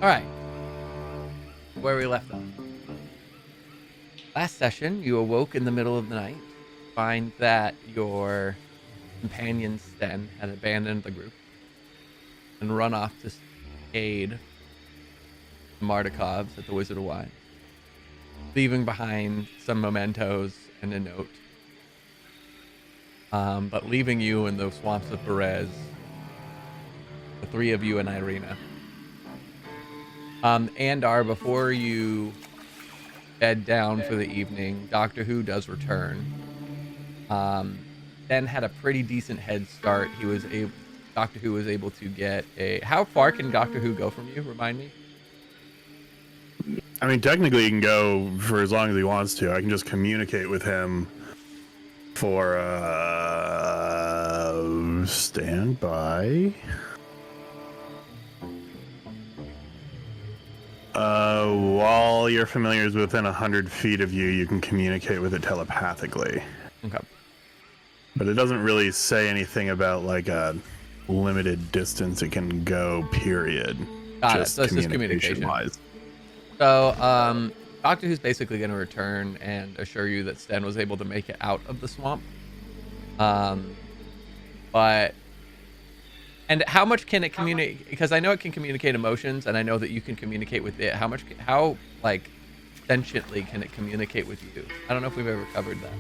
All right, where we left off. Last session, you awoke in the middle of the night, find that your companion Sten had abandoned the group and run off to aid the Mardikovs at the Wizard of Wine, leaving behind some mementos and a note, but leaving you in the swamps of Berez, the three of you and Irina. Andar, before you bed down for the evening, Doctor Who does return. Ben had a pretty decent head start. Doctor Who was able to get a. How far can Doctor Who go from you? Remind me. I mean, technically, he can go for as long as he wants to. I can just communicate with him for standby. While your familiar is within 100 feet of you, you can communicate with it telepathically. Okay. But it doesn't really say anything about like a limited distance it can go, period. Got it. So it's just communication wise. So, Doctor Who's basically going to return and assure you that Sten was able to make it out of the swamp. But, and how much can it communicate? Because I know it can communicate emotions, and I know that you can communicate with it. How like sentiently can it communicate with you? I don't know if we've ever covered that.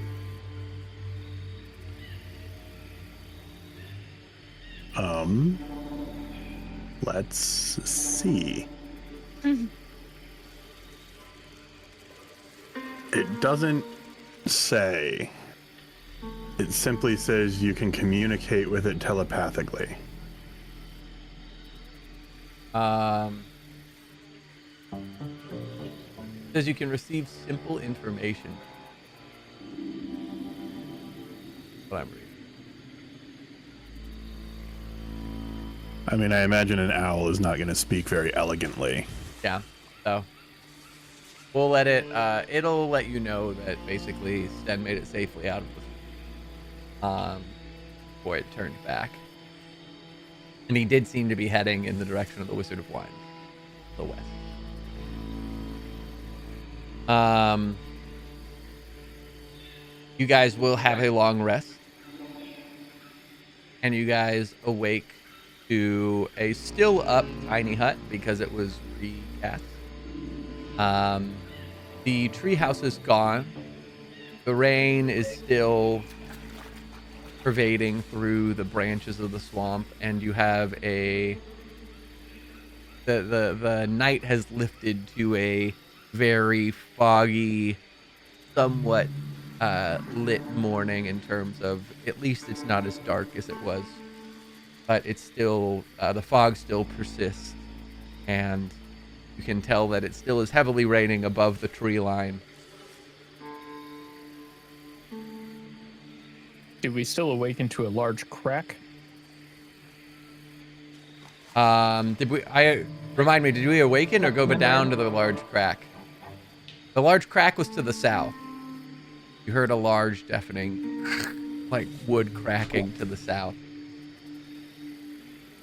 Let's see. It doesn't say. It simply says you can communicate with it telepathically. Says you can receive simple information. What I'm reading. I mean, I imagine an owl is not going to speak very elegantly. Yeah, so we'll let it. It'll let you know that basically Sten made it safely out of the before it turned back, and he did seem to be heading in the direction of the Wizard of Wine, the west. You guys will have a long rest, and you guys awake to a still up tiny hut because it was recast. The treehouse is gone. The rain is still pervading through the branches of the swamp, and you have the night has lifted to a very foggy, somewhat lit morning in terms of, at least it's not as dark as it was, but it's still, the fog still persists, and you can tell that it still is heavily raining above the tree line. Did we still awaken to a large crack? Remind me, did we awaken or go down to the large crack? The large crack was to the south. You heard a large deafening, like wood cracking to the south.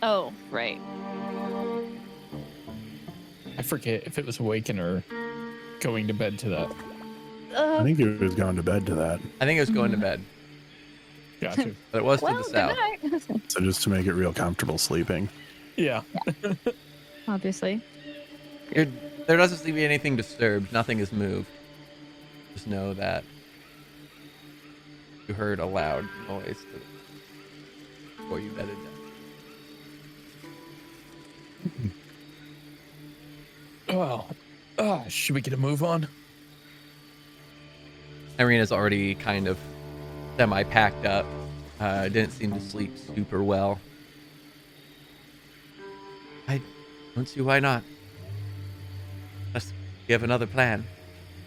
Oh, right. I forget if it was awaken or going to bed to that. I think it was going to bed to that. I think it was going to bed. Gotcha. But it was Well, to the south. good night. So just to make it real comfortable sleeping. Yeah. Obviously. There doesn't seem to be anything disturbed. Nothing has moved. Just know that you heard a loud noise before you bedded down. Should we get a move on? Irina's already kind of semi-packed up. Didn't seem to sleep super well. I don't see why not. Unless you have another plan,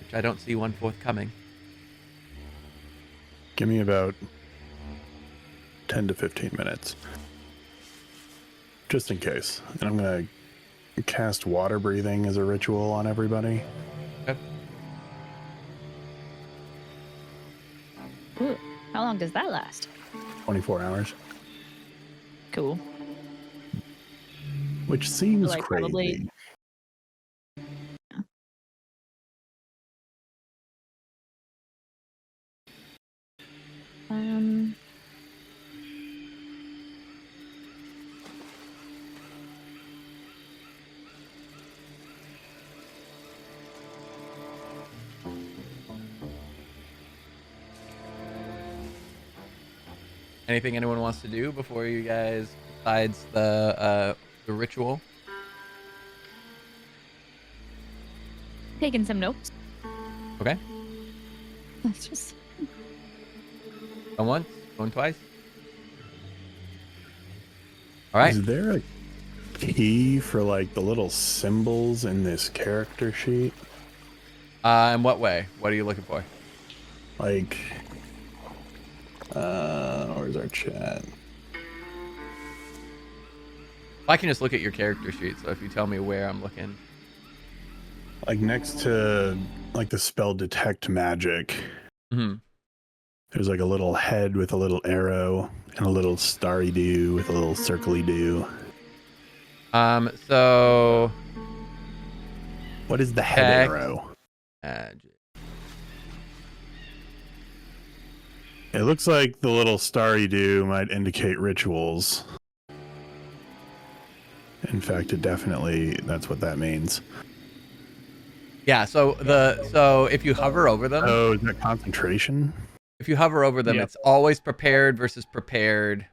which I don't see one forthcoming. Give me about 10 to 15 minutes. Just in case. And I'm going to cast water breathing as a ritual on everybody. Okay. Ooh, how long does that last? 24 hours. Cool. Which seems Like crazy. probably Anything anyone wants to do before you guys, besides the ritual? Taking some notes. Okay. That's just. Going once, going twice. All right. Is there a key for like the little symbols in this character sheet? In what way? What are you looking for? Like, where's our chat? I can just look at your character sheet. So if you tell me where I'm looking. Like next to like the spell detect magic, Hmm. there's like a little head with a little arrow and a little starry do with a little circly do. So What is the head Detect. arrow? Magic. It looks like the little starry do might indicate rituals. In fact, it definitely, that's what that means. Yeah. So if you hover over them, Oh, is that concentration? if you hover over them, Yep. it's always prepared versus prepared.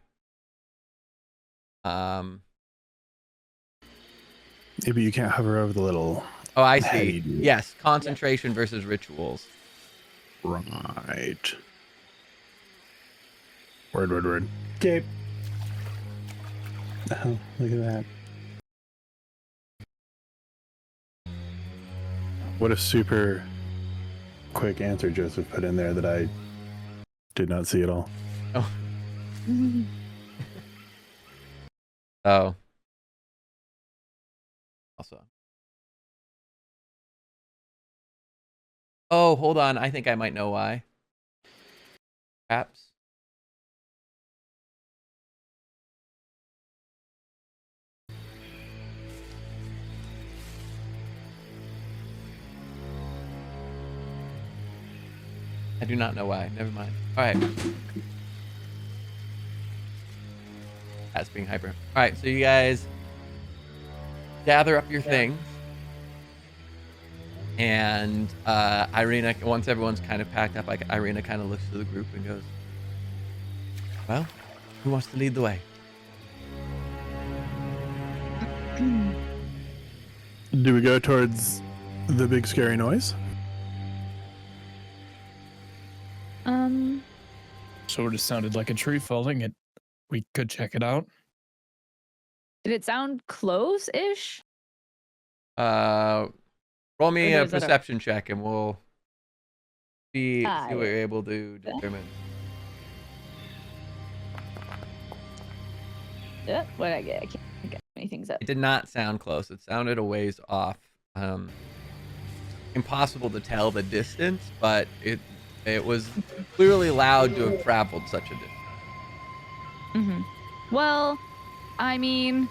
Maybe you can't hover over the little. Oh, I Heady see. do. Yes, concentration versus rituals. Right. Word. Okay. Oh, look at that. What a super quick answer Joseph put in there that I did not see at all. Oh. Oh. Also. Oh, hold on. I think I might know why. Perhaps. I do not know why. Never mind. All right. That's being hyper. All right, so you guys gather up your things, and Irina. Once everyone's kind of packed up, like Irina kind of looks to the group and goes, "Well, who wants to lead the way?" Do we go towards the big scary noise? Sort of sounded like a tree falling. We could check it out. Did it sound close-ish? Roll me Or a is it a- perception check, and we'll see what yeah. you're able to determine. What did I get? I can't get many things up. It did not sound close. It sounded a ways off. Impossible to tell the distance, but it was clearly loud to have traveled such a distance. Mm-hmm. Well, I mean,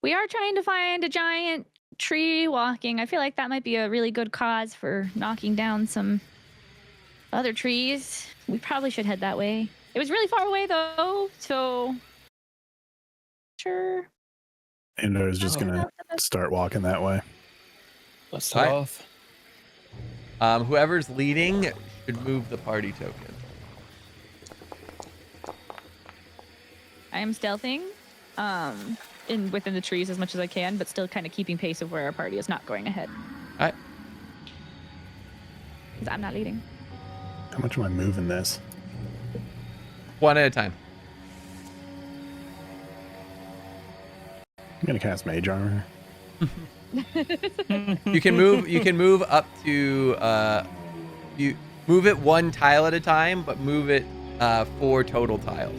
we are trying to find a giant tree walking. I feel like that might be a really good cause for knocking down some other trees. We probably should head that way. It was really far away though, so sure. And I was just gonna start walking that way. Let's start Alright. off. Whoever's leading should move the party token. I am stealthing, within the trees as much as I can, but still kind of keeping pace of where our party is not going ahead. All right. 'Cause I'm not leading. How much am I moving this? One at a time. I'm gonna cast Mage Armor. You can move up to you move it one tile at a time, but move it 4 total tiles.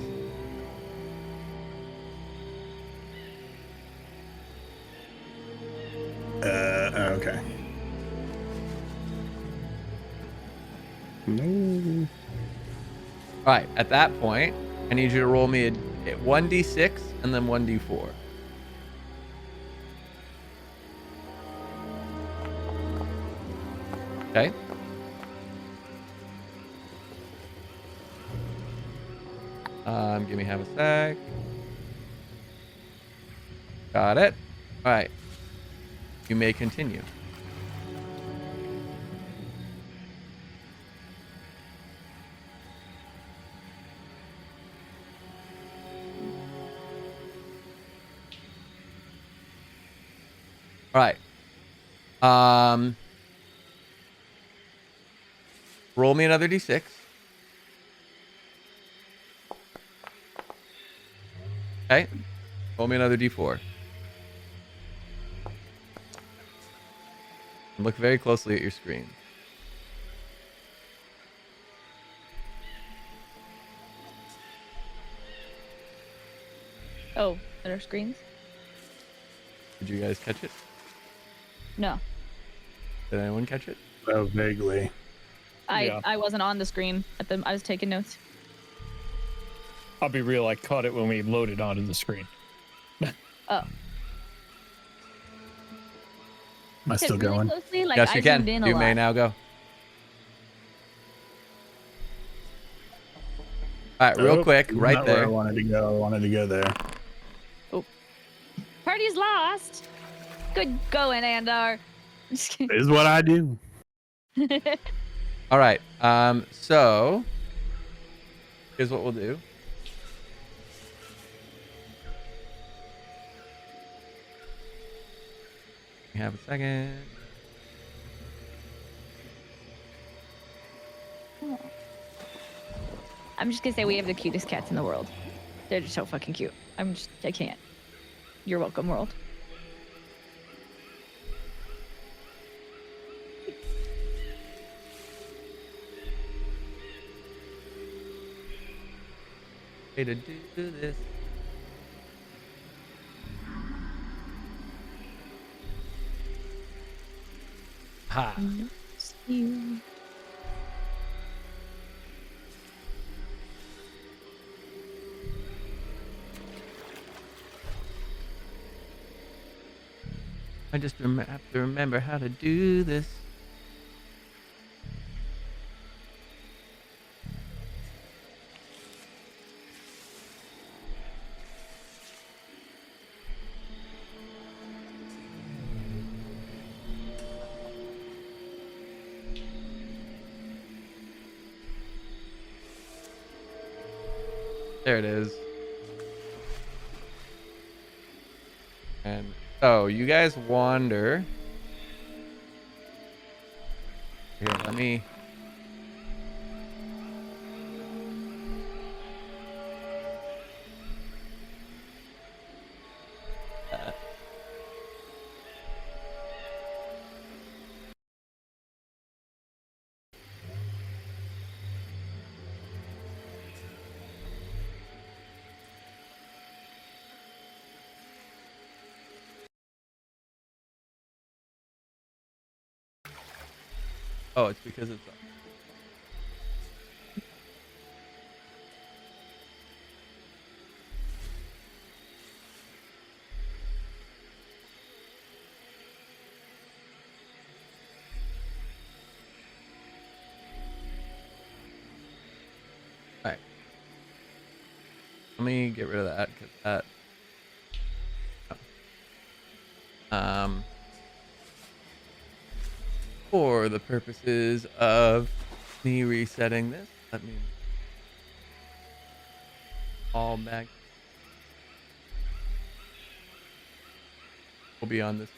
Okay. No. All right, at that point, I need you to roll me a 1d6 and then 1d4. Okay. Give me half a sec. Got it. All right. You may continue. All right. Roll me another d6. Okay. Roll me another d4. And look very closely at your screen. Oh, there are screens? Did you guys catch it? No. Did anyone catch it? Oh, vaguely. I wasn't on the screen I was taking notes. I'll be real, I caught it when we loaded onto the screen. Oh. Am I still Really going? closely? Like, Yes, I you can. zoomed in a You lot. may now go. All right, real Oh, quick, right not where I there. wanted to go. I wanted to go there. Party's lost. Good going, Andar. Just kidding. This is what I do. All right. So here's what we'll do. We have a second. I'm just gonna say we have the cutest cats in the world. They're just so fucking cute. I can't. You're welcome, world. Way to do this. Ha. You. I just have to remember how to do this. There it is. And so you guys wander. Here, let me. Oh, it's because it's. All right. Let me get rid of that because that. For the purposes of me resetting this, let me all back. We'll be on this.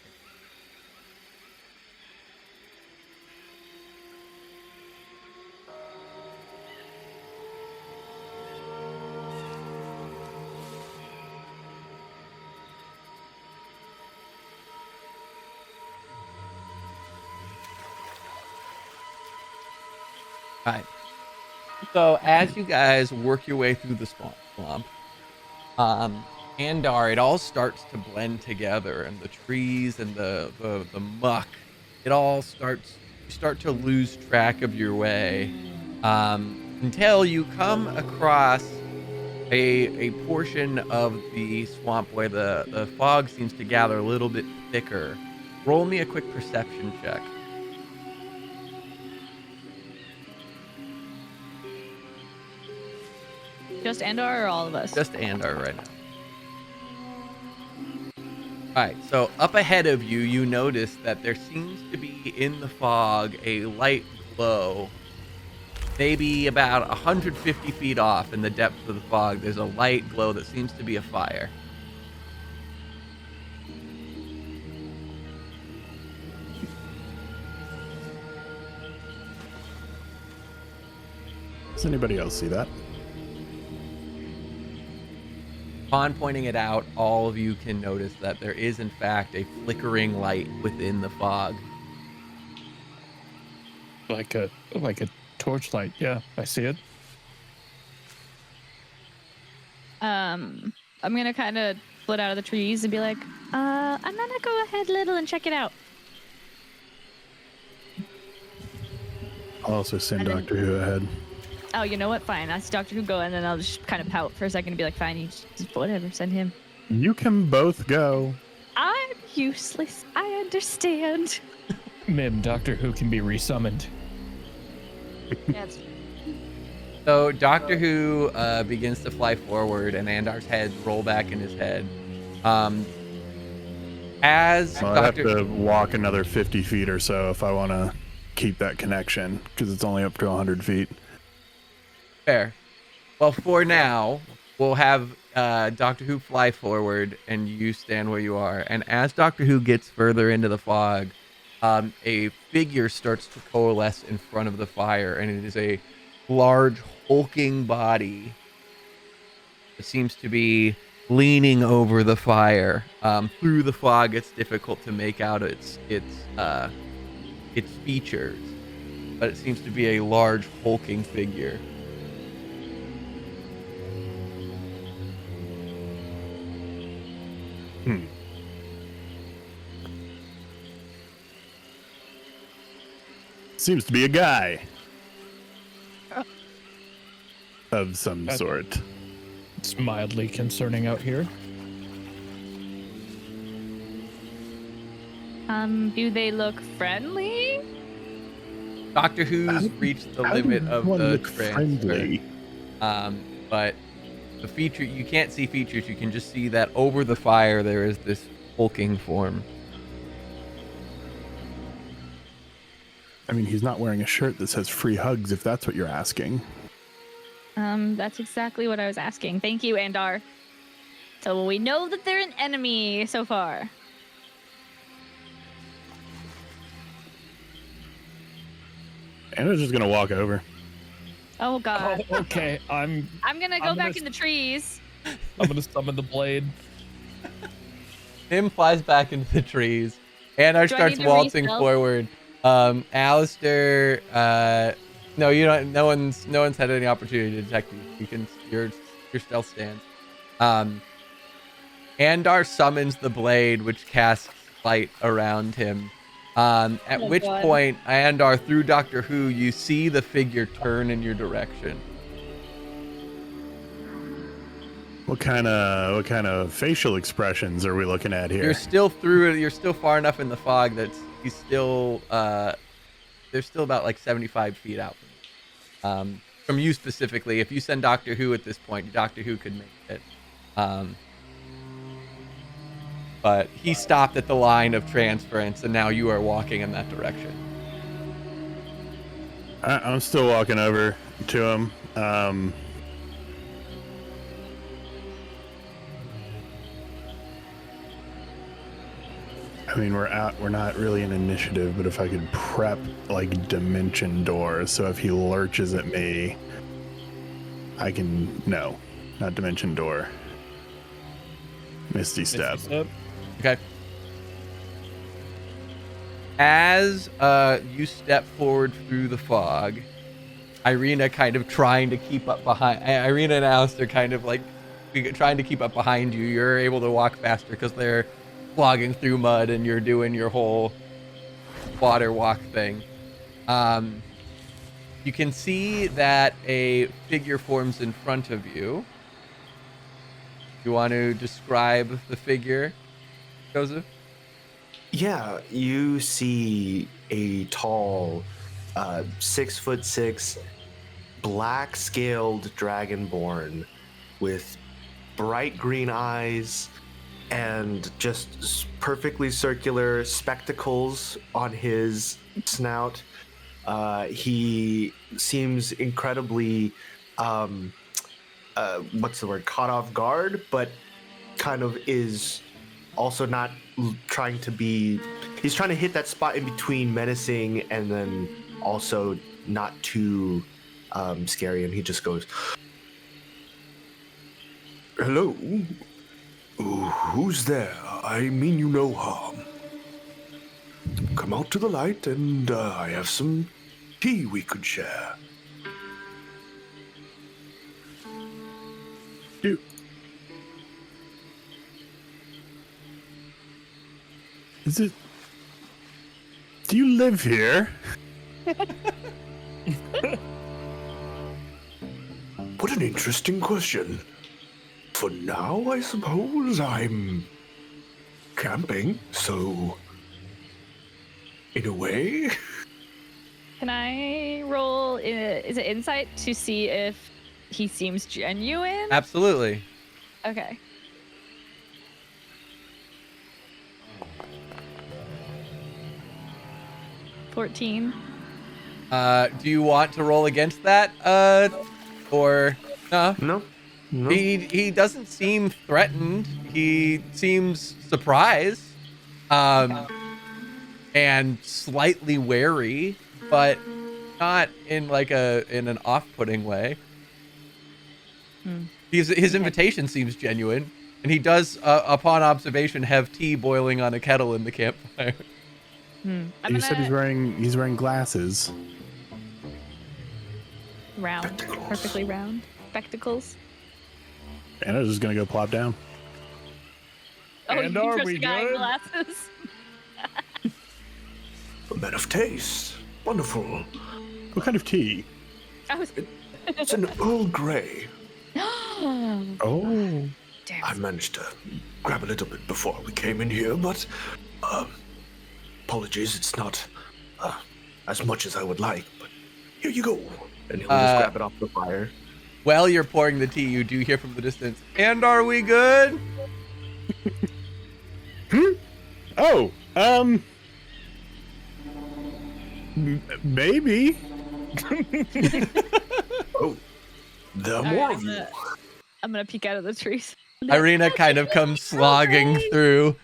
All right. So as you guys work your way through the swamp, Andar, it all starts to blend together, and the trees and the muck, it all starts. You start to lose track of your way, until you come across a portion of the swamp where the fog seems to gather a little bit thicker. Roll me a quick perception check. Just Andar or all of us? Just Andar right now. All right, so up ahead of you, you notice that there seems to be in the fog a light glow. Maybe about 150 feet off in the depth of the fog, there's a light glow that seems to be a fire. Does anybody else see that? Upon pointing it out, all of you can notice that there is, in fact, a flickering light within the fog. Like a torchlight. Yeah, I see it. I'm gonna kind of split out of the trees and be like, I'm gonna go ahead, little, and check it out. I'll also send And then- Doctor Who ahead. Oh, you know what? Fine. That's Doctor Who go, and then I'll just kind of pout for a second and be like, fine, you just whatever, send him. You can both go. I'm useless. I understand. Mim, Doctor Who can be resummoned. That's So Doctor Who begins to fly forward, and Andar's head roll back in his head. As Well, I'd have Doctor, to walk another 50 feet or so if I want to keep that connection, because it's only up to 100 feet. fair. Well, for now, we'll have Doctor Who fly forward, and you stand where you are. And as Doctor Who gets further into the fog, a figure starts to coalesce in front of the fire, and it is a large, hulking body. It seems to be leaning over the fire. Through the fog, it's difficult to make out its features, but it seems to be a large, hulking figure. Seems to be a guy. Of some sort. It's mildly concerning out here. do they look friendly? Doctor Who's reached the limit of the transfer. But the feature, you can't see features, you can just see that over the fire there is this hulking form. I mean, he's not wearing a shirt that says free hugs, if that's what you're asking. That's exactly what I was asking. Thank you, Andar. So we know that they're an enemy so far. Anna's just gonna walk over. Oh God. Oh, okay, I'm I'm gonna back in the trees. gonna summon the blade. Him flies back into the trees. Andar Do I starts need to waltzing re-stealth? forward. Alistair, no, you don't. No one's had any opportunity to detect you. You can your stealth stands. Andar summons the blade, which casts light around him. At Oh, which God. point, Andar, through Doctor Who, you see the figure turn in your direction. What kind of facial expressions are we looking at here? You're still through it. You're still far enough in the fog that he's still. There's still about like 75 feet out from you specifically. If you send Doctor Who at this point, Doctor Who could make it. But he stopped at the line of transference, and now you are walking in that direction. I'm still walking over to him. I mean, we're not really in initiative, but if I could prep like dimension doors, so if he lurches at me, I can, no, not dimension door. Misty step. Okay. As you step forward through the fog, Irina kind of trying to keep up behind. Irina and Alistair kind of like trying to keep up behind you. You're able to walk faster because they're slogging through mud and you're doing your whole water walk thing. You can see that a figure forms in front of you. You want to describe the figure, Joseph? Yeah, you see a tall, 6'6", black scaled dragonborn with bright green eyes and just perfectly circular spectacles on his snout. He seems incredibly, what's the word, caught off guard, but kind of is also not trying to be, he's trying to hit that spot in between menacing and then also not too scary, and he just goes, "Hello? Who's there? I mean you no harm. Come out to the light, and I have some tea we could share." Do you live here? What an interesting question. For now, I suppose I'm camping, so in a way. Can I roll? Is it insight to see if he seems genuine? Absolutely. Okay. $14. Do you want to roll against that? Or no? No. He doesn't seem threatened. He seems surprised, and slightly wary, but not in like in an off-putting way. His invitation seems genuine, and he does, upon observation, have tea boiling on a kettle in the campfire. You said he's wearing glasses. Round, Spectacles. perfectly round spectacles. And I was just gonna go plop down. Oh, And you are trust we a guy in good? glasses? A man of taste. Wonderful. What kind of tea? I was. It's an Earl Grey. Oh, Damn. I managed to grab a little bit before we came in here, but apologies, it's not as much as I would like, but here you go. And he'll just grab it off the fire. While you're pouring the tea, you do hear from the distance, "And are we good?" oh, maybe. Oh, there are All more right, of you. I'm gonna peek out of the trees. Irina kind of comes slogging through,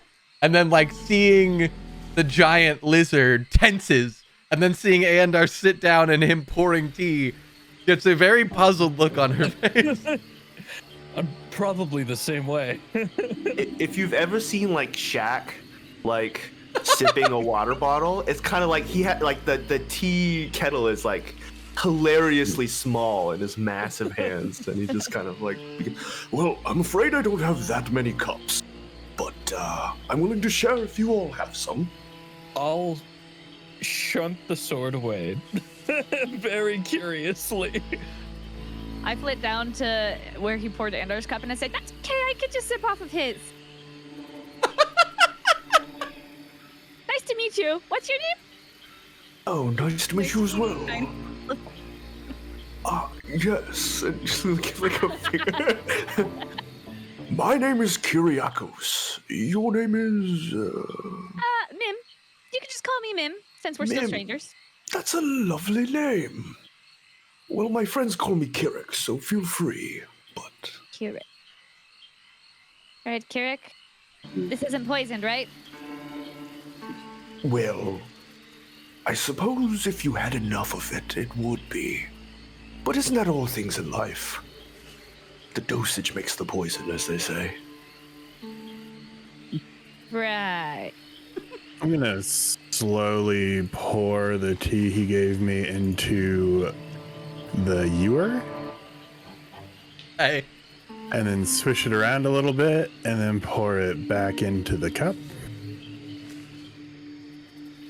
and then like seeing the giant lizard tenses, and then seeing Andar sit down and him pouring tea, gets a very puzzled look on her face. I'm probably the same way. If you've ever seen like Shaq, like sipping a water bottle, it's kind of like he had like the tea kettle is like hilariously small in his massive hands, and he just kind of like, well, I'm afraid I don't have that many cups, but I'm willing to share if you all have some. I'll shunt the sword away very curiously. I flit down to where he poured Andar's cup and I said, "That's okay, I could just sip off of his." Nice to meet you. What's your name? Oh, nice to meet you as well. Fine. Yes, and just give like a finger. My name is Kyriakos. Your name is Mim. You can just call me Mim, since we're still Mim. strangers. That's a lovely name. Well, my friends call me Kirik, so feel free. But Kirik. Alright, Kirik. This isn't poisoned, right? well, I suppose if you had enough of it, it would be. But isn't that all things in life? The dosage makes the poison, as they say. Right. I'm gonna slowly pour the tea he gave me into the ewer, Hey, and then swish it around a little bit, and then pour it back into the cup.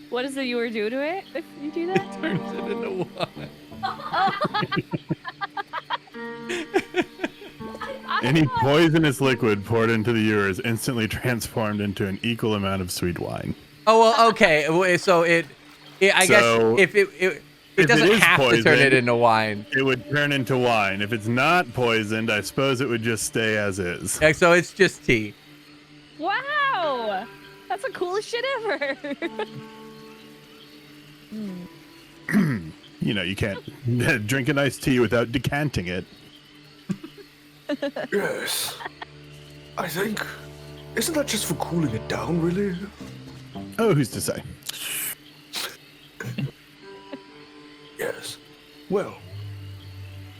What does the ewer do to it if you do that? turns it into wine. Any poisonous liquid poured into the ewer is instantly transformed into an equal amount of sweet wine. Oh well, okay. So I guess So, if it if doesn't it is have to turn it poisoned- into wine. It would turn into wine. If it's not poisoned, I suppose it would just stay as is. Yeah, so it's just tea. Wow! That's the coolest shit ever. You know, you can't drink a nice tea without decanting it. Yes. I think. Isn't that just for cooling it down, really? Oh, who's to say? Yes. Well,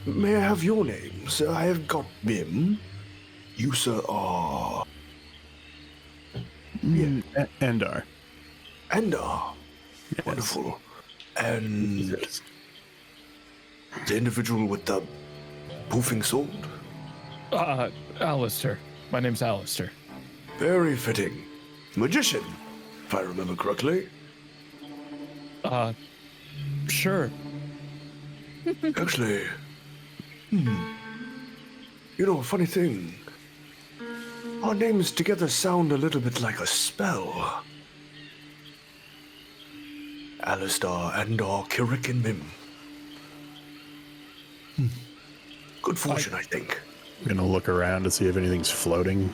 May I have your name, sir? I have got Bim. You, sir, are... Endar. Enda. Yes. Wonderful. And the individual with the poofing sword? Alistair. My name's Alistair. Very fitting. Magician, if I remember correctly. Sure. Actually, you know, a funny thing. Our names together sound a little bit like a spell. Alistar, Andor, Kirik, and Mim. Good fortune, I think. I'm gonna look around to see if anything's floating.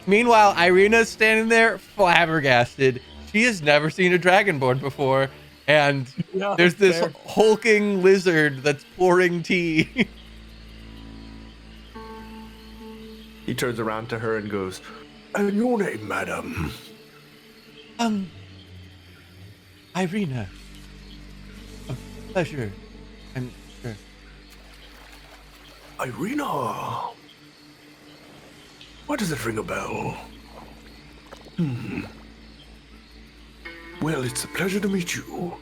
Meanwhile, Irina's standing there flabbergasted. She has never seen a dragonborn before, and there's this hulking lizard that's pouring tea. He turns around to her and goes, "And your name, madam?" Irina. A pleasure, I'm sure. Irina. Why does it ring a bell? Well, it's a pleasure to meet you.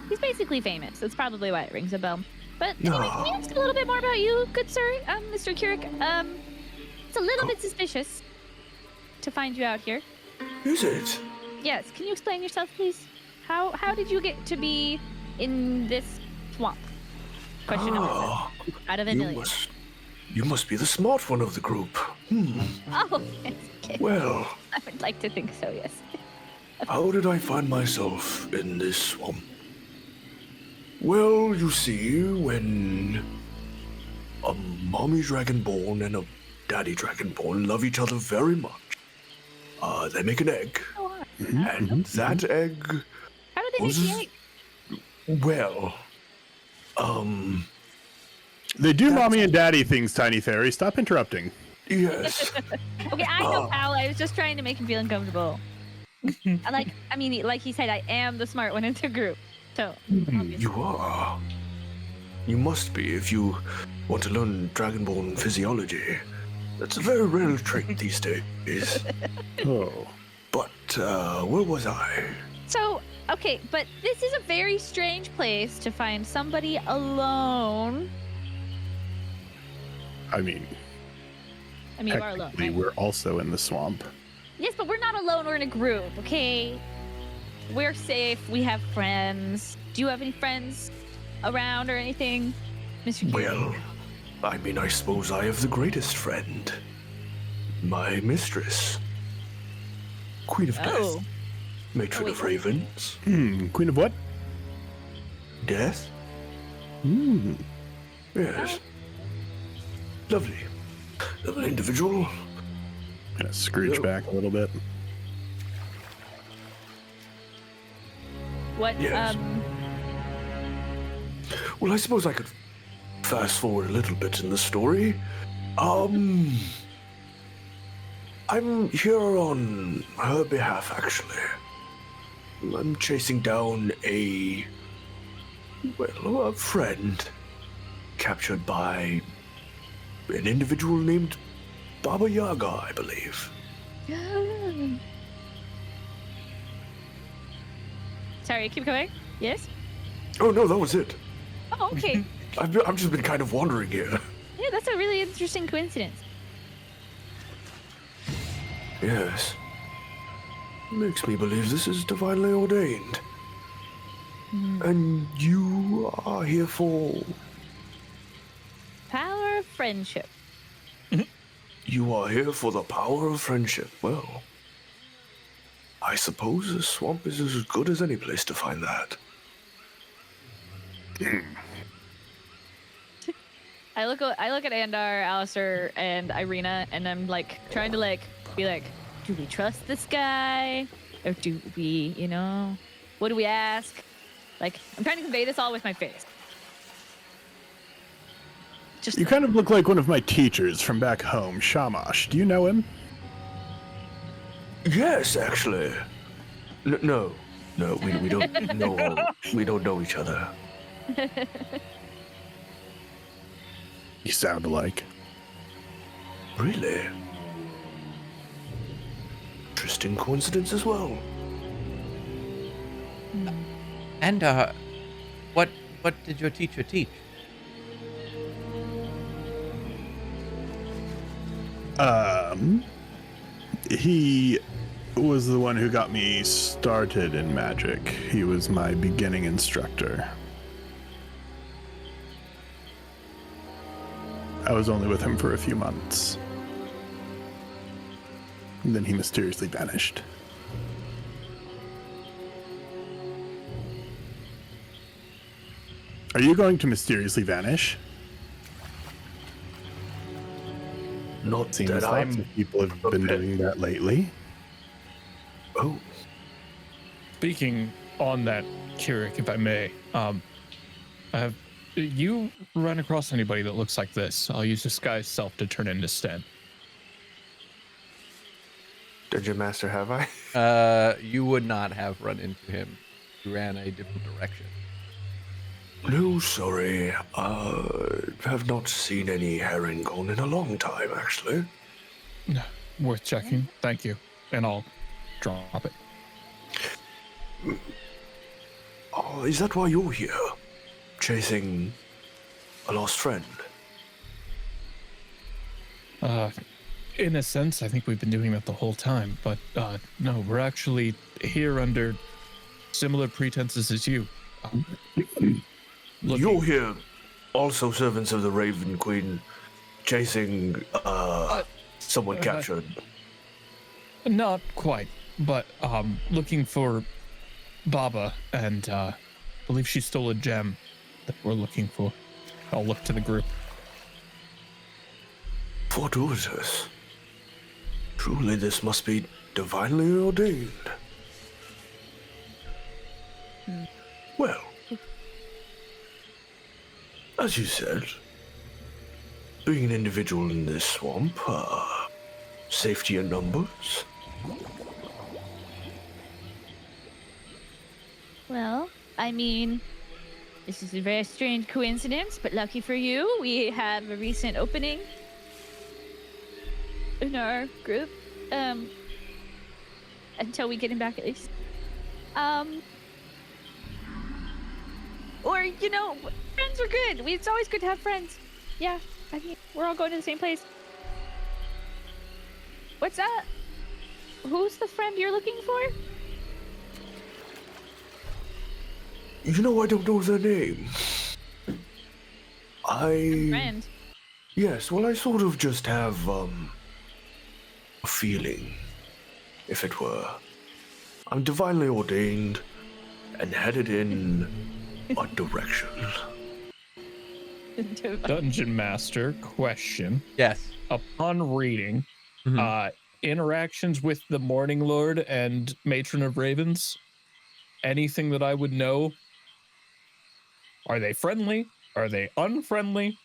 He's basically famous. That's probably why it rings a bell. But anyway, No. can you ask a little bit more about you, good sir, Mr. Kirik? It's a little bit suspicious to find you out here. Is it? Yes, can you explain yourself, please? How did you get to be in this swamp? Question number 7. Out of a million. You must be the smart one of the group. Oh, yes. Okay. Well, I would like to think so, yes. how did I find myself in this swamp? Well, you see, when a mommy dragonborn and a daddy dragonborn love each other very much, they make an egg. Oh, wow. And that egg How do they make the egg? well, They do mommy and daddy things, Tiny Fairy. Stop interrupting. yes. Okay, I know, pal. I was just trying to make him feel uncomfortable. Like he said, I am the smart one in the group. So, obviously. You are. You must be if you want to learn dragonborn physiology. That's a very rare trait these days. Oh. But, where was I? So, okay, but this is a very strange place to find somebody alone. I mean, I mean, you are alone. technically, Right? we're also in the swamp. Yes, but we're not alone. We're in a group, okay? We're safe. We have friends. Do you have any friends around or anything, Mr. Q? Well, I mean, I suppose I have the greatest friend. My mistress. Queen of Oh. Death. Matron of Ravens. Queen of what? Death? Yes. Lovely. Lovely individual. Gonna scrooge Oh. back a little bit. What? Yes. Well, I suppose I could fast forward a little bit in the story. I'm here on her behalf, actually. I'm chasing down a friend captured by an individual named Baba Yaga, I believe. Sorry, keep going. Yes? Oh, no, that was it. Oh, okay. I've just been kind of wandering here. Yeah, that's a really interesting coincidence. Yes. Makes me believe this is divinely ordained. And you are here for... Power of friendship. You are here for the power of friendship. Well, I suppose the swamp is as good as any place to find that. I look at Andar, Alistair, and Irina, and I'm like trying to be like, do we trust this guy, or do we, what do we ask? Like, I'm trying to convey this all with my face. Just You kind of look like one of my teachers from back home, Shamash. Do you know him? Yes, actually. No, we don't know. We don't know each other. You sound alike. Really? Interesting coincidence as well. And what did your teacher teach? He was the one who got me started in magic. He was my beginning instructor. I was only with him for a few months. And then he mysteriously vanished. Are you going to mysteriously vanish? Not Seems that lots I'm. of people have been doing that lately. Oh, Speaking on that, Kirik, if I may, have you run across anybody that looks like this? I'll use disguise self to turn into Sten. Dungeon Master, have I? You would not have run into him. You ran a different direction. No, sorry. Have not seen any herringon in a long time, actually. Worth checking. Thank you. And I'll drop it. Oh, is that why you're here? Chasing a lost friend? In a sense, I think we've been doing that the whole time, but no, we're actually here under similar pretenses as you. You're here, also servants of the Raven Queen, chasing someone captured. Not quite, but looking for Baba, and believe she stole a gem that we're looking for. I'll look to the group. Fortuitous. Truly, this must be divinely ordained. Well, as you said, being an individual in this swamp, safety in numbers. Well, I mean, this is a very strange coincidence, but lucky for you, we have a recent opening in our group. Until we get him back at least. Or, you know, friends are good. It's always good to have friends. Yeah, I mean, we're all going to the same place. What's that? Who's the friend you're looking for? You know, I don't know their name. Friend. Yes, well, I sort of just have, a feeling, if it were. I'm divinely ordained and headed in a direction. Dungeon Master, question. Yes. Upon reading, Mhm. Interactions with the Morning Lord and Matron of Ravens, anything that I would know? Are they friendly? Are they unfriendly?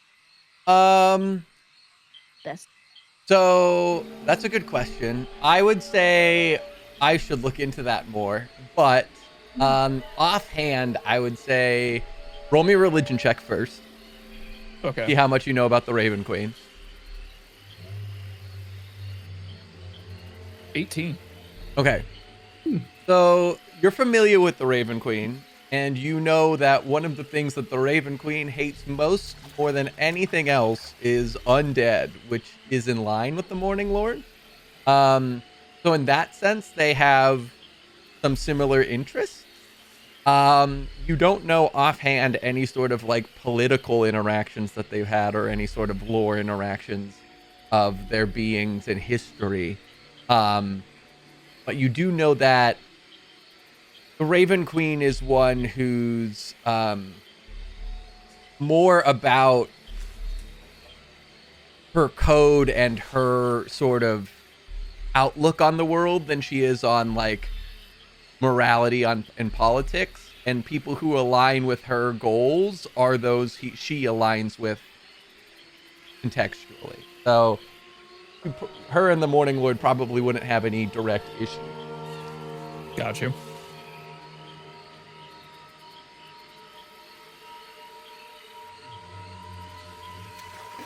That's So that's a good question. I would say I should look into that more, but offhand, I would say roll me a religion check first. See Okay. how much you know about the Raven Queen. 18. Okay. So you're familiar with the Raven Queen, and you know that one of the things that the Raven Queen hates most, more than anything else, is undead, which is in line with the Morning Lord. So in that sense, they have some similar interests. You don't know offhand any sort of like political interactions that they've had or any sort of lore interactions of their beings in history. But you do know that the Raven Queen is one who's more about her code and her sort of outlook on the world than she is on like morality and politics. And people who align with her goals are those she aligns with contextually. So her and the Morning Lord probably wouldn't have any direct issue. Got you.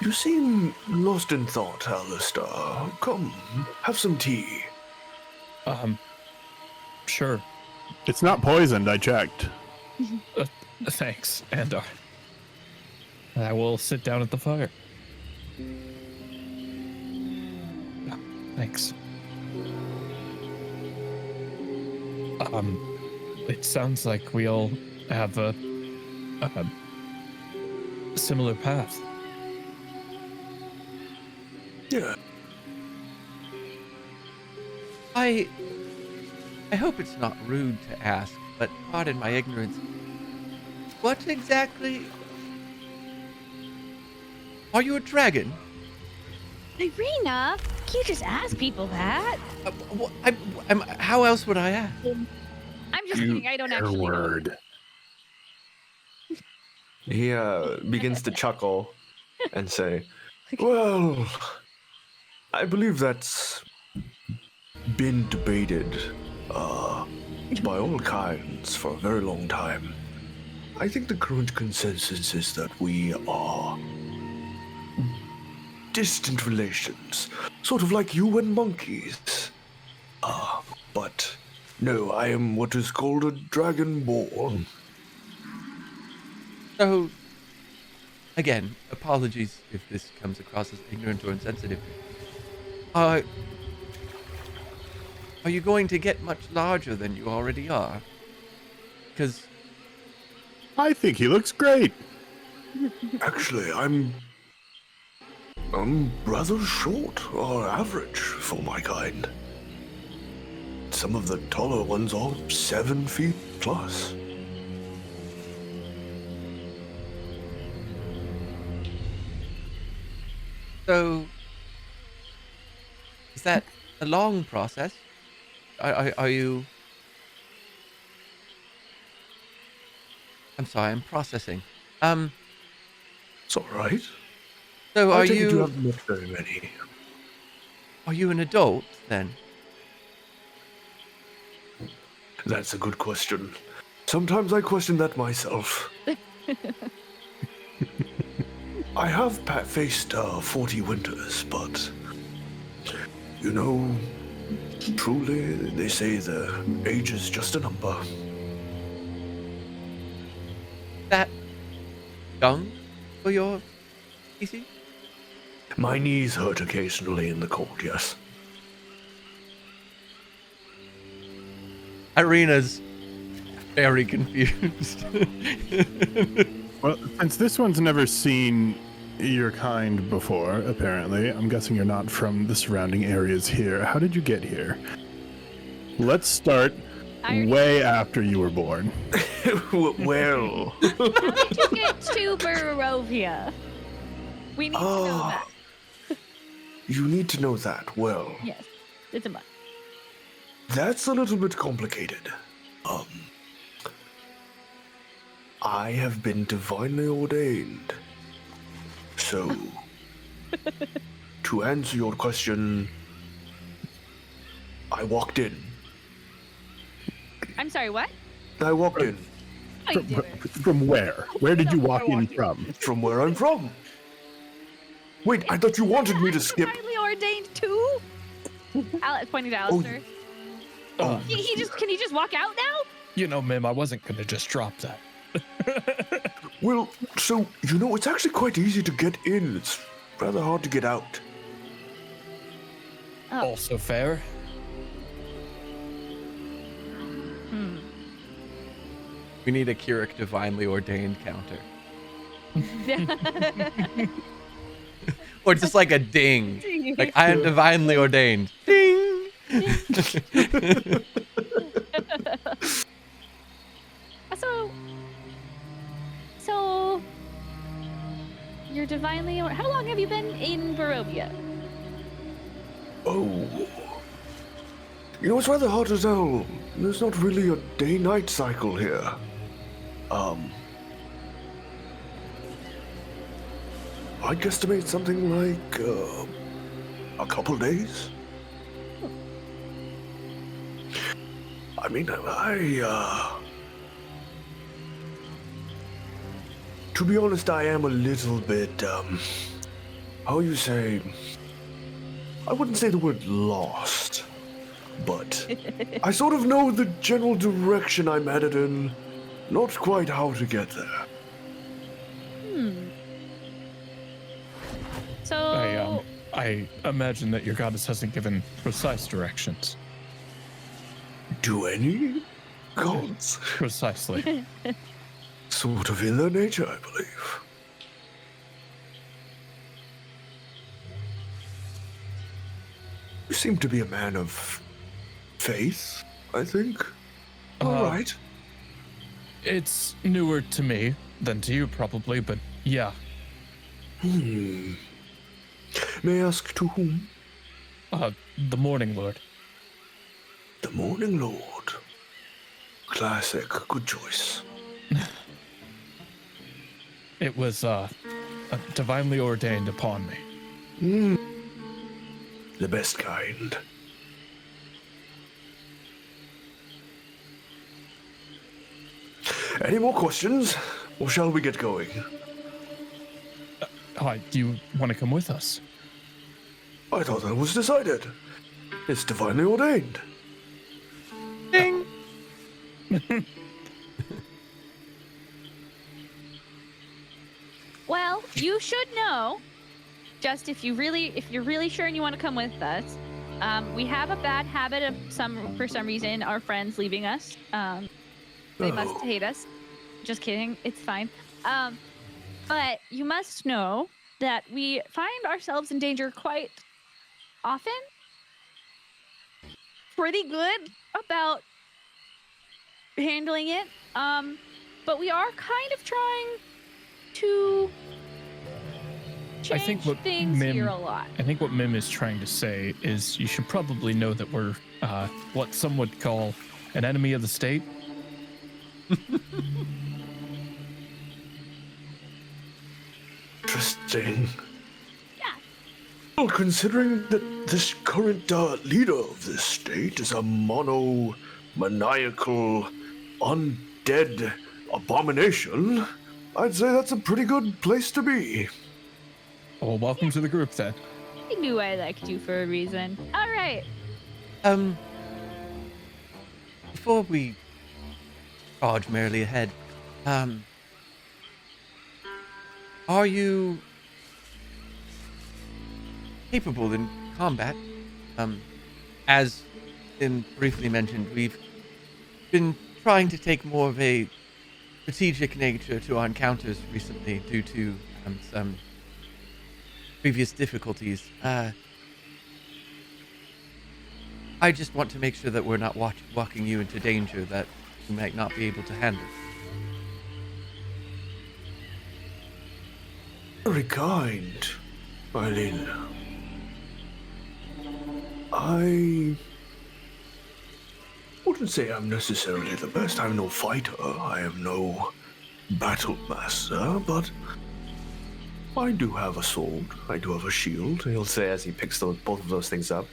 You seem lost in thought, Alistair. Come, have some tea. Sure. It's not poisoned, I checked. Thanks, and I will sit down at the fire. Thanks. It sounds like we all have a similar path. Yeah. I hope it's not rude to ask, but pardon my ignorance. What exactly... Are you a dragon? Irina, can you just ask people that? How else would I ask? I'm just kidding. I don't actually know. Word. He begins to chuckle and say, well, I believe that's been debated by all kinds for a very long time. I think the current consensus is that we are distant relations, sort of like you and monkeys. But no, I am what is called a dragonborn. So, again, apologies if this comes across as ignorant or insensitive. Are you going to get much larger than you already are? Because... I think he looks great. Actually, I'm rather short or average for my kind. Some of the taller ones are 7 feet plus. So, is that a long process? Are you... I'm sorry, I'm processing. It's all right. So I are take it you you... haven't met very many. Are you an adult, then? That's a good question. Sometimes I question that myself. I have faced 40 winters, but you know, truly, they say the age is just a number. That young for your species? My knees hurt occasionally in the cold, yes. Irina's very confused. Well, since this one's never seen your kind before, apparently, I'm guessing you're not from the surrounding areas here. How did you get here? Let's start way after you were born. Well. How did you get to Barovia? We need to know that. You need to know that. Well, Yes, it's a must. that's a little bit complicated. I have been divinely ordained. So, to answer your question, I walked in. I'm sorry, what? I walked in I did it. From where? Where did you walk in from? from where I'm from. Wait, I thought you wanted me to skip. Divinely ordained too? Pointing to Alistair. Can he just walk out now? You know, Mim, I wasn't gonna just drop that. Well, so, you know, it's actually quite easy to get in. It's rather hard to get out. Oh. Also fair. We need a Keurig divinely ordained counter. Or just like a ding. Like, I am divinely ordained. Ding! So you're divinely how long have you been in Barovia? Oh. You know, it's rather hard to tell. There's not really a day-night cycle here. I'd guesstimate something like, a couple days. I mean, to be honest, I am a little bit, how you say, I wouldn't say the word lost, but I sort of know the general direction I'm headed in, not quite how to get there. So, I imagine that your goddess hasn't given precise directions. Do any gods? Precisely. Sort of in their nature, I believe. You seem to be a man of faith, I think. All right. It's newer to me than to you, probably, but yeah. May I ask to whom? The Morning Lord. The Morning Lord. Classic. Good choice. It was divinely ordained upon me. The best kind. Any more questions, or shall we get going? Do you want to come with us? I thought that was decided. It's divinely ordained. Ding! well, you should know. Just if you're really sure and you want to come with us, we have a bad habit of for some reason, our friends leaving us. They must hate us. Just kidding. It's fine. But you must know that we find ourselves in danger quite often. Pretty good about handling it. But we are kind of trying to change things here a lot. I think what Mim is trying to say is you should probably know that we're what some would call an enemy of the state. Interesting. Yeah. Well, considering that this current leader of this state is a monomaniacal, undead abomination, I'd say that's a pretty good place to be. Well, welcome to the group then. I knew I liked you for a reason. All right. Before we charge merrily ahead, are you capable in combat? As briefly mentioned, we've been trying to take more of a strategic nature to our encounters recently due to some previous difficulties. I just want to make sure that we're not walking you into danger that you might not be able to handle. Very kind, Eileen. I wouldn't say I'm necessarily the best. I'm no fighter. I am no battle master, but I do have a sword. I do have a shield. He'll say as he picks both of those things up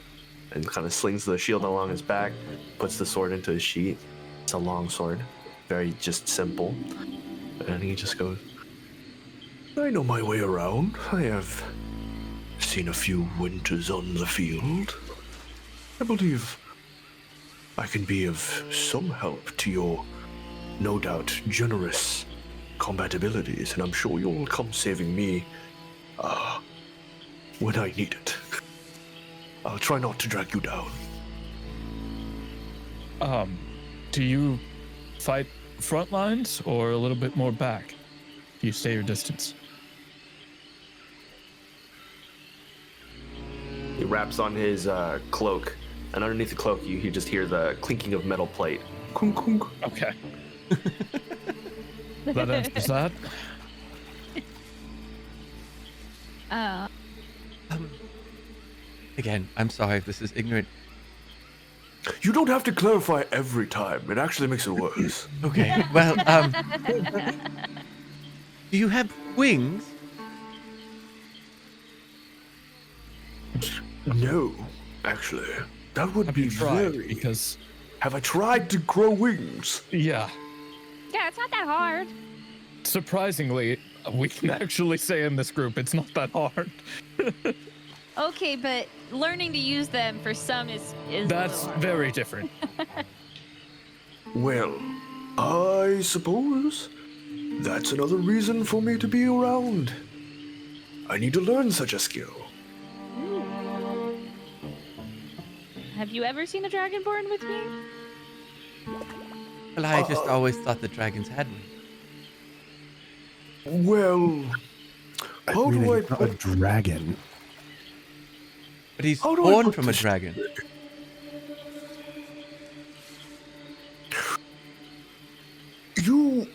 and kind of slings the shield along his back, puts the sword into his sheath. It's a long sword, very just simple. And he just goes, I know my way around. I have seen a few winters on the field. I believe I can be of some help to your, no doubt, generous combat abilities, and I'm sure you'll come saving me when I need it. I'll try not to drag you down. Do you fight front lines or a little bit more back? Do you stay your distance? He wraps on his cloak, and underneath the cloak, you just hear the clinking of metal plate. Kunk, kunk. Okay. That answers that. Again, I'm sorry if this is ignorant. You don't have to clarify every time. It actually makes it worse. Okay, well, do you have wings? No, actually. That would Have be you tried? very... Because, Have I tried to grow wings? yeah, Yeah, it's not that hard. surprisingly, we can actually say in this group it's not that hard. Okay, but learning to use them for some is That's very different. Well, I suppose that's another reason for me to be around. I need to learn such a skill. Have you ever seen a dragonborn with me? Well, I just always thought the dragons had one. Well, how do I It's not a put... dragon. But he's How do I born put from a this- dragon. You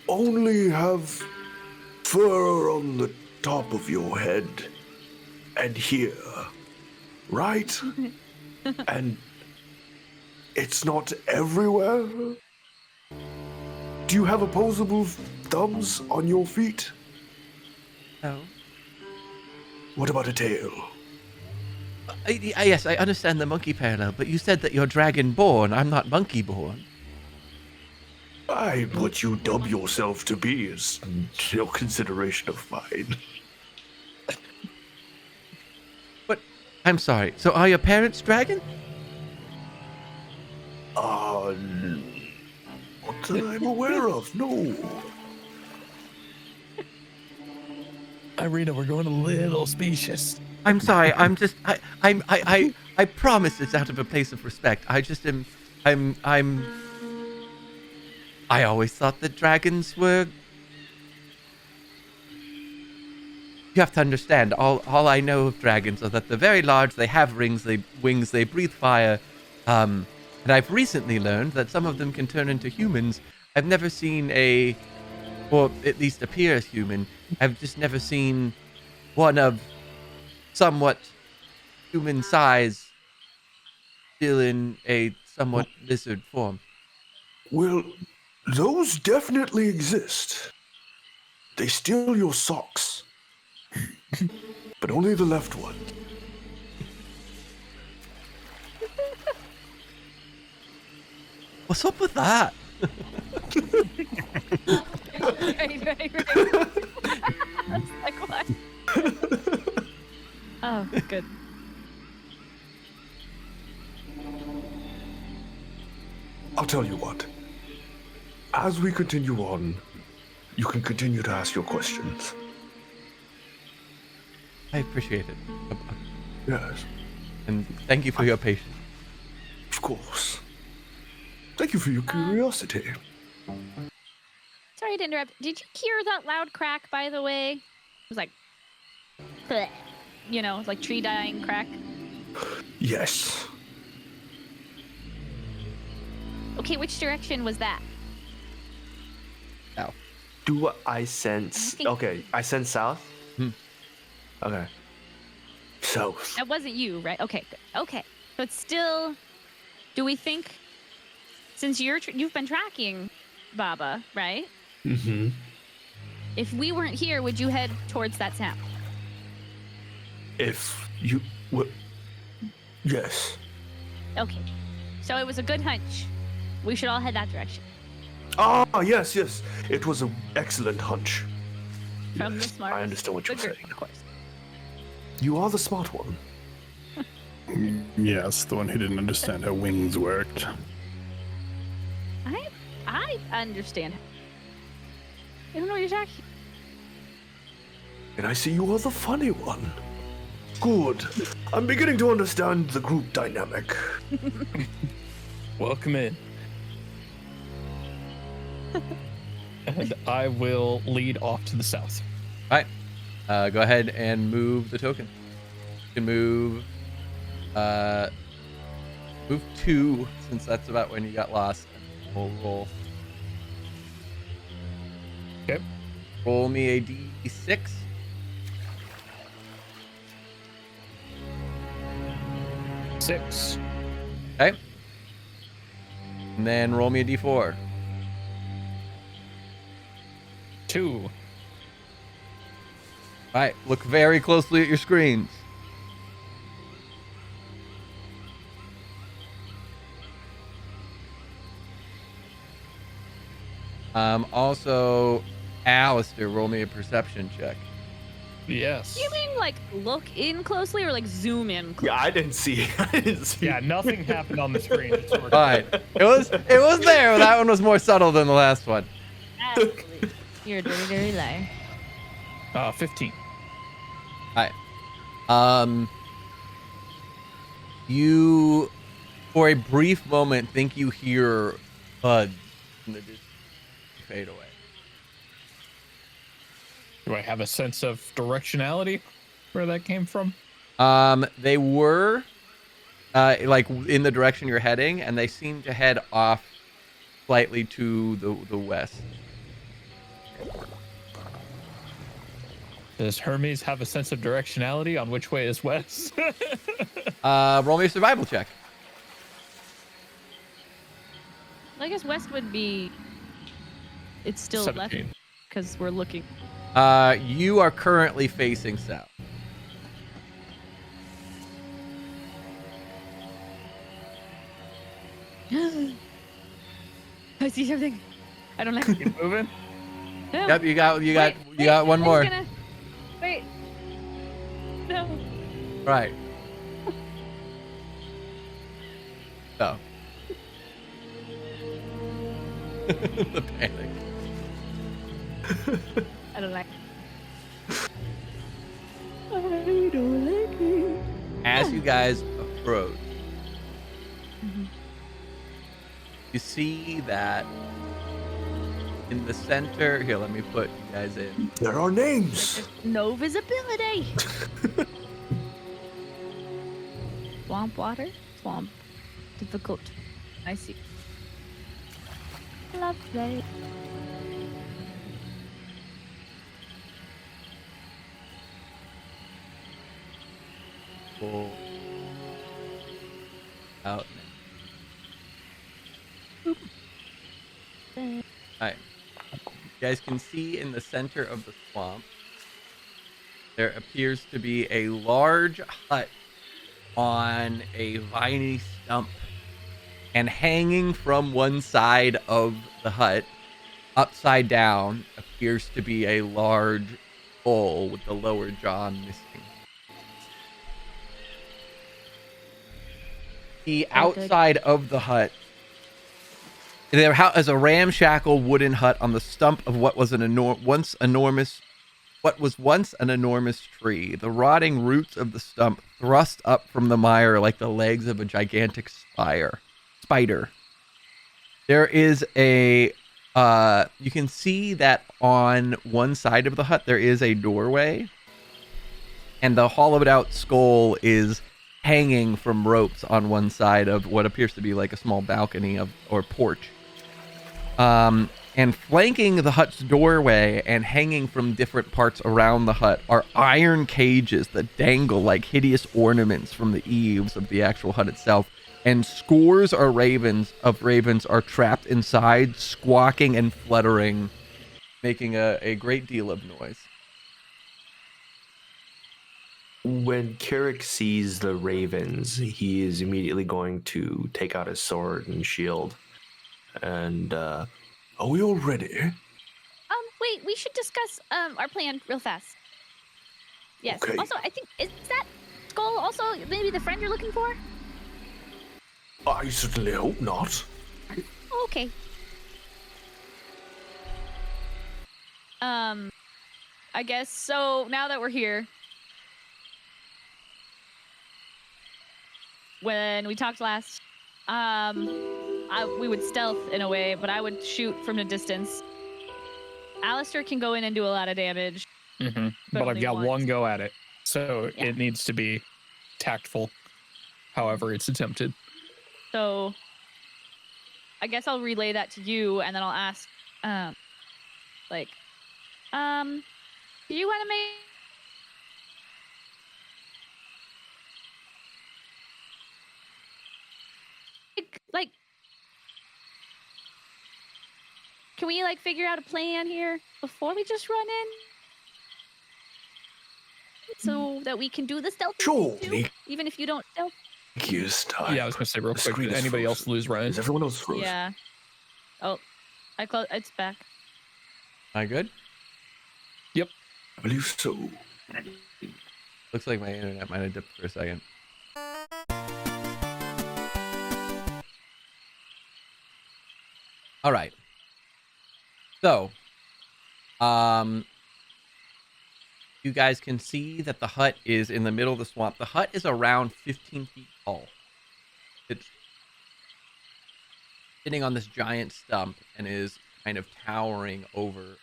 only have fur on the top of your head and here, right? And it's not everywhere? Do you have opposable thumbs on your feet? No. What about a tail? Yes, I understand the monkey parallel, but you said that you're dragon-born. I'm not monkey-born. What you dub yourself to be is no consideration of mine. But I'm sorry. So are your parents dragon? Not that I'm aware of, no. Irina, we're going a little specious. I'm sorry. I'm just. I promise it's out of a place of respect. I just am. I always thought that dragons were. You have to understand. All I know of dragons are that they're very large. They have wings. They breathe fire. And I've recently learned that some of them can turn into humans. I've never seen or at least appear as human. I've just never seen one of somewhat human size still in a somewhat lizard form. Well, those definitely exist. They steal your socks. But only the left one. What's up with that? right. Like what? Oh, good. I'll tell you what. As we continue on, you can continue to ask your questions. I appreciate it. Yes, And thank you for your patience. of course. Thank you for your curiosity. Sorry to interrupt. Did you hear that loud crack, by the way? It was like, bleh. You know, like tree dying crack. Yes. Okay, which direction was that? Now, Do I sense... Okay. Okay, I sense south? Okay. South. That wasn't you, right? Okay, good. Okay. So it's still... Do we think... Since you've been tracking Baba, right? Mm-hmm. If we weren't here, would you head towards that sound? If you... Yes. Okay. So it was a good hunch. We should all head that direction. Ah, yes. It was an excellent hunch. From Yes, the smart. I understand what you're the group, saying. of course. You are the smart one. Yes, the one who didn't understand how wings worked. I understand. I don't know what you're talking. And I see you are the funny one. Good. I'm beginning to understand the group dynamic. Welcome in. And I will lead off to the south. all right. Go ahead and move the token. You can move 2, since that's about when you got lost. And we'll roll. Okay. Roll me a d6. Six. Okay. And then roll me a d4. 2. All right. Look very closely at your screens. Also, Alistair, roll me a perception check. Yes. You mean like look in closely or like zoom in closely? Yeah, I didn't see. I didn't see. Yeah, nothing happened on the screen. Just sort of- Fine. It was there, but that one was more subtle than the last one. Absolutely. You're a dirty, dirty liar. 15. All right. You, for a brief moment, think you hear thuds in the distance fade away. Do I have a sense of directionality where that came from? They were like in the direction you're heading, and they seem to head off slightly to the west. Does Hermes have a sense of directionality on which way is west? Roll me a survival check. I guess west would be. It's still 17. left because we're looking. You are currently facing south. I see something. I don't like it. Keep moving. No. Yep, you got Wait, one more. Wait. No. Right. So. The panic. I don't like it. I don't like it. As you guys approach, Mhm. you see that in the center. Here, let me put you guys in. There are names. There's no visibility. Swamp water, swamp. Difficult. I see. Lovely. Pull out. Alright. You guys can see in the center of the swamp, there appears to be a large hut on a viney stump. And hanging from one side of the hut, upside down, appears to be a large bull with the lower jaw missing. The outside of the hut, there is a ramshackle wooden hut on the stump of what was once an enormous tree. The rotting roots of the stump thrust up from the mire like the legs of a gigantic spider. There is a you can see that on one side of the hut there is a doorway, and the hollowed out skull is hanging from ropes on one side of what appears to be like a small balcony or porch. And flanking the hut's doorway and hanging from different parts around the hut are iron cages that dangle like hideous ornaments from the eaves of the actual hut itself. And scores of ravens are trapped inside, squawking and fluttering, making a great deal of noise. When Carrick sees the ravens, he is immediately going to take out his sword and shield. And are we all ready? Wait, we should discuss our plan real fast. Yes. Okay. Also, I think is that skull also maybe the friend you're looking for? I certainly hope not. Okay. I guess so. Now that we're here, when we talked last, we would stealth in a way, but I would shoot from a distance. Alistair can go in and do a lot of damage. Mm-hmm. But I've only got once. one go at it, so Yeah. it needs to be tactful. However, it's attempted. So I guess I'll relay that to you, and then I'll ask, do you want to make can we figure out a plan here before we just run in? So that we can do the stealth thing too, Surely. even if you don't stealth. Years time. Yeah, I was gonna say real The quick. screen Did is anybody else frozen. lose Ryan? Is everyone else frozen? Yeah. Oh, I close. It's back. Am I good? I believe so. Looks like my internet might have dipped for a second. All right. So, you guys can see that the hut is in the middle of the swamp. The hut is around 15 feet tall. It's sitting on this giant stump and is kind of towering over.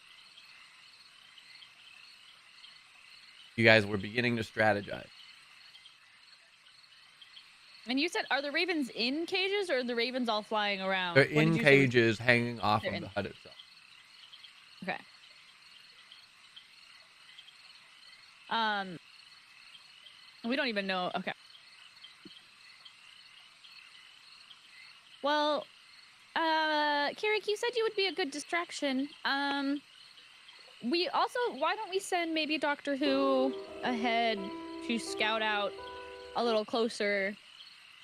You guys were beginning to strategize. And you said, are the ravens in cages or are the ravens all flying around? They're What did in you say? cages hanging off They're of in- the hut itself. Okay. We don't even know. Okay. Well, Kirik, you said you would be a good distraction. We also, why don't we send maybe Doctor Who ahead to scout out a little closer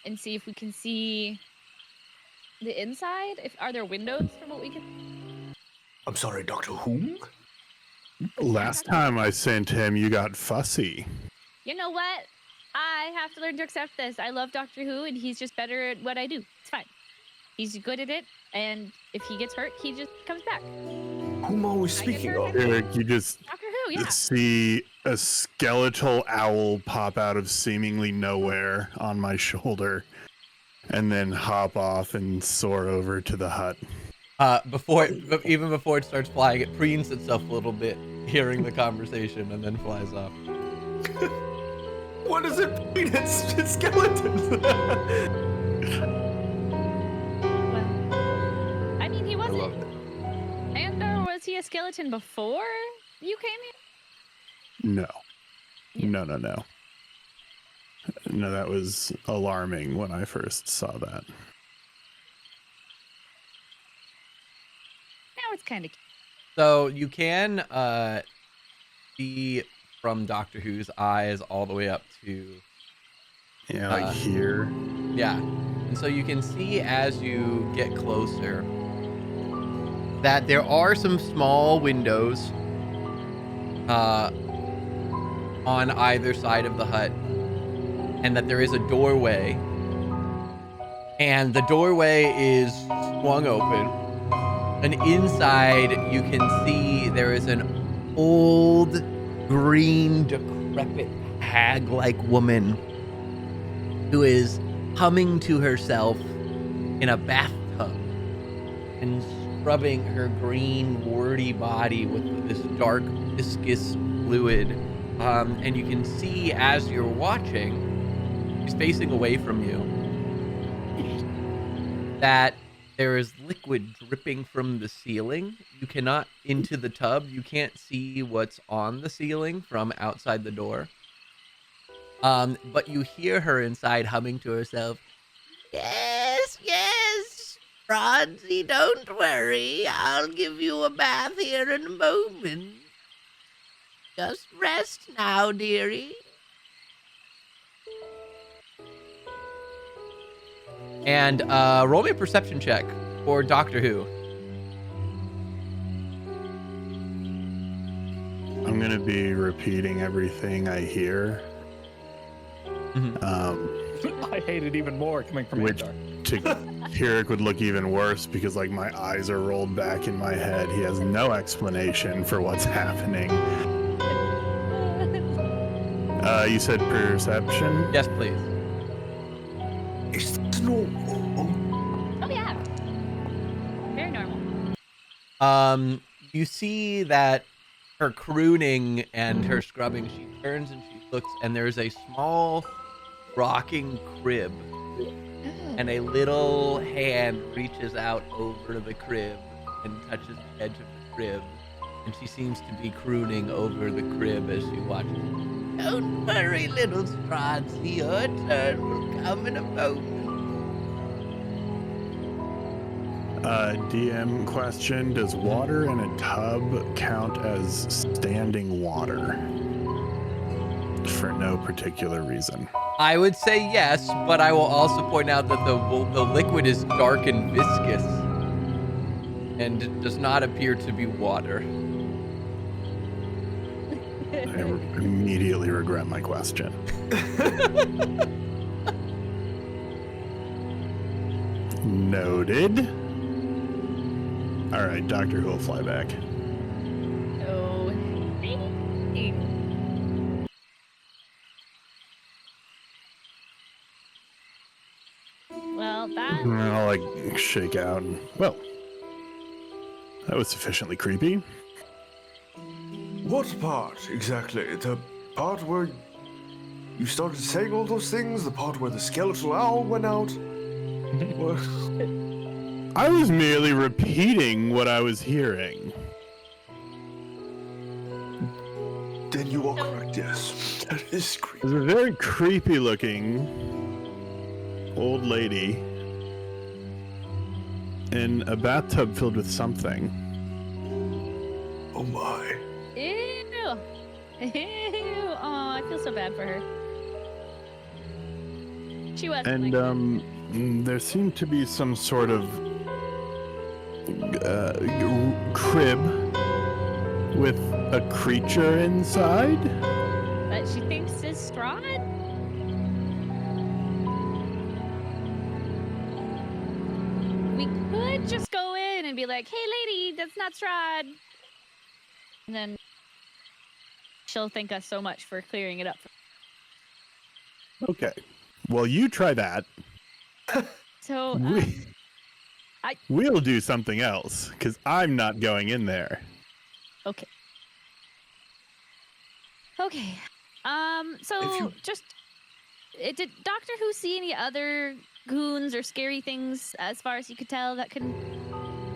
and see if we can see the inside? Are there windows from what we can? I'm sorry, Doctor Who? Last time I sent him, you got fussy. You know what? I have to learn to accept this. I love Doctor Who, and he's just better at what I do. It's fine. He's good at it, and if he gets hurt, he just comes back. Whom are we I get speaking hurt. of? Eric, you just Doctor Who, yeah. see a skeletal owl pop out of seemingly nowhere on my shoulder and then hop off and soar over to the hut. Even before it starts flying, it preens itself a little bit, hearing the conversation, and then flies off. What does it mean? It's skeletons. Well, I mean, he I wasn't. love it. And or was he a skeleton before you came here? No. Yeah. No. No, that was alarming when I first saw that. Now it's kind of. So you can see from Doctor Who's eyes all the way up to Yeah, like here. yeah, and so you can see as you get closer that there are some small windows on either side of the hut, and that there is a doorway, and the doorway is swung open, and inside you can see there is an old, green, decrepit, hag-like woman who is humming to herself in a bathtub and scrubbing her green, warty body with this dark, viscous fluid. And you can see as you're watching, she's facing away from you, that there is liquid dripping from the ceiling. You cannot into the tub. You can't see what's on the ceiling from outside the door. But you hear her inside humming to herself. Yes, Francie, don't worry. I'll give you a bath here in a moment. Just rest now, dearie. And roll me a perception check for Doctor Who. I'm going to be repeating everything I hear. I hate it even more coming from Which Andar. to Kirik would look even worse because like my eyes are rolled back in my head. He has no explanation for what's happening. You said perception? Yes, please. Is this normal? Oh yeah. Very normal. You see that her crooning and her scrubbing, she turns and she looks, and there's a small rocking crib, and a little hand reaches out over the crib and touches the edge of the crib, and she seems to be crooning over the crib as she watches. Don't worry, little Strahd, your turn will come in a moment. DM question, does water in a tub count as standing water? For no particular reason. I would say yes, but I will also point out that the liquid is dark and viscous and does not appear to be water. immediately regret my question. Noted. All right, Doctor Who will fly back. Oh. Well, that. And I'll like shake out. And, well, that was sufficiently creepy. What part exactly? The part where you started saying all those things? The part where the skeletal owl went out? What? I was merely repeating what I was hearing. Then you are correct, yes. That is creepy. There's a very creepy looking old lady in a bathtub filled with something. Oh my. Ew. Ew. Oh, I feel so bad for her. She was. And there seemed to be some sort of crib with a creature inside. That she thinks is Strahd? We could just go in and be like, hey lady, that's not Strahd. And then she'll thank us so much for clearing it up. Okay. Well, you try that. So, We'll do something else, because I'm not going in there. okay. Okay. So If you- did Doctor Who see any other goons or scary things as far as you could tell that could,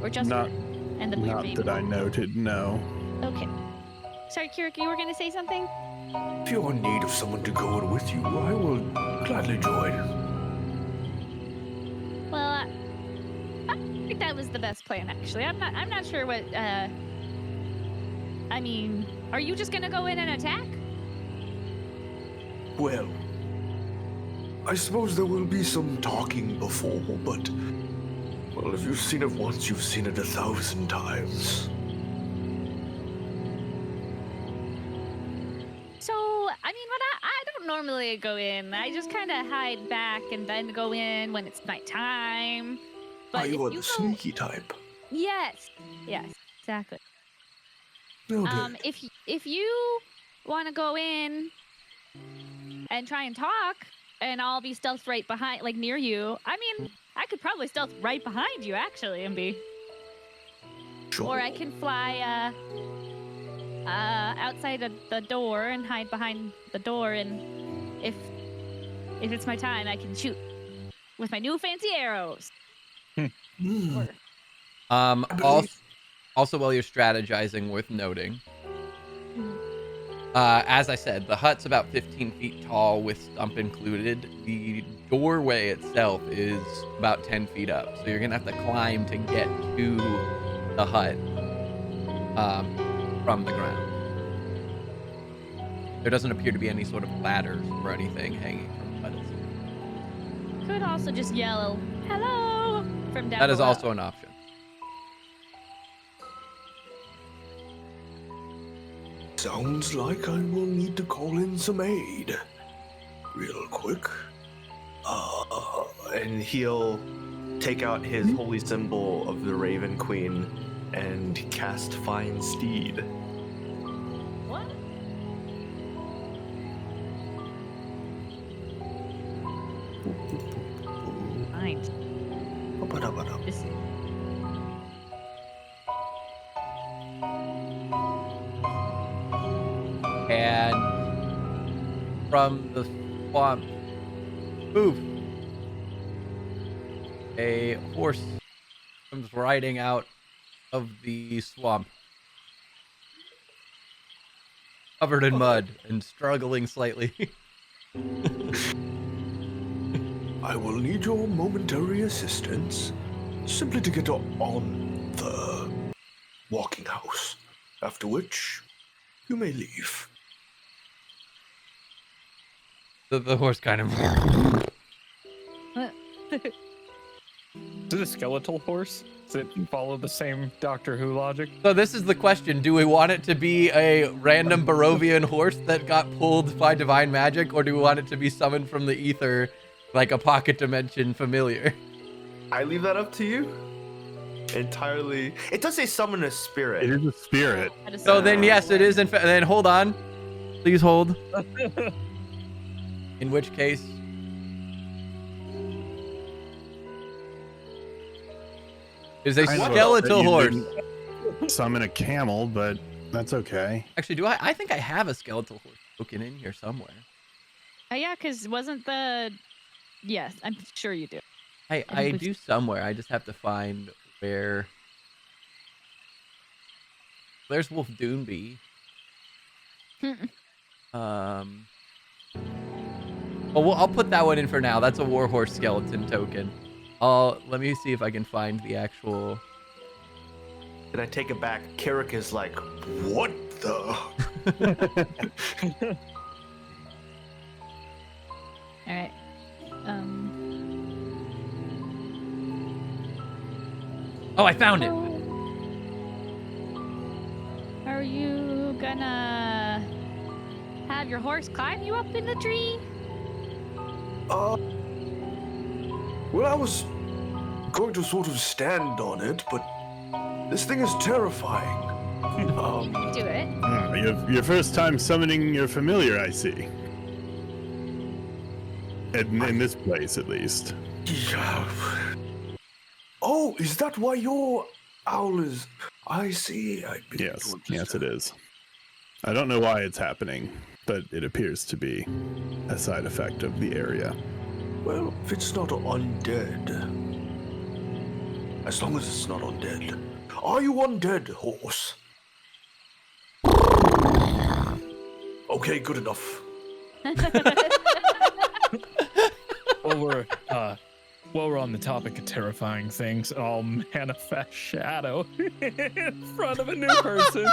or just Not- and the weird Not baby? that I noted, no. Okay. Sorry, Kirik, you were gonna say something? If you're in need of someone to go in with you, I will gladly join. Well, I think that was the best plan, actually. I'm not sure what. I mean, are you just gonna go in and attack? Well, I suppose there will be some talking before, but... Well, if you've seen it once, you've seen it 1,000 times. So, I mean, when I don't normally go in. I just kind of hide back and then go in when it's nighttime. But Are if you are you the go- sneaky type? Yes, exactly. Okay. If you want to go in and try and talk, and I'll be stealth right behind, like near you. I mean, I could probably stealth right behind you actually, and be. Sure. Or I can fly outside of the door and hide behind the door, and if it's my time, I can shoot with my new fancy arrows. Hmm. Or, Also, while you're strategizing, worth noting, as I said, the hut's about 15 feet tall with stump included. The doorway itself is about 10 feet up, so you're gonna have to climb to get to the hut from the ground. There doesn't appear to be any sort of ladders or anything hanging from the hut itself. could also just yell hello from down That is below. also an option. Sounds like I will need to call in some aid. Real quick. And he'll take out his holy symbol of the Raven Queen and cast Find Steed. What? Fine. Ba-ba-da-ba-da. This- And from the swamp, poof, a horse comes riding out of the swamp, covered in mud and struggling slightly. I will need your momentary assistance, simply to get on the walking house, after which you may leave. The horse kind of it a skeletal horse? Does it follow the same Doctor Who logic? So this is the question. Do we want it to be a random Barovian horse that got pulled by divine magic, or do we want it to be summoned from the ether like a pocket dimension familiar? I leave that up to you. Entirely. It does say summon a spirit. It is a spirit. So then, yes, it is. In fact, then hold on. Please hold. In which case, is a Kind of skeletal that you horse. didn't Summon a camel, but that's okay. Actually, do I think I have a skeletal horse spoken in here somewhere. Yeah, because wasn't the... Yes, I'm sure you do. I do somewhere. I just have to find where. There's Wolf Doonby. Well, I'll put that one in for now. That's a warhorse skeleton token. Let me see if I can find the actual. And I take it back. Carrick is like, what the? All right. Oh, I found it. Are you gonna have your horse climb you up in the tree? Well, I was going to sort of stand on it, but this thing is terrifying. Do it. Your first time summoning your familiar, I see. In this place, at least. Yeah. Oh, is that why your owl is... I see. I begin Yes, to yes, it understand. is. I don't know why it's happening, but it appears to be a side effect of the area. Well, if it's not undead... As long as it's not undead. Are you undead, horse? Okay, good enough. While we're on the topic of terrifying things, I'll manifest shadow in front of a new person.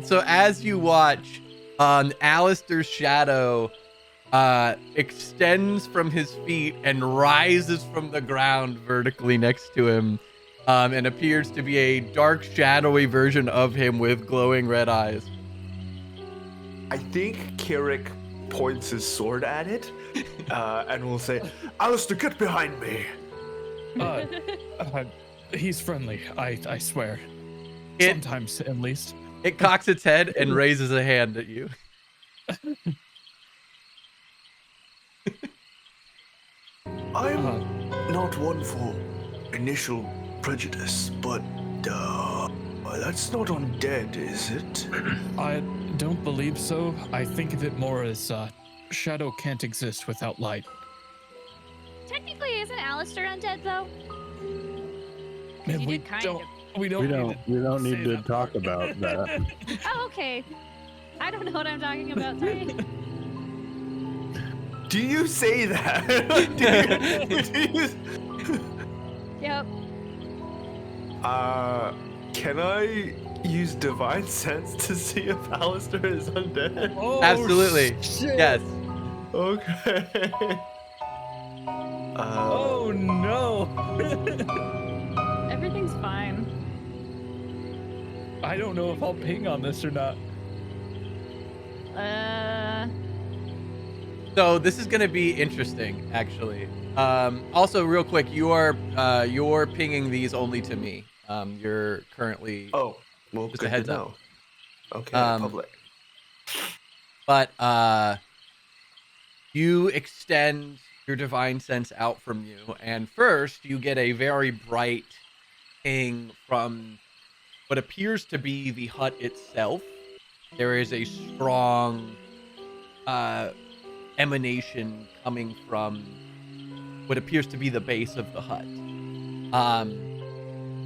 So as you watch, Alistair's shadow extends from his feet and rises from the ground vertically next to him, and appears to be a dark, shadowy version of him with glowing red eyes. I think Carrick points his sword at it, and will say, Alistair, get behind me. He's friendly, I swear. It- Sometimes, at least. It cocks its head and raises a hand at you. I'm not one for initial prejudice, but that's not undead, is it? I don't believe so. I think of it more as shadow can't exist without light. Technically, isn't Alistair undead though? And You we did kind don't. of. We don't. We don't need say to that talk part. about that. Oh, okay. I don't know what I'm talking about. Sorry. Do you say that? do you... Yep. Can I use divine sense to see if Alistair is undead? Oh, Absolutely. shit. Yes. Okay. Oh no. Everything's fine. I don't know if I'll ping on this or not. So this is gonna be interesting, actually. Also, real quick, you're pinging these only to me. You're currently, Oh, well, Just a good heads to up. know. Okay, public. but you extend your divine sense out from you, and first you get a very bright ping from what appears to be the hut itself. There is a strong emanation coming from what appears to be the base of the hut,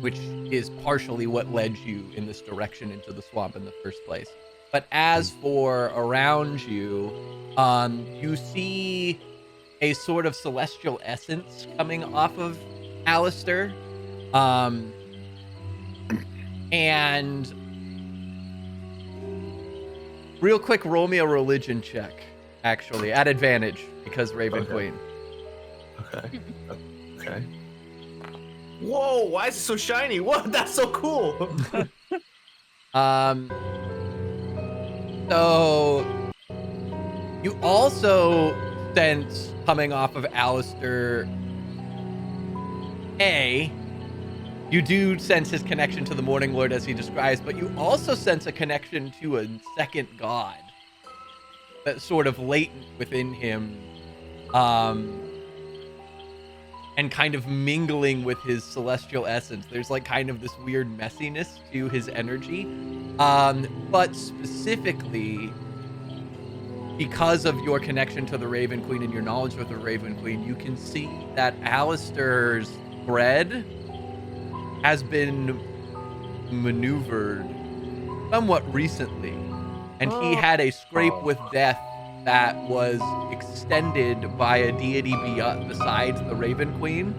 which is partially what led you in this direction into the swamp in the first place. But as for around you, you see a sort of celestial essence coming off of Alistair, and real quick, roll me a religion check, actually, at advantage, because Raven Okay. Queen. Okay. Okay. Whoa! Why is it so shiny? What? That's so cool. So you also sense coming off of Alistair, you do sense his connection to the Morning Lord as he describes, but you also sense a connection to a second god that's sort of latent within him, and kind of mingling with his celestial essence. There's like kind of this weird messiness to his energy, but specifically because of your connection to the Raven Queen and your knowledge of the Raven Queen, you can see that Alistair's thread has been maneuvered somewhat recently, and he had a scrape with death that was extended by a deity besides the Raven Queen.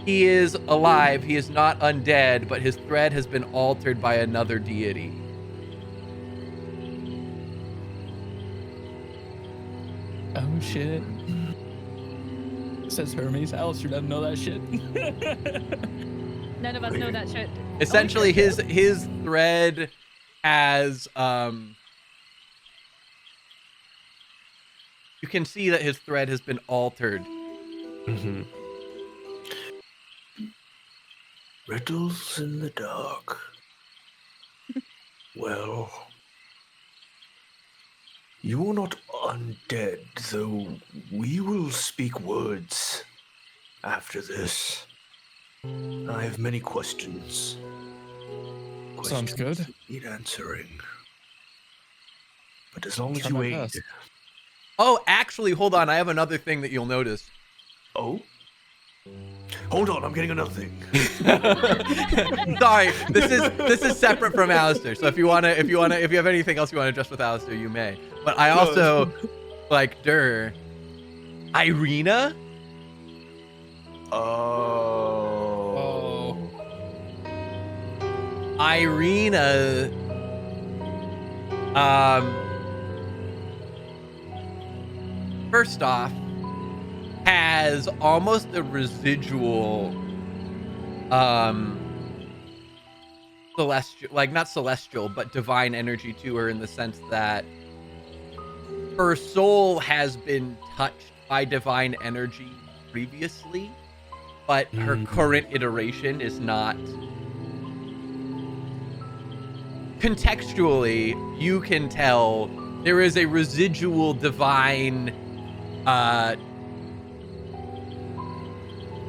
He is alive, he is not undead, but his thread has been altered by another deity. Oh shit. Says Hermes. Alistair doesn't know that shit. None of us know that shit. Essentially, his thread has you can see that his thread has been altered. Mm-hmm. Riddles in the dark. Well, you are not undead, though we will speak words after this. I have many questions. Sounds good. That need answering. But as long as Try you my aid. best. Oh, actually, hold on. I have another thing that you'll notice. Oh? Hold on, I'm getting another thing. Sorry, this is separate from Alistair. So if you have anything else you want to address with Alistair, you may. But I also Irina. Oh. Irina. First off, has almost a residual celestial, like not celestial, but divine energy to her, in the sense that her soul has been touched by divine energy previously, but her current iteration is not. Contextually, you can tell there is a residual divine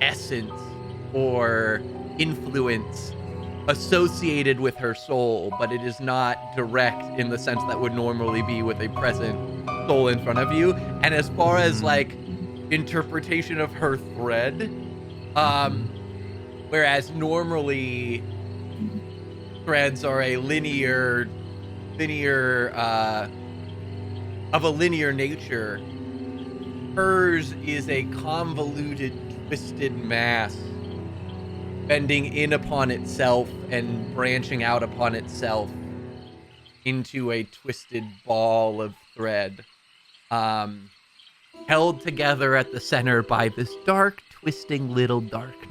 essence or influence associated with her soul, but it is not direct in the sense that would normally be with a present soul in front of you. And as far as like interpretation of her thread, whereas normally threads are a linear of a linear nature, hers is a convoluted, twisted mass, bending in upon itself and branching out upon itself into a twisted ball of thread, held together at the center by this dark, twisting little darkness.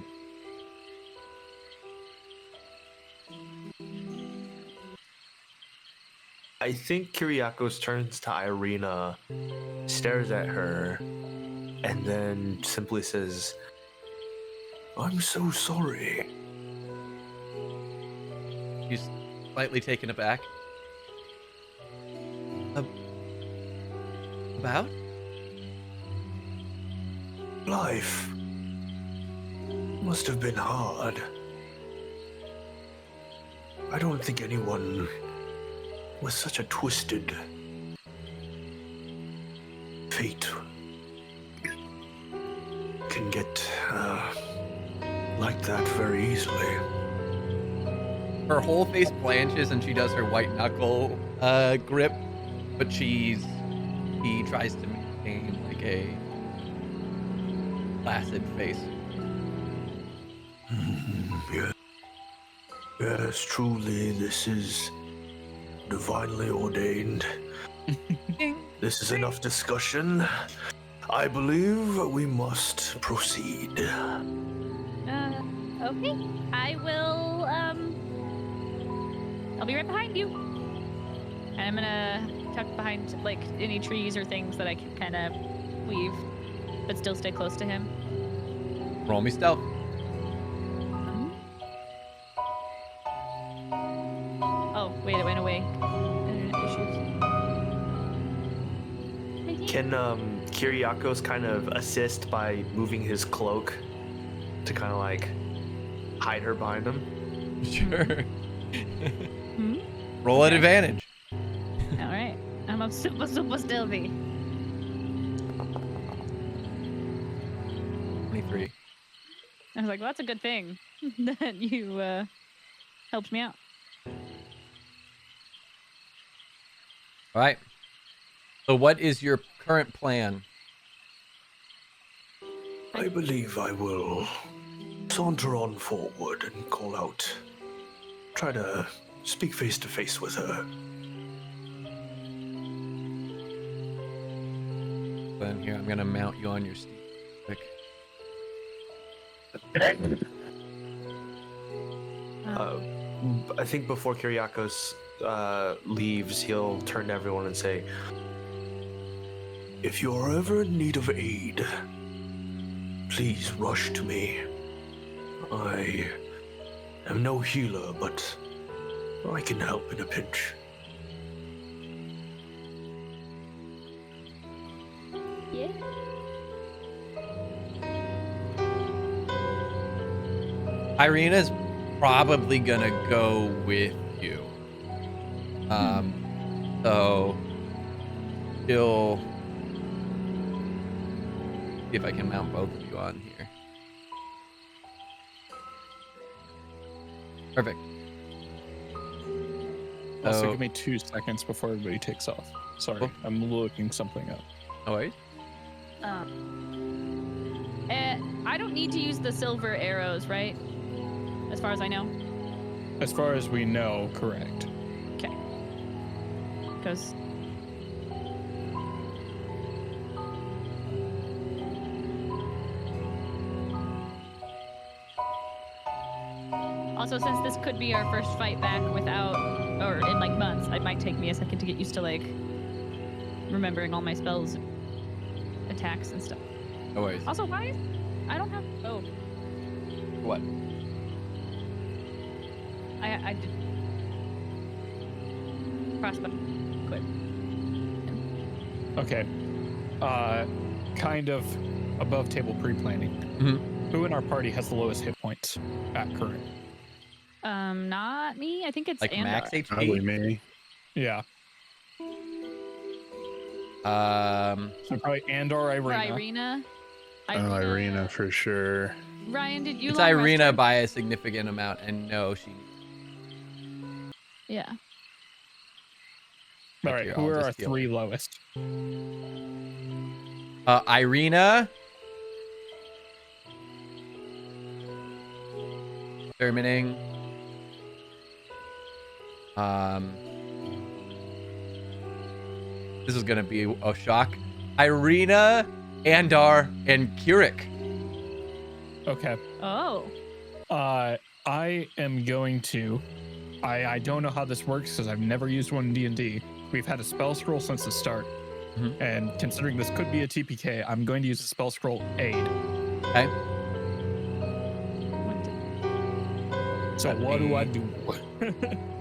I think Kyriakos turns to Irina, stares at her, and then simply says, I'm so sorry. She's slightly taken aback. About? Life must have been hard. I don't think anyone with such a twisted fate can get like that very easily. Her whole face blanches and she does her white knuckle grip, but she tries to maintain like a placid face. Yes, truly, this is divinely ordained. This is enough discussion. I believe we must proceed. Okay. I will, I'll be right behind you. And I'm gonna tuck behind, like, any trees or things that I can kind of weave, but still stay close to him. Roll me stealth. Oh, wait, it went away. Internet issues. Can Kyriakos kind of assist by moving his cloak to kind of like hide her behind him? Sure. Hmm? Roll at Okay. advantage. All right. I'm a super stealthy. 23. I was like, well, that's a good thing that you helped me out. All right. So what is your current plan? I believe I will saunter on forward and call out. Try to speak face to face with her. Then here, I'm gonna mount you on your steed. Quick. I think before Kyriakos leaves, he'll turn to everyone and say, If you're ever in need of aid, please rush to me. I am no healer, but I can help in a pinch. Yeah. Irina's probably gonna go with you. So she'll see if I can mount both of you on here. Perfect. Also, So- give me 2 seconds before everybody takes off. Sorry, Cool. I'm looking something up. No worries. I don't need to use the silver arrows, right? As far as I know. As far as we know, correct. Okay. Because also, since this could be our first fight back without, or in like months, it might take me a second to get used to like remembering all my spells, attacks, and stuff. No worries. Also, why? I don't have. Oh, What? I did. Crossbow. Quit. Okay. Kind of above table pre-planning. Mhm. Who in our party has the lowest hit points at current? Not me. I think it's Like Andar. max Probably HP? me. Yeah. So probably Andor, Or Irina. Irina. Oh, Irina for sure. Ryan, did you? It's long rest Irina time? by a significant amount, and no, she. Yeah. All right, Here, who I'll are our just heal 3 lowest? Irina. Determining. This is gonna be a shock. Irina, Andar, and Kirik. Okay. Oh. I am going to. I don't know how this works because I've never used one in D&D. We've had a spell scroll since the start, Mhm. and considering this could be a TPK, I'm going to use a spell scroll aid. Okay. So Let what do I me- do?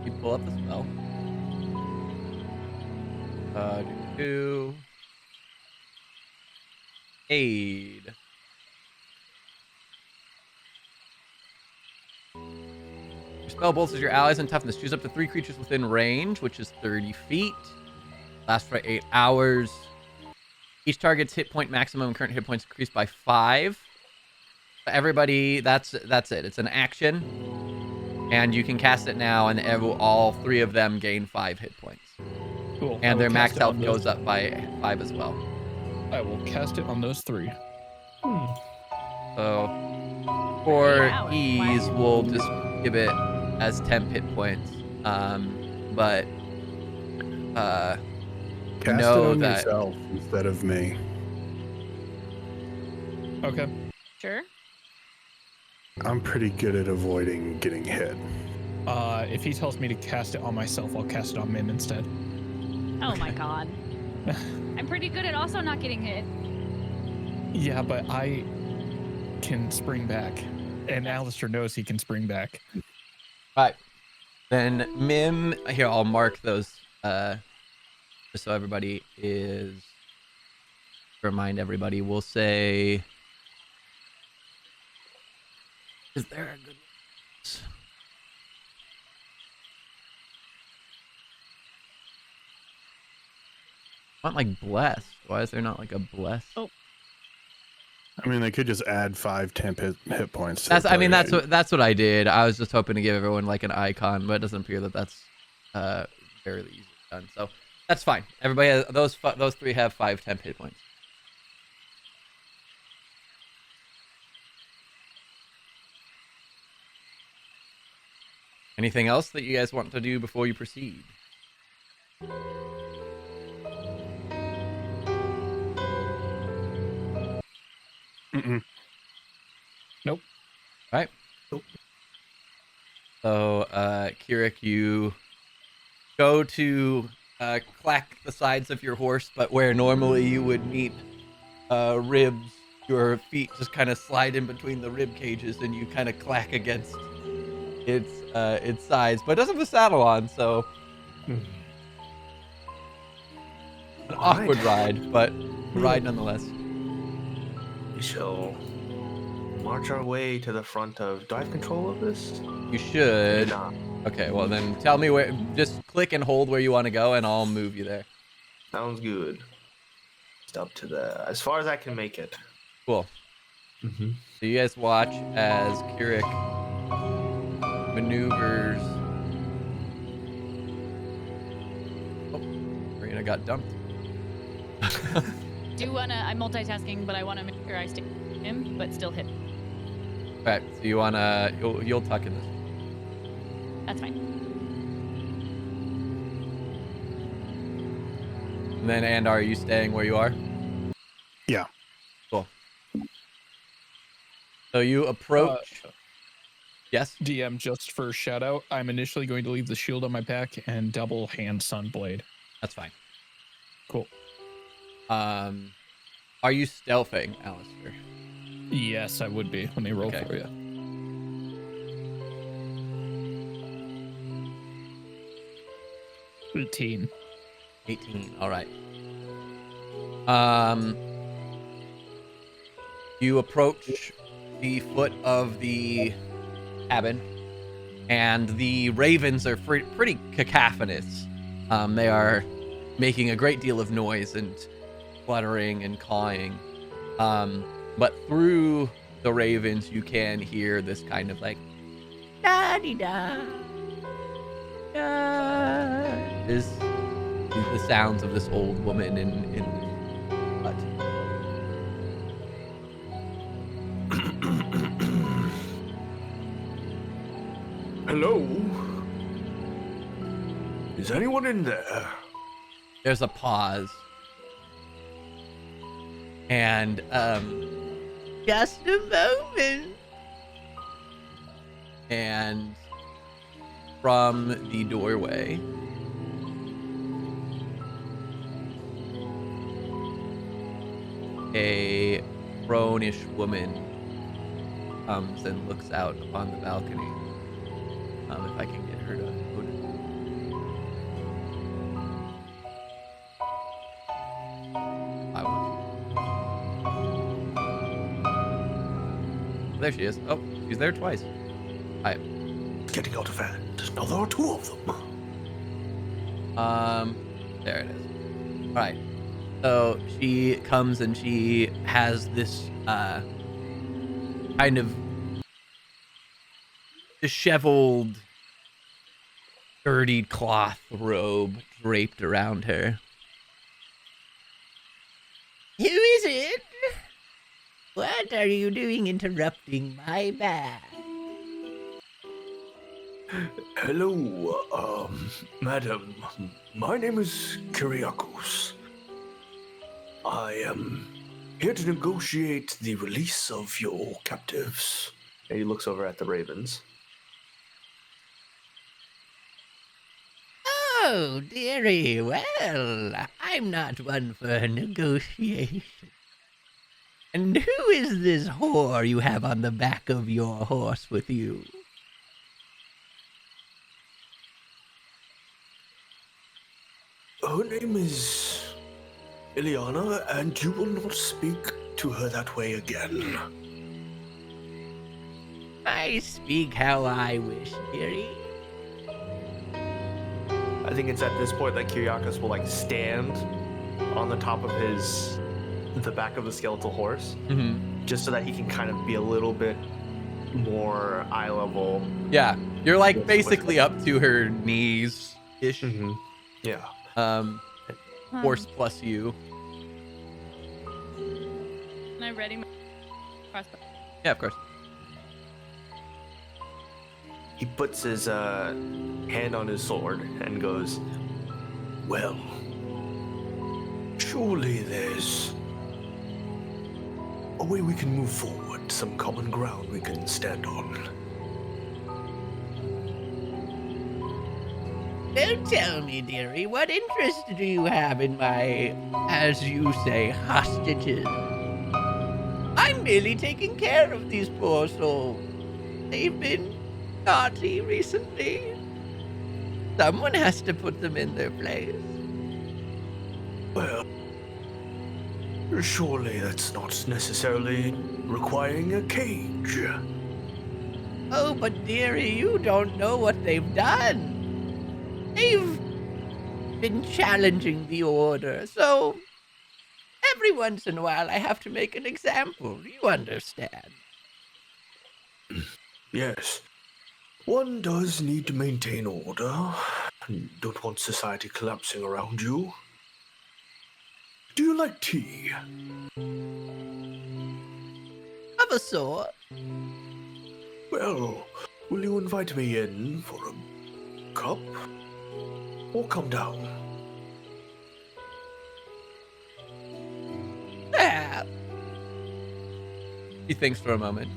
You pull up the spell. Do aid. Your spell bolsters your allies in toughness. Choose up to 3 creatures within range, which is 30 feet. Lasts for 8 hours. Each target's hit point maximum and current hit points increased by 5. Everybody, that's it. It's an action, and you can cast it now, and all 3 of them gain 5 hit points, Cool. I and will their max cast it health on those- goes up by 5 as well. I will cast it on those 3. So for 8 hours, ease, wow. we'll just give it as temp hit points. But Cast know it on that- yourself instead of me. Okay. Sure. I'm pretty good at avoiding getting hit. If he tells me to cast it on myself, I'll cast it on Mim instead. Oh my god. I'm pretty good at also not getting hit. Yeah, but I can spring back. And Alistair knows he can spring back. Right. Then Mim, here, I'll mark those just so everybody is, remind everybody, we'll say, is there a good I want like blessed. Why is there not like a blessed? Oh. I mean, they could just add 5 temp hit points. To That's. the I mean, party. that's what I did. I was just hoping to give everyone like an icon, but it doesn't appear that that's very easily done. So that's fine. Everybody has those 3 have 5 temp hit points. Anything else that you guys want to do before you proceed? Mm-mm. Nope. All right. Nope. So, Kirik, you go to clack the sides of your horse, but where normally you would meet ribs, your feet just kind of slide in between the rib cages, and you kind of clack against its sides. But it doesn't have a saddle on, so an awkward ride, but a ride nonetheless. We shall march our way to the front of. Do I have control of this? You should. Nah. Okay, well then tell me where. Just click and hold where you want to go, and I'll move you there. Sounds good. Just up to the as far as I can make it. Cool. Mm-hmm. So you guys watch as Kirik maneuvers. Oh, Marina got dumped. I'm multitasking, but I want to make sure I stick him, but still hit. Alright, so you wanna you'll tuck in this. That's fine. And then Andar, are you staying where you are? Yeah. Cool. So you approach. Yes. DM, just for shout out, I'm initially going to leave the shield on my back and double hand sunblade. That's fine. Cool. Are you stealthing, Alistair? Yes, I would be. Let me roll Okay. for you. Routine. 18. All right. You approach the foot of the cabin, and the ravens are pretty cacophonous. They are making a great deal of noise and fluttering and cawing. But through the ravens, you can hear this kind of like da-dee-da, da. Is the sounds of this old woman in the hut. Hello? Is anyone in there? There's a pause. And just a moment. And from the doorway, a crone-ish woman comes and looks out upon the balcony. If I can get her to put it. I want. There she is. Oh, she's there twice. Hi. It's getting out of hand. Now there are 2 of them. There it is. All right. So she comes and she has this kind of disheveled, dirtied cloth robe draped around her. Who is it? What are you doing interrupting my bath? Hello, madam. My name is Kyriakos. I am here to negotiate the release of your captives. And he looks over at the ravens. Oh, dearie. Well, I'm not one for negotiation. And who is this whore you have on the back of your horse with you? Her name is Ileana, and you will not speak to her that way again. I speak how I wish, dearie. I think it's at this point that Kyriakos will like stand on the top of the back of the skeletal horse, just so that he can kind of be a little bit more eye level. Yeah, you're like With- basically up to her knees ish. Yeah. Horse plus you. Can I ready my crossbow? Yeah, of course. He puts his hand on his sword and goes, Well, surely there's a way we can move forward, some common ground we can stand on. Don't tell me, dearie, what interest do you have in my, as you say, hostages? I'm merely taking care of these poor souls. They've been naughty recently. Someone has to put them in their place. Well, surely that's not necessarily requiring a cage. Oh, but dearie, you don't know what they've done. They've been challenging the order, so every once in a while I have to make an example. You understand? Yes. One does need to maintain order. Don't want society collapsing around you. Do you like tea? Of a sort. Well, will you invite me in for a cup? Or come down? Perhaps. He thinks for a moment.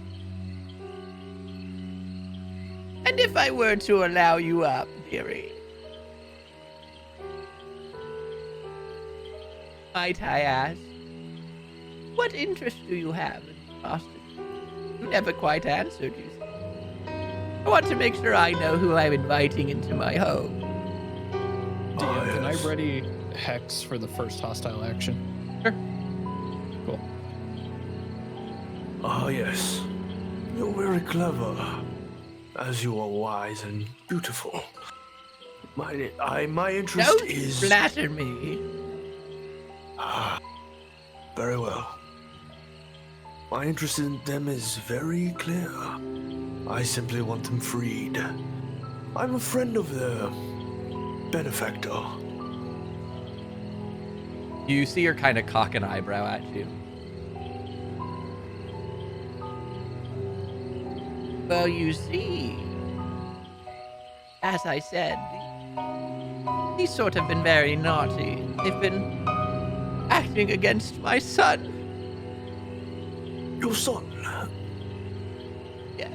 And if I were to allow you up, dearie, might I ask, what interest do you have in hostage? You never quite answered, you see. I want to make sure I know who I'm inviting into my home. DM, can I yes. ready Hex for the first hostile action? Sure. Cool. Ah, yes. You're very clever. As you are wise and beautiful. My interest Don't is... flatter me. Ah, very well. My interest in them is very clear. I simply want them freed. I'm a friend of their benefactor. You see her kind of cock an eyebrow at you. Well, you see, as I said, these sort have been very naughty. They've been acting against my son. Your son? Yes.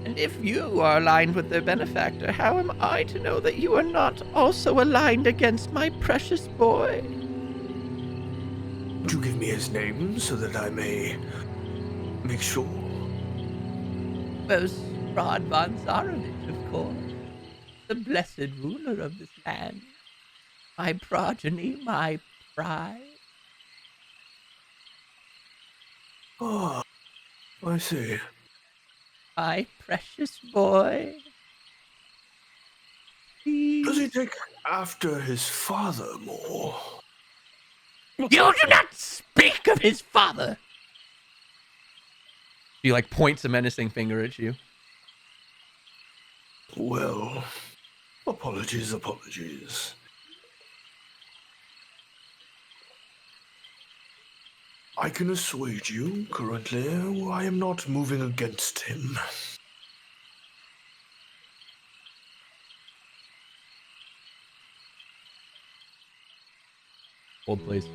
And if you are aligned with their benefactor, how am I to know that you are not also aligned against my precious boy? Would you give me his name so that I may make sure? Well, Strahd von Zarovich, of course. The blessed ruler of this land. My progeny, my pride. Ah, I see. My precious boy. Does he take after his father more? You do not speak of his father! He, like, points a menacing finger at you. Well, apologies. I can assuage you. Currently, I am not moving against him. Hold, please.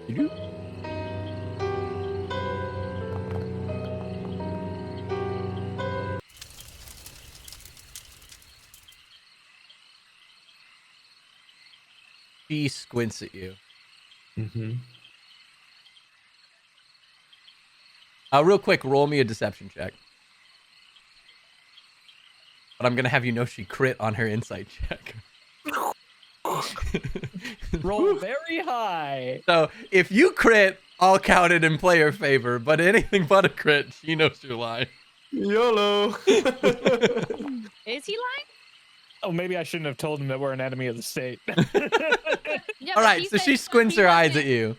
You do? She squints at you. Mm-hmm. Real quick, roll me a deception check. But I'm gonna have you know she crit on her insight check. Roll very high. So if you crit, I'll count it in player favor. But anything but a crit, she knows you're lying. YOLO. Is he lying? Oh, maybe I shouldn't have told him that we're an enemy of the state. Yeah, All but right, he so said she squints he her eyes doesn't- at you.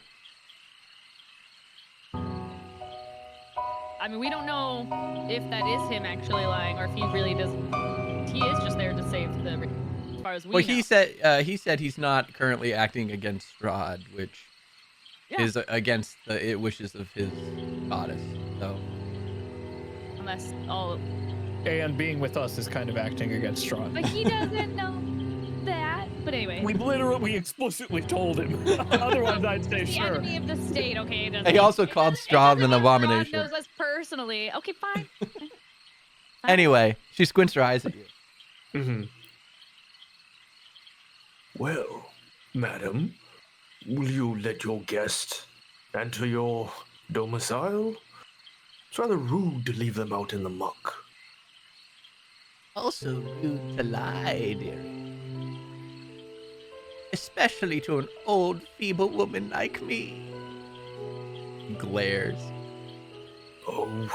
I mean, we don't know if that is him actually lying or if he really does. He is just there to save the. As far as we Well, know. he said he's not currently acting against Strahd, which Yeah. is against the wishes of his goddess. So Unless all. And being with us is kind of acting against Strahd. But he doesn't know that. But anyway. We explicitly told him. Otherwise, I'd say the sure. enemy of the state. Okay. It doesn't, he also it called doesn't- it Strahd doesn't an mean Strahd abomination. knows us personally. Okay, fine. Anyway, she squints her eyes at you. Mm-hmm. Well, madam, will you let your guest enter your domicile? It's rather rude to leave them out in the muck. Also rude to lie, dearie. Especially to an old, feeble woman like me. He glares. Oh,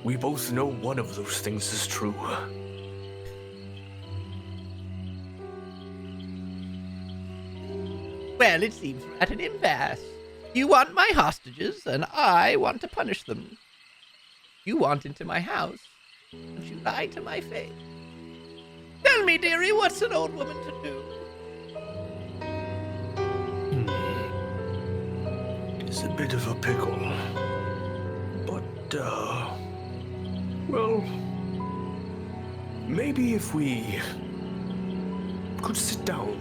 we both know one of those things is true. Well, it seems we're at an impasse. You want my hostages, and I want to punish them. You want into my house, but you lie to my face. Tell me, dearie, what's an old woman to do? It's a bit of a pickle. But, well, maybe if we could sit down,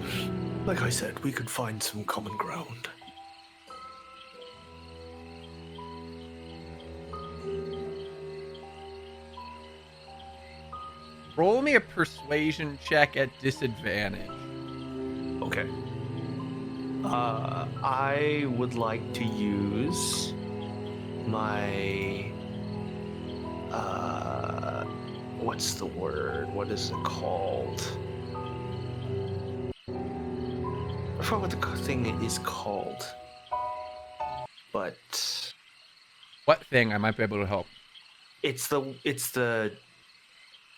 like I said, we could find some common ground. Roll me a persuasion check at disadvantage. Okay. I would like to use my what's the word? What is it called? I forgot what the thing is called. But What thing? I might be able to help. it's the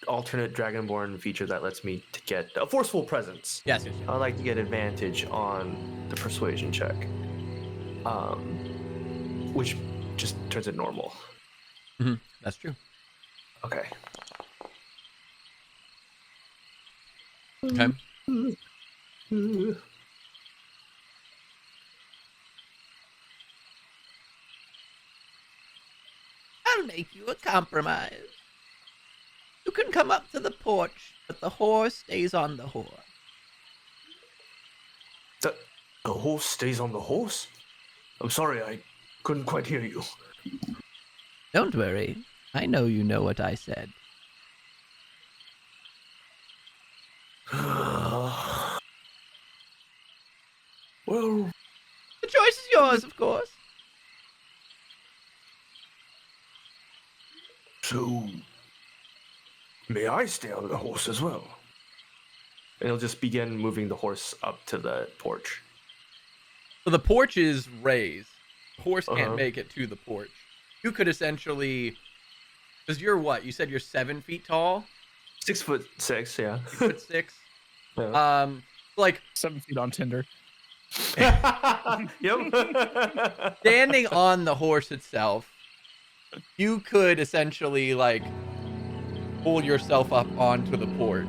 alternate Dragonborn feature that lets me to get a forceful presence. Yes. I would like to get advantage on the persuasion check, which just turns it normal. That's true. Okay. Okay. I'll make you a compromise. You can come up to the porch, but the whore stays on the whore. The horse stays on the horse? I'm sorry, I couldn't quite hear you. Don't worry. I know you know what I said. Well, The choice is yours, of course. so may I stay on the horse as well? And he'll just begin moving the horse up to the porch. So the porch is raised. The horse can't Uh-huh. make it to the porch. You could essentially, because you're what? You said you're 7 feet tall, 6'6", yeah. 6'6". Yeah. Like 7 feet on Tinder. Yep. standing on the horse itself, you could essentially like pull yourself up onto the porch.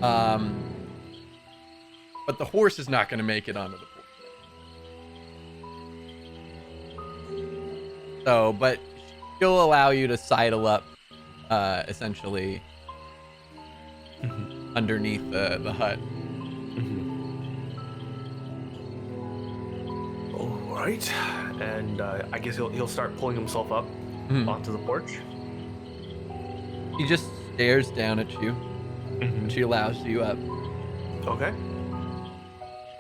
But the horse is not going to make it onto the porch. So, but she'll allow you to sidle up, essentially, underneath the hut. right. And I guess he'll start pulling himself up onto the porch. He just stares down at you, and she allows you up. Okay.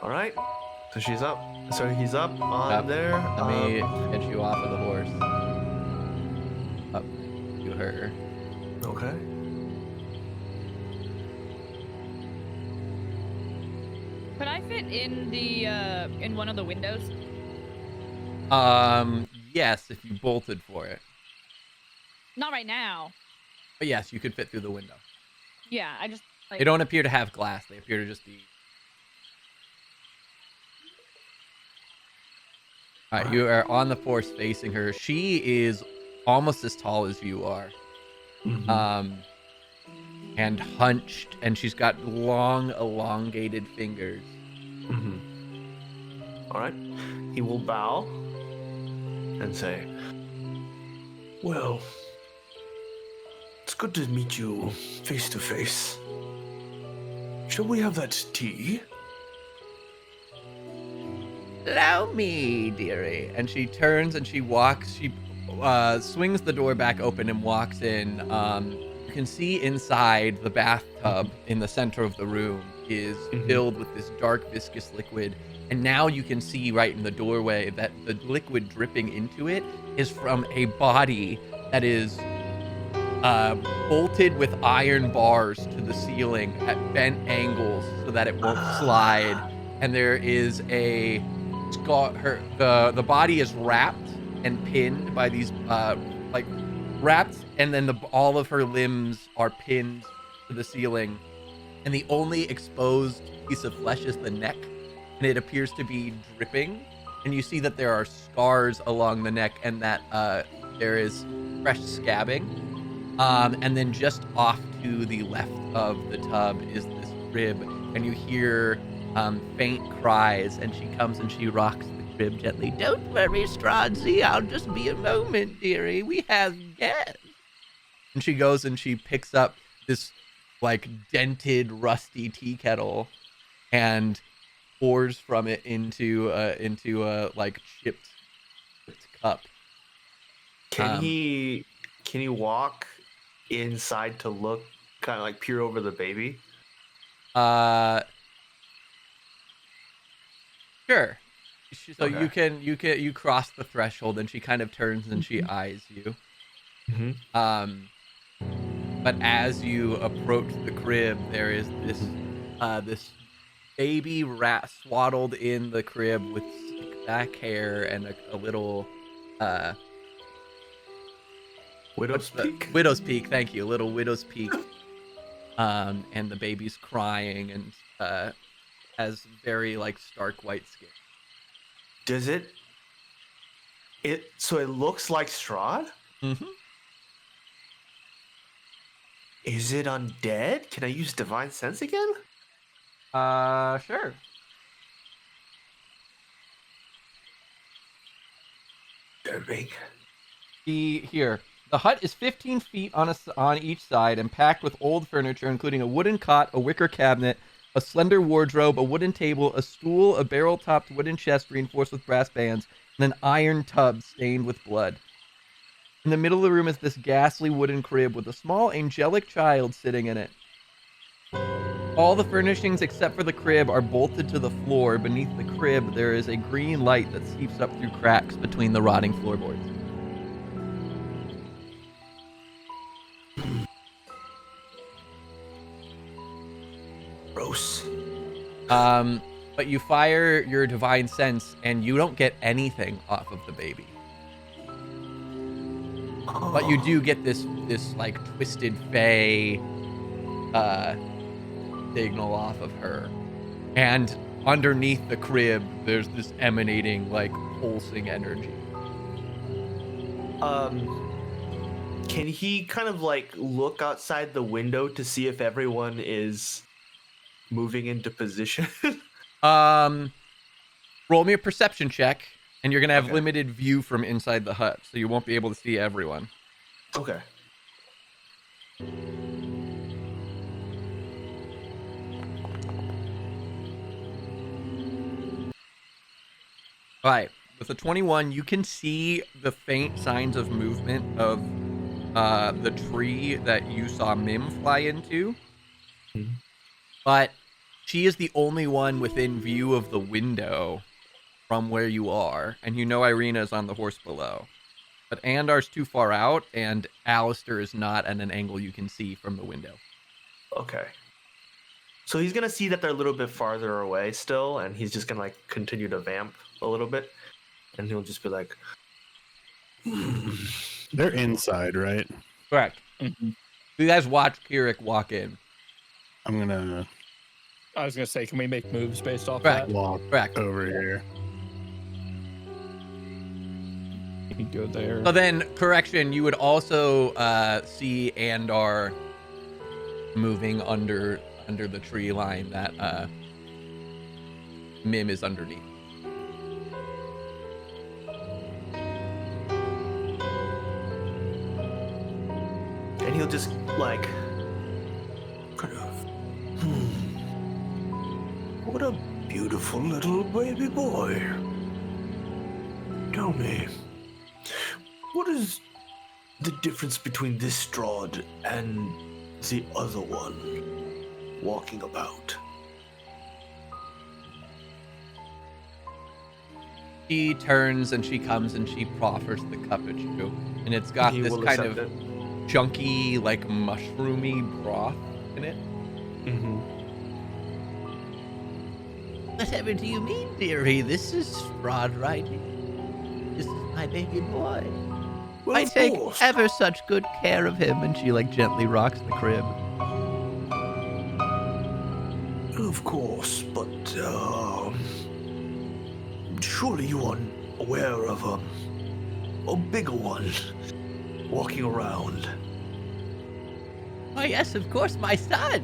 All right. So she's up. So he's up on there. Let me get you off of the horse. Up to her. Okay. Could I fit in the in one of the windows? Yes, if you bolted for it. Not right now. But yes, you could fit through the window. Yeah, I just like. They don't appear to have glass. They appear to just be. All right, you are on the force facing her. She is almost as tall as you are. And hunched, and she's got long, elongated fingers. All right. He will bow and say, Well, it's good to meet you face to face. Shall we have that tea? Allow me, dearie. And she turns and she walks. She swings the door back open and walks in. You can see inside the bathtub in the center of the room is filled with this dark viscous liquid. And now you can see right in the doorway that the liquid dripping into it is from a body that is bolted with iron bars to the ceiling at bent angles so that it won't slide. And there is a scar. The body is wrapped and pinned by these wrapped, and then all of her limbs are pinned to the ceiling, and the only exposed piece of flesh is the neck, and it appears to be dripping. And you see that there are scars along the neck, and that there is fresh scabbing. And then just off to the left of the tub is this crib, and you hear faint cries, and she comes and she rocks the crib gently. Don't worry, Strahd, I'll just be a moment, dearie. We have guests. And she goes and she picks up this like dented, rusty tea kettle and pours from it into a like chipped cup. Can he walk inside to look, kind of like peer over the baby? Sure. So Okay. you cross the threshold, and she kind of turns and she eyes you. But as you approach the crib, there is this baby rat swaddled in the crib with slick back hair and a little Widow's peak. Widow's peak, thank you. A little widow's peak. And the baby's crying and has very like stark white skin. Does it? So it looks like Strahd? Mm-hmm. Is it undead? Can I use divine sense again? Sure. Derby. Here. The hut is 15 feet on each side and packed with old furniture, including a wooden cot, a wicker cabinet, a slender wardrobe, a wooden table, a stool, a barrel-topped wooden chest reinforced with brass bands, and an iron tub stained with blood. In the middle of the room is this ghastly wooden crib with a small angelic child sitting in it. All the furnishings except for the crib are bolted to the floor. Beneath the crib, there is a green light that seeps up through cracks between the rotting floorboards. Gross. But you fire your divine sense and you don't get anything off of the baby. But you do get this like twisted fey signal off of her. And underneath the crib, there's this emanating like pulsing energy. Can he kind of like look outside the window to see if everyone is moving into position? Roll me a perception check, and you're gonna have Okay. limited view from inside the hut, so you won't be able to see everyone. Okay. All right. with a 21, you can see the faint signs of movement of the tree that you saw Mim fly into. But she is the only one within view of the window from where you are, and you know Irina is on the horse below. But Andar's too far out, and Alistair is not at an angle you can see from the window. Okay. So he's gonna see that they're a little bit farther away still, and he's just gonna like continue to vamp a little bit, and he'll just be like, They're inside, right? Correct. You guys watch Kirik walk in. I'm gonna I was gonna say, can we make moves based off Correct. that? walk Correct. over here. You go there. So then, correction, you would also see Andar moving under the tree line that Mim is underneath. and he'll just like, kind of, What a beautiful little baby boy. Tell me, what is the difference between this Strahd and the other one walking about? She turns and she comes and she proffers the cup at you, and it's got he this will kind accept of it. chunky, like mushroomy broth in it. Whatever do you mean, dearie? This is Strahd, right? This is my baby boy. Well, I of take course. ever such good care of him. And she like gently rocks the crib. Of course, but surely you are aware of a bigger one walking around. Why, yes, of course, my son.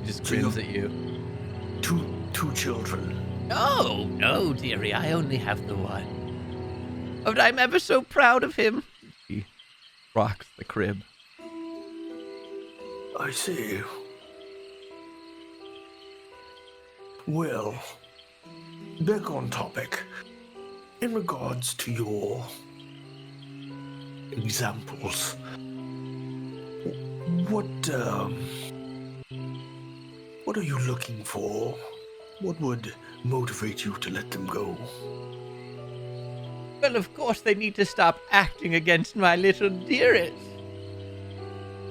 He just So you- grins at you. Two children. No, dearie, I only have the one. But I'm ever so proud of him. He rocks the crib. I see. Well, back on topic. In regards to your examples, what are you looking for? What would motivate you to let them go? Well, of course, they need to stop acting against my little dearest.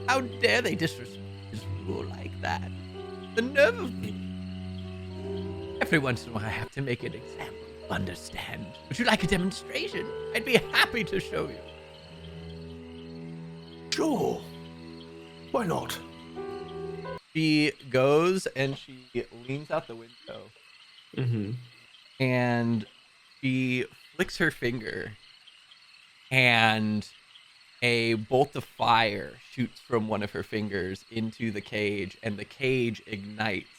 How dare they disrespect his rule like that? The nerve of me. Every once in a while, I have to make an example. Understand? Would you like a demonstration? I'd be happy to show you. Sure. Why not? She goes and she leans out the window and she flicks her finger, and a bolt of fire shoots from one of her fingers into the cage, and the cage ignites,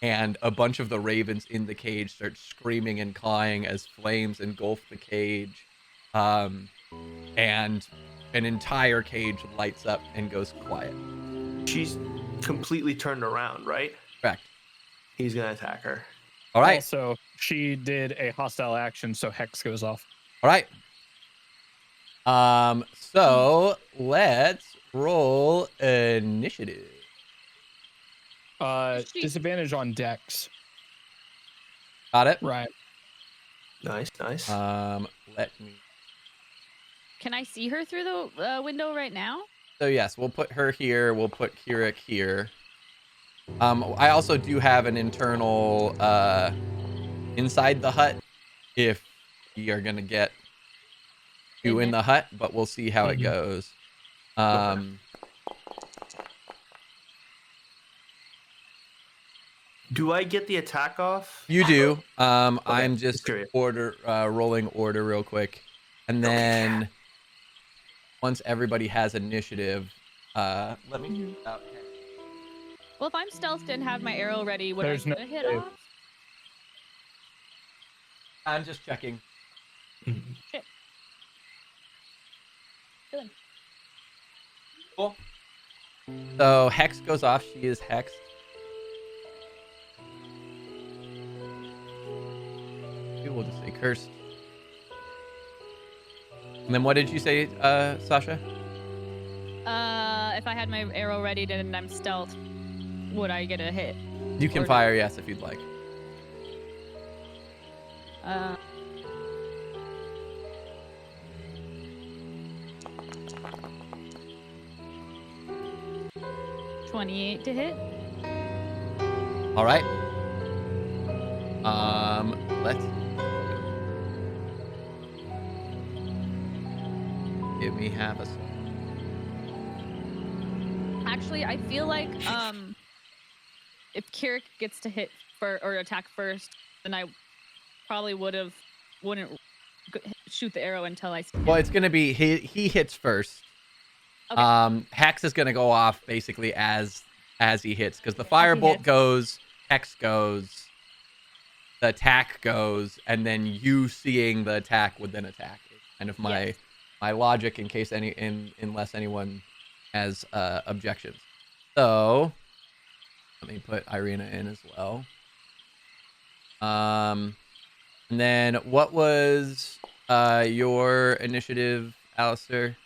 and a bunch of the ravens in the cage start screaming and clawing as flames engulf the cage, and an entire cage lights up and goes quiet. She's completely turned around, right? Correct. He's gonna attack her. All right. Also, she did a hostile action, so Hex goes off. All right. So let's roll initiative. She- Disadvantage on Dex. Got it. Right. Nice. Let me. Can I see her through the window right now? So yes, we'll put her here. We'll put Kirik here. I also do have an internal inside the hut if we are gonna get you in the hut, but we'll see how it goes. Do I get the attack off? You do. I'm just curious. rolling order real quick, and then once everybody has initiative, let me do that. Well, if I'm stealthed and have my arrow ready, would There's I no get a hit save. off? I'm just checking. Shit. Good. Cool. So Hex goes off. She is Hex. We'll just say cursed. And then what did you say, Sasha? If I had my arrow ready and I'm stealth, would I get a hit? You can Or- fire, yes, if you'd like. Uh, $28 to hit. All right. Let's give me half a second. Actually, I feel like if Kirik gets to hit or attack first, then I probably wouldn't shoot the arrow until I. Well, it's gonna be he hits first. Okay. Hex is gonna go off basically as he hits because the firebolt hits. goes, Hex goes, the attack goes, and then you seeing the attack would then attack. It's kind of my logic in case unless anyone has objections. So let me put Irina in as well. And then what was your initiative, Alistair?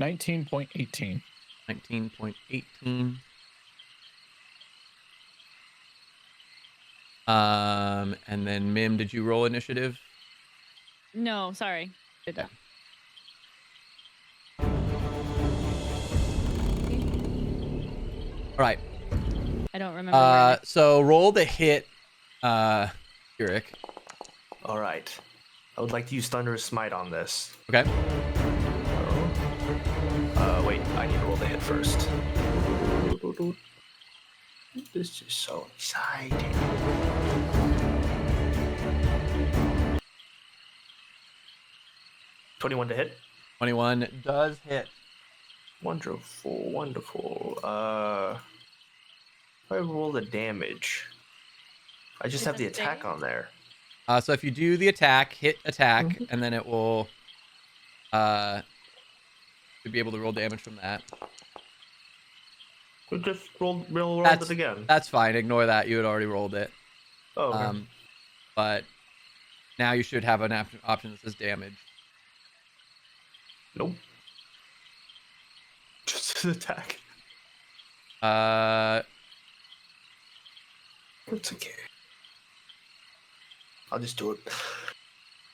19.18. 19.18. And then Mim, did you roll initiative? No, sorry. Did not. All right. I don't remember. Where So roll the hit, Kirik. All right. I would like to use Thunderous Smite on this. Okay. Wait, I need to roll the hit first. This is so exciting. $21 to hit. 21 does hit. Wonderful, wonderful. I roll the damage. I just Is have the it attack save? on there. So if you do the attack, hit attack, and then it will to be able to roll damage from that. We just rolled it again. That's fine. Ignore that. You had already rolled it. Oh, okay. But now you should have an option that says damage. Nope. Just an attack. It's okay. I'll just do it.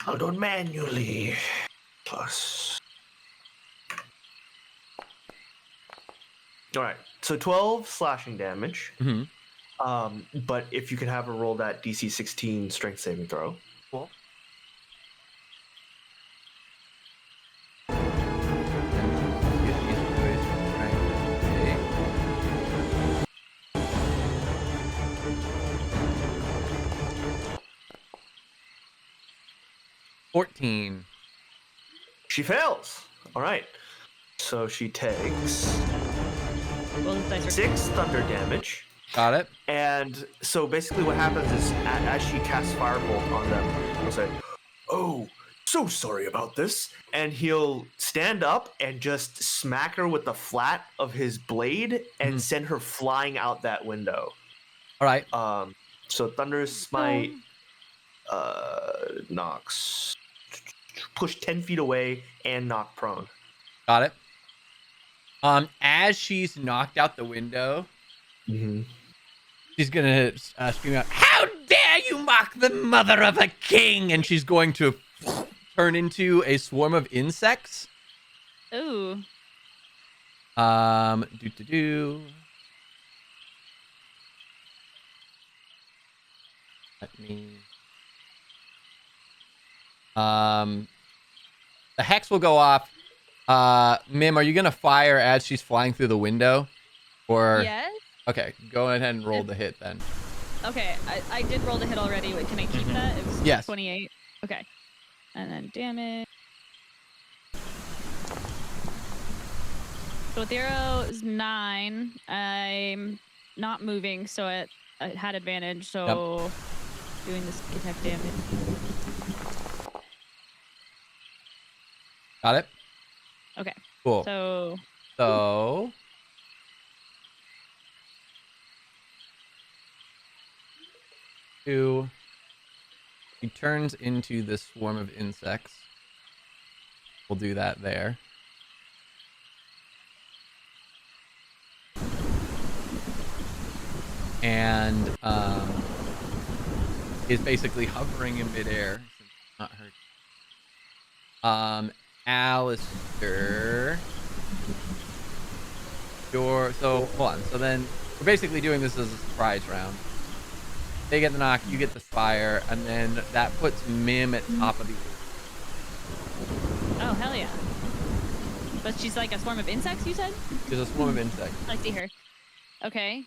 I'll do it manually. Plus. All right. So 12 slashing damage. Mm-hmm. But if you can have her roll that DC 16 strength saving throw. Cool. $14. She fails. All right. So she takes Well, the dice are 6 thunder damage. Got it. And so basically what happens is as she casts Firebolt on them, he'll say, "Oh, so sorry about this." And he'll stand up and just smack her with the flat of his blade and send her flying out that window. All right. So Thunderous Smite knocks, push 10 feet away and knock prone. Got it. As she's knocked out the window, she's gonna scream out, "How dare you mock the mother of a king!" And she's going to turn into a swarm of insects. Ooh. Let me. The hex will go off. Mim, are you gonna fire as she's flying through the window, or? Yes. Okay, go ahead and roll the hit then. Okay, I did roll the hit already. Wait, can I keep that? It was Yes. 28. Okay. And then damage. So with the arrow is 9. I'm not moving, so it had advantage. So doing this attack damage. Got it. Okay. Cool. So Two. He turns into this swarm of insects. We'll do that there. And is basically hovering in midair. Since it's not hurt. Alistair. So hold on. So then we're basically doing this as a surprise round. They get the knock, you get the fire, and then that puts Mim at top of the order. Oh, hell yeah. But she's like a swarm of insects, you said? She's a swarm of insects. I see her. Okay.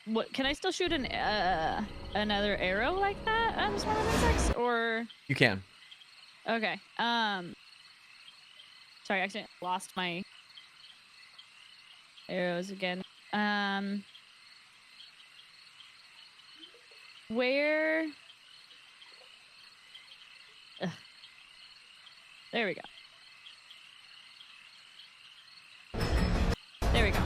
What, can I still shoot another arrow like that at a swarm of insects, or? You can. Okay. Sorry, I accidentally lost my arrows again. Where? Ugh. There we go. There we go.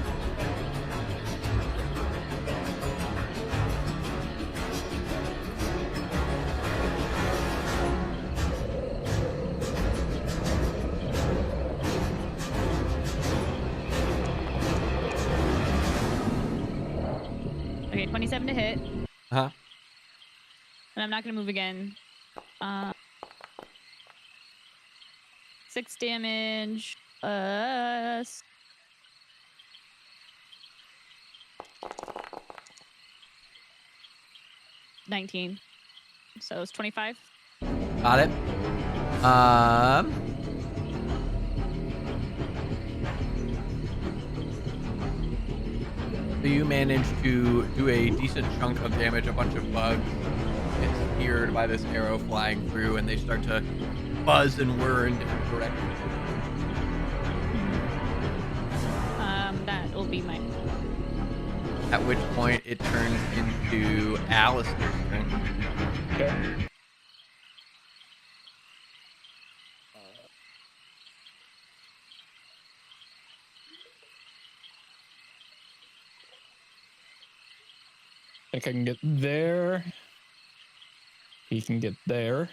Okay, 27 to hit. Uh-huh. And I'm not gonna move again. 6 damage. 19. So it's 25. Got it. So you manage to do a decent chunk of damage. A bunch of bugs get speared by this arrow flying through, and they start to buzz and whir in different directions. That will be my. At which point it turns into Alistair's turn. Okay. I think I can get there. He can get there.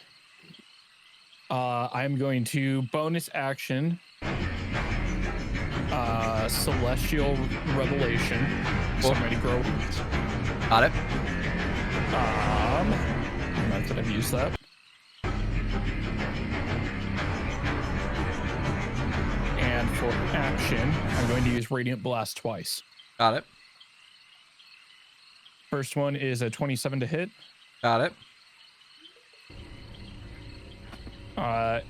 I'm going to bonus action. Celestial Revelation. So I'm ready to grow. Got it. Not that I've used that. And for action, I'm going to use Radiant Blast twice. Got it. First one is a 27 to hit. Got it.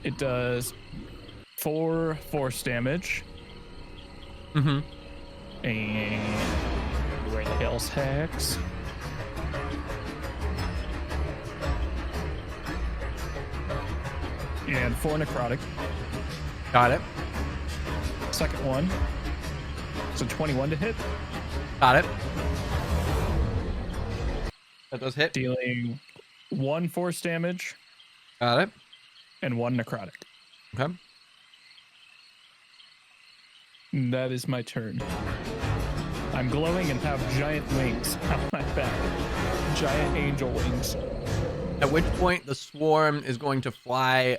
It does 4 force damage. Mm-hmm. And where the hell's Hex? And 4 necrotic. Got it. Second one. So 21 to hit. Got it. That does hit. Dealing 1 force damage Got it. and 1 necrotic. Okay. And that is my turn. I'm glowing and have giant wings on my back. Giant angel wings. At which point the swarm is going to fly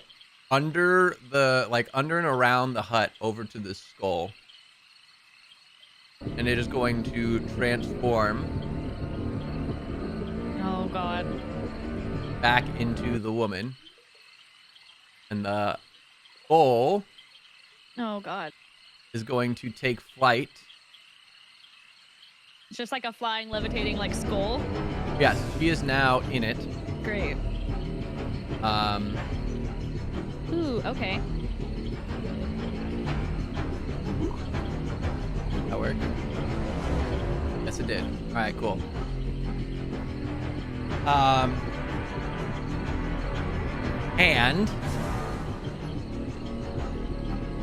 under and around the hut over to the skull. And it is going to transform Oh god. back into the woman. And the skull Oh god. is going to take flight. It's just like a flying, levitating, like skull. Yes, she is now in it. Great. Ooh, okay. That worked. Yes, it did. All right, cool. And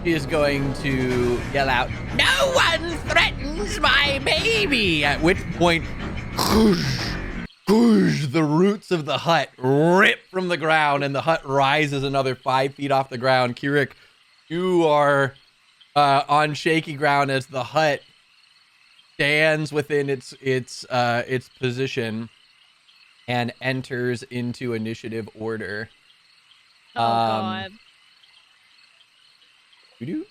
she is going to yell out, "No one threatens my baby!" At which point, whoosh, whoosh, the roots of the hut rip from the ground, and the hut rises another 5 feet off the ground. Kirik, you are on shaky ground as the hut stands within its position, and enters into initiative order. Oh God. Doo-doo.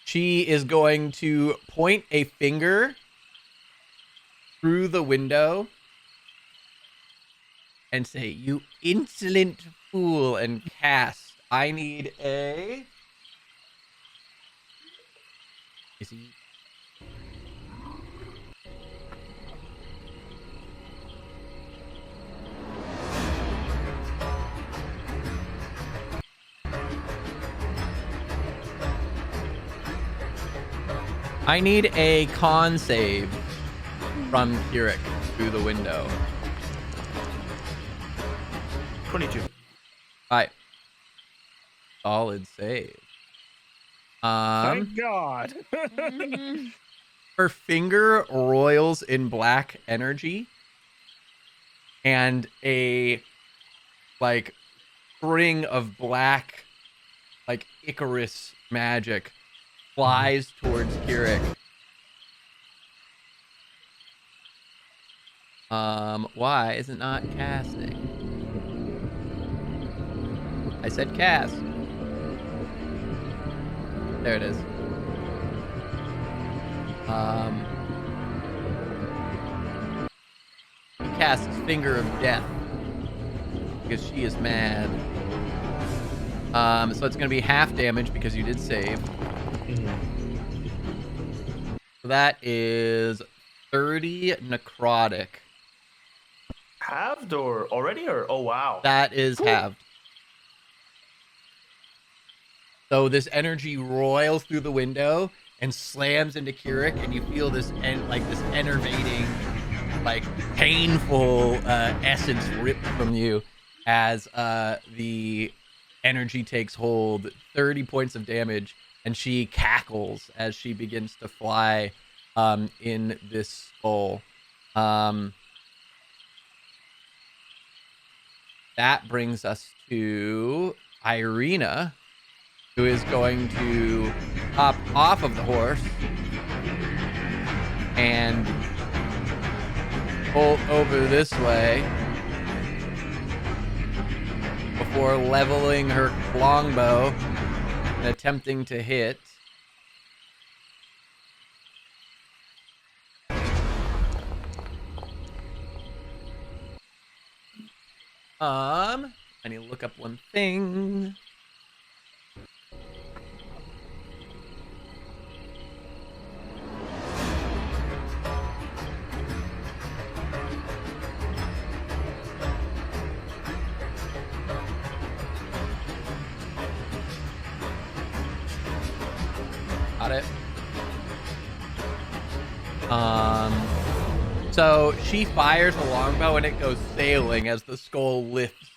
She is going to point a finger through the window and say, "You insolent fool," and cast. I need a... Is he... I need a con save from Kirik through the window. 22. Right. Solid save. Thank God. Her finger roils in black energy, and a like string of black, like Icarus magic flies towards Kirik. Why is it not casting? I said cast. There it is. He casts Finger of Death because she is mad. So it's gonna be half damage because you did save. So that is 30 necrotic. Halved or already or oh wow. That is halved. So this energy roils through the window and slams into Kirik, and you feel this this enervating, like painful essence ripped from you as the energy takes hold. 30 points of damage, and she cackles as she begins to fly in this skull. That brings us to Irina, who is going to hop off of the horse and bolt over this way before leveling her longbow and attempting to hit. I need to look up one thing. Got it. So she fires a longbow and it goes sailing as the skull lifts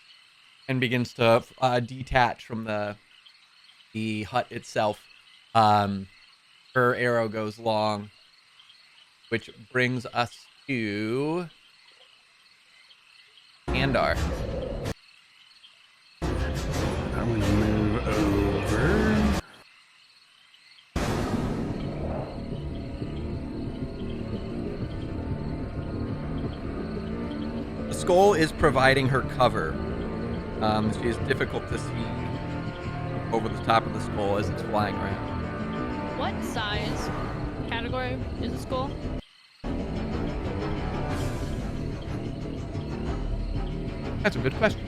and begins to detach from the hut itself. Her arrow goes long, which brings us to Andar. I will move over. The skull is providing her cover. She is difficult to see over the top of the skull as it's flying around. What size category is the skull? That's a good question.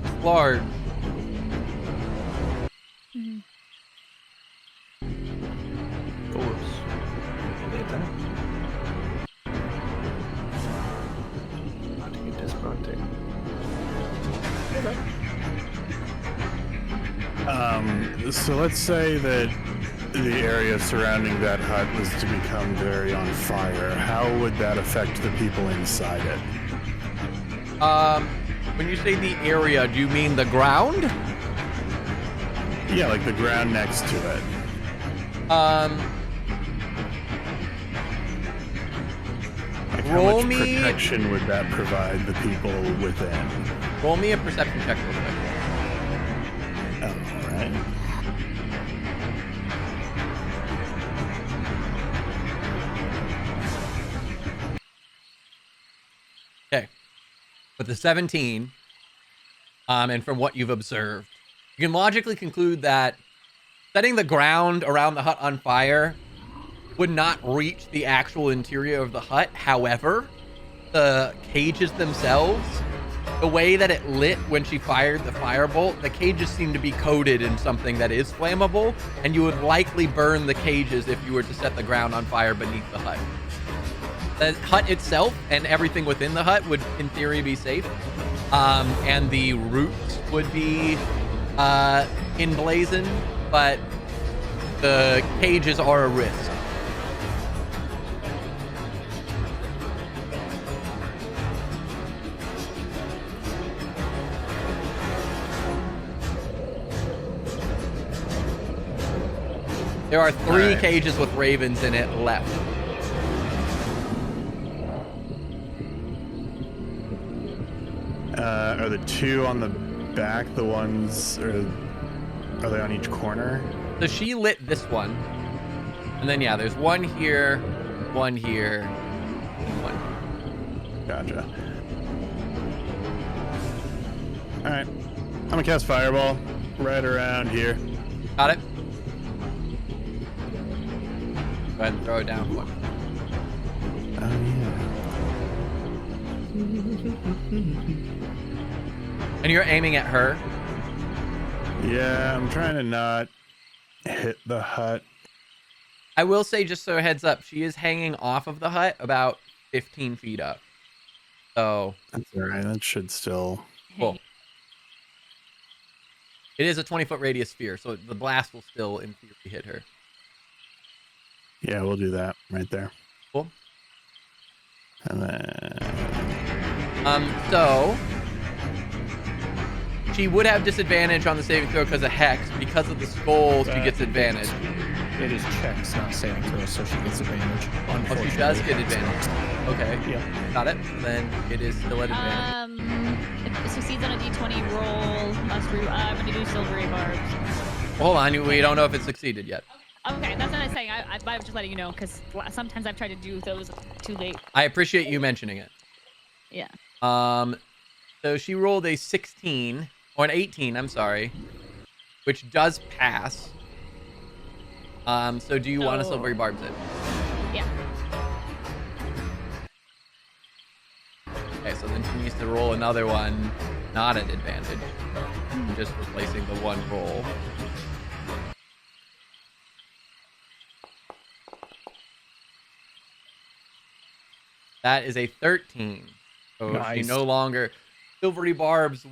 It's large. So let's say that the area surrounding that hut was to become very on fire. How would that affect the people inside it? When you say the area, do you mean the ground? Yeah, like the ground next to it. Like how Roll much me- protection would that provide the people within? Roll me a perception check real quick. All right. with the 17, and from what you've observed, you can logically conclude that setting the ground around the hut on fire would not reach the actual interior of the hut. However, the cages themselves, the way that it lit when she fired the firebolt, the cages seem to be coated in something that is flammable, and you would likely burn the cages if you were to set the ground on fire beneath the hut. The hut itself and everything within the hut would, in theory, be safe, and the roofs would be emblazoned, but the cages are a risk. There are 3 cages with ravens in it left. Are the 2 on the back the ones, or are they on each corner? So she lit this one. And then, yeah, there's one here, and one here. Gotcha. Alright. I'm gonna cast Fireball right around here. Got it? Go ahead and throw it down for me. And you're aiming at her? Yeah, I'm trying to not hit the hut. I will say, just so a heads up, she is hanging off of the hut about 15 feet up. So... That's alright, that should still... Cool. It is a 20-foot radius sphere, so the blast will still, in theory, hit her. Yeah, we'll do that right there. Cool. And then... So... She would have disadvantage on the saving throw because of Hex. Because of the skull, she gets advantage. It is checks, not saving throws, so she gets advantage. Oh, she does get advantage. Okay. Yeah. Got it. Then it is still at advantage. If it succeeds on a d20 roll, I'm going to do silvery barbs. Hold on. We don't know if it succeeded yet. Okay, that's what I'm saying. I was just letting you know, because sometimes I've tried to do those too late. I appreciate you mentioning it. Yeah. So she rolled a 16, or an 18, I'm sorry, which does pass. So do you want to silvery barbs it? Yeah. Okay, so then she needs to roll another one, not at advantage. Just replacing the one roll. That is a 13. So Nice. she no longer... Silvery barbs...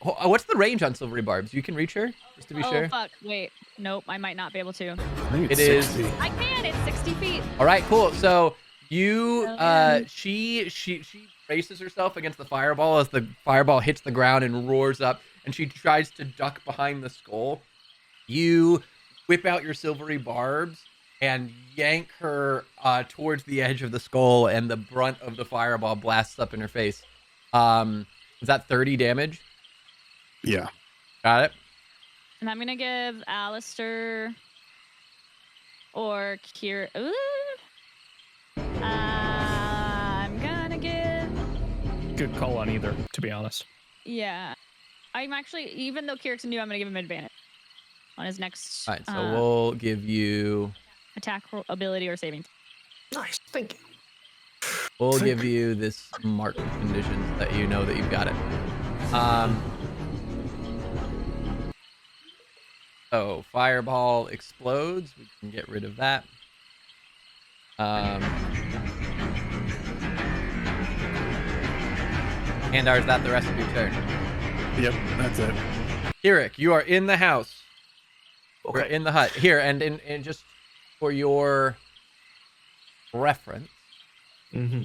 What's the range on silvery barbs? You can reach her, just to be sure. Oh, fuck. Wait. Nope, I might not be able to. I think it's It is- 60. I can. It's 60 feet. All right, cool. So you, Okay. she braces herself against the fireball as the fireball hits the ground and roars up, and she tries to duck behind the skull. You whip out your silvery barbs and yank her towards the edge of the skull, and the brunt of the fireball blasts up in her face. Is that 30 damage? Yeah. Got it. And I'm going to give Alistair or Kier. Ooh. I'm going to give. Good call on either, to be honest. Yeah. I'm actually, even though Kierke's new, I'm going to give him advantage on his next All right, so we'll give you... attack ability or saving. Nice, thank you. We'll give you this marked conditions that you know that you've got it. So fireball explodes. We can get rid of that. And is that the rest of your turn? Yep, that's it. Kirik, you are in the house. We're Okay. in the hut. Here, and just for your reference, Mm-hmm.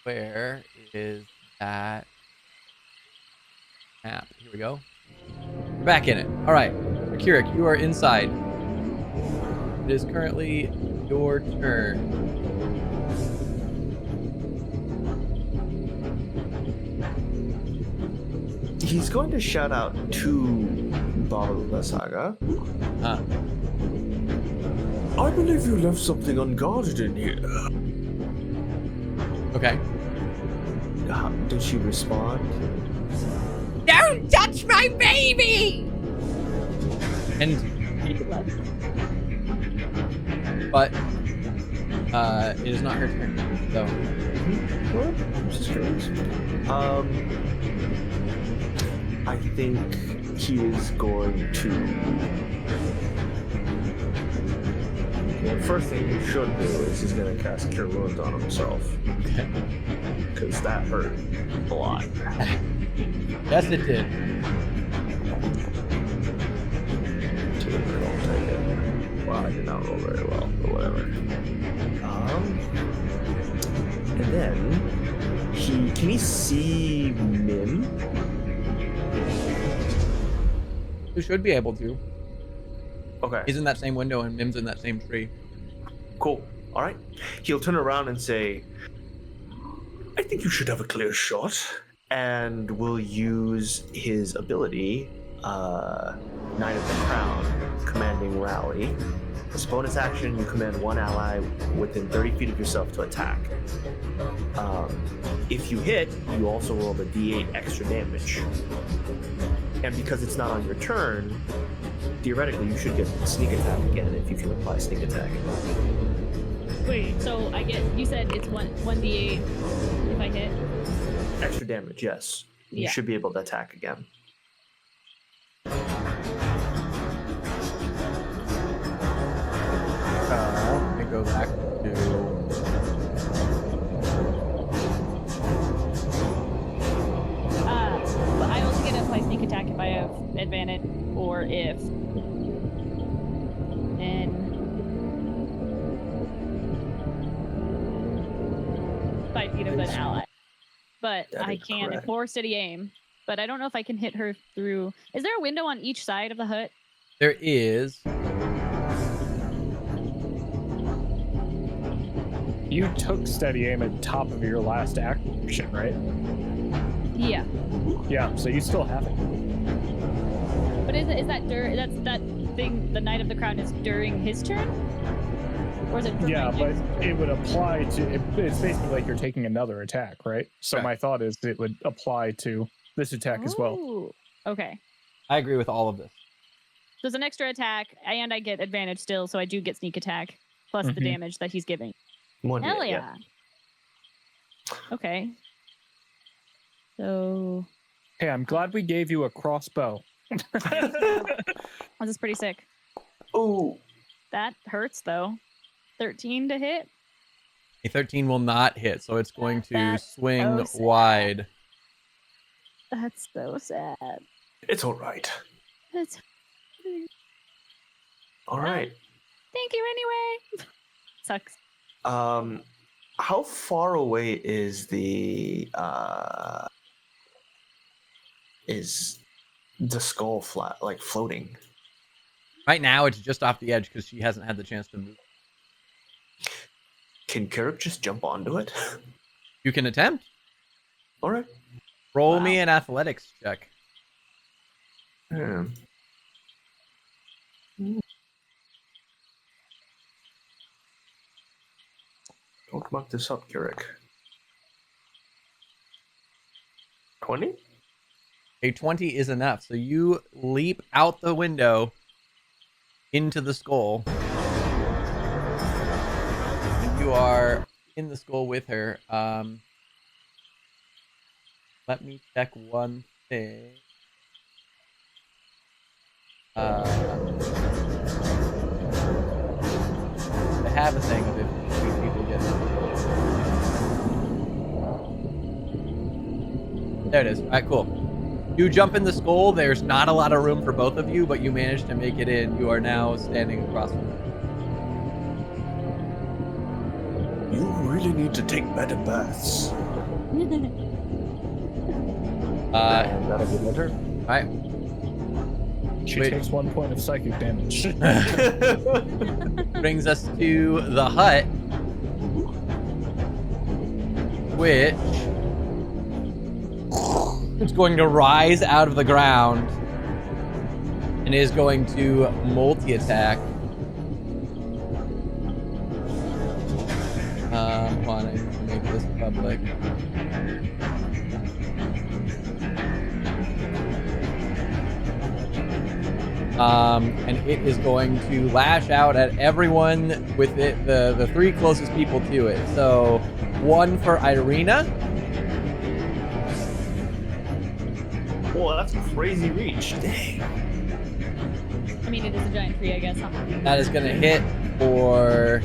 where is that map? Here we go. We're back in it. All right, Kirik, you are inside. It is currently your turn. He's going to shout out to Lysaga. I believe you left something unguarded in here. Okay. Did she respond? Don't touch my baby! And but it is not her turn. So I'm just curious. I think he is going to. Well, the first thing he should do is he's going to cast Cure Wounds on himself. okay. Because that hurt a lot. Yes, it did. I'll take it. Wow, I did not roll very well, but whatever. And then can he see Mim? You should be able to. Okay. He's in that same window and Mim's in that same tree. Cool. All right. He'll turn around and say, I think you should have a clear shot. And will use his ability, Knight of the Crown, commanding rally. As a bonus action, you command one ally within 30 feet of yourself to attack. If you hit, you also roll the d8 extra damage. And because it's not on your turn, theoretically you should get sneak attack again if you can apply sneak attack. Wait, so you said it's 1d8 if I hit? Extra damage, yes. You Yeah. should be able to attack again. I go back to But I also get to apply sneak attack if I have advantage or if. And 5 feet of an ally. But That I is can correct. for steady aim. But I don't know if I can hit her through. Is there a window on each side of the hut? there is. You took steady aim at top of your last action, right? Yeah. Yeah, so you still have it. But is that that thing? The Knight of the Crown is during his turn, or is it? For Yeah, my but next- it would apply to. It's basically like you're taking another attack, right? So Correct. my thought is it would apply to this attack as well. Ooh, okay. I agree with all of this. So it's an extra attack, and I get advantage still, so I do get sneak attack plus the Mhm. damage that he's giving. One Hell hit, yeah. Okay. So Hey, I'm glad we gave you a crossbow. this is pretty sick. Oh, That hurts though. 13 to hit. A 13 will not hit, so it's going to That's swing so sad. wide. That's so sad. it's all right. That's... All right. Thank you anyway. Sucks. How far away is the skull flat, like floating? Right now, it's just off the edge because she hasn't had the chance to move. Can Carib just jump onto it? You can attempt. All right. Roll Wow. me an athletics check. Yeah. Don't muck this up, Carrick. 20? A 20 is enough. So you leap out the window into the skull. And you are in the skull with her. Let me check one thing. I have a thing of if two people get. There it is. All right, cool. You jump in the skull. There's not a lot of room for both of you, but you manage to make it in. You are now standing across from her. You really need to take better baths. And that'll be my turn. All right. She Wait. takes 1 point of psychic damage. Brings us to the hut, which is going to rise out of the ground and is going to multi-attack. Hold on, I need to make this public. and it is going to lash out at everyone with it, the three closest people to it. So 1 for Irina. Whoa, that's a crazy reach. Dang. I mean, it is a giant tree, I guess. Huh? That is going to hit for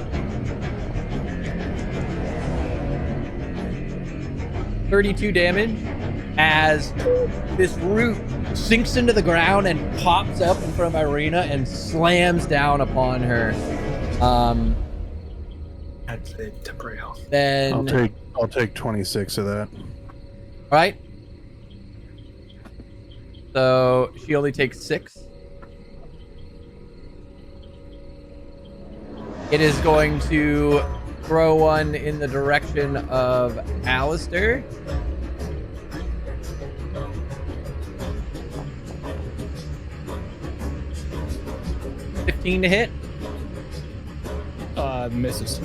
32 damage as this root sinks into the ground and pops up in front of Irina and slams down upon her. I'd say temporary health. Then I'll take 26 of that. all right. So she only takes 6. It is going to throw one in the direction of Alistair. $15 to hit. Misses.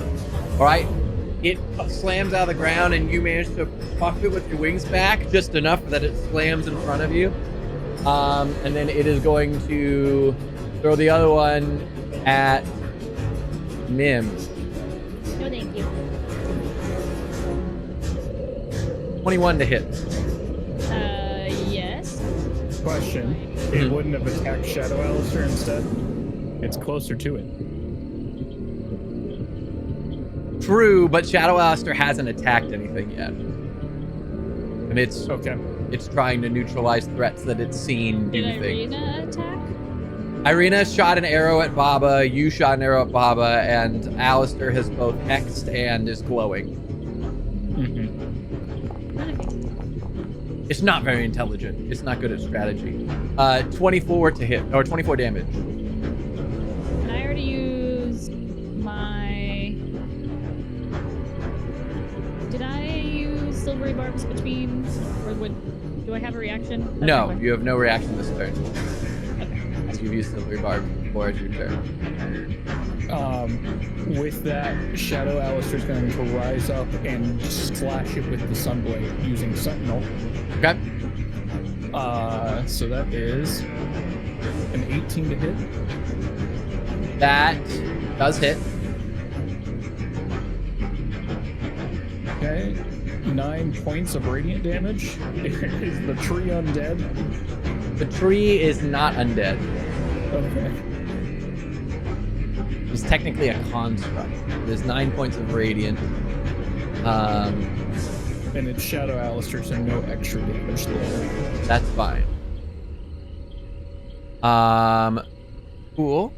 All right. It slams out of the ground, and you manage to puff it with your wings back just enough that it slams in front of you. And then it is going to throw the other one at Nim. No, thank you. 21 to hit. Yes. Question. It wouldn't have attacked Shadow Alistair instead? It's closer to it. True, but Shadow Alistair hasn't attacked anything yet. And it's Okay. it's trying to neutralize threats that it's seen do Did things. Irina attack? Irina shot an arrow at Baba, you shot an arrow at Baba, and Alistair has both hexed and is glowing. Mm-hmm. It's not very intelligent. It's not good at strategy. 24 to hit, or 24 damage. And I already used my... Did I use silvery barbs between... Or do I have a reaction? That's my No, question. you have no reaction this turn. Okay. As you've used Silvery Barb before it's your turn. With that, Shadow Alistair's going to rise up and slash it with the Sunblade using Sentinel. Okay. So that is an 18 to hit. That does hit. Okay. 9 points of radiant damage. Is the tree undead? The tree is not undead. Okay. It's technically a construct. There's 9 points of radiant. And it's Shadow Alistair, so no extra damage there. That's fine. Cool.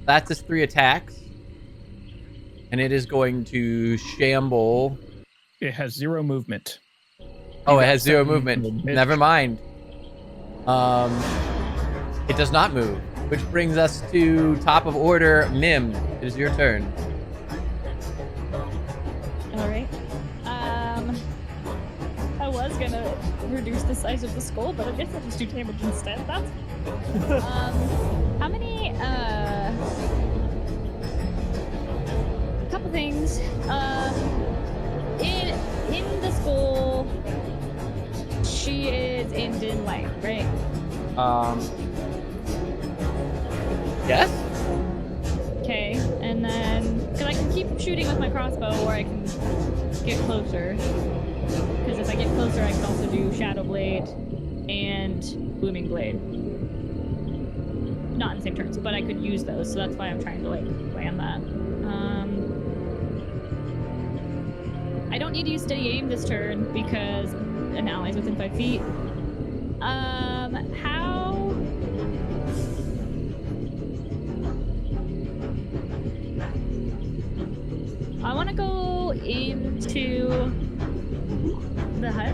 That's his 3 attacks. And it is going to shamble. It has 0 movement. Oh, it has 0 7 movement. movement. Never mind. It does not move, which brings us to top of order. Mim, it is your turn. All right. I was gonna reduce the size of the skull, but I guess I'll just do damage instead. That's how many? A couple things. In the skull, she is in dim light, right? Yes? Okay, and then because I can keep shooting with my crossbow, or I can get closer. Because if I get closer, I can also do Shadow Blade and Blooming Blade. Not in the same turns, but I could use those, so that's why I'm trying to like land that. I don't need to use steady aim this turn because an ally's within 5 feet. How? I want to go into the hut.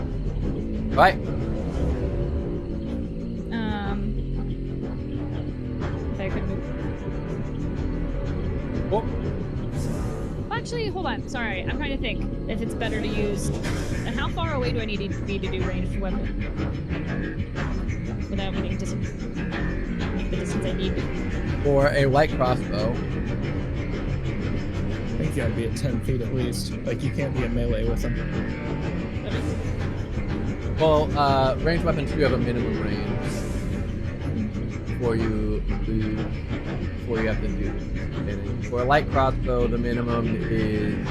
Right. If I could move. Cool. Well, actually, hold on. Sorry, I'm trying to think if it's better to use. And how far away do I need to be to do ranged weapon? Without getting the distance I need. For a light crossbow. I think you gotta be at 10 feet at least. Like, you can't be in melee with them. Well, ranged weapons do have a minimum range. before you have to do disadvantage. For a light crossbow, the minimum is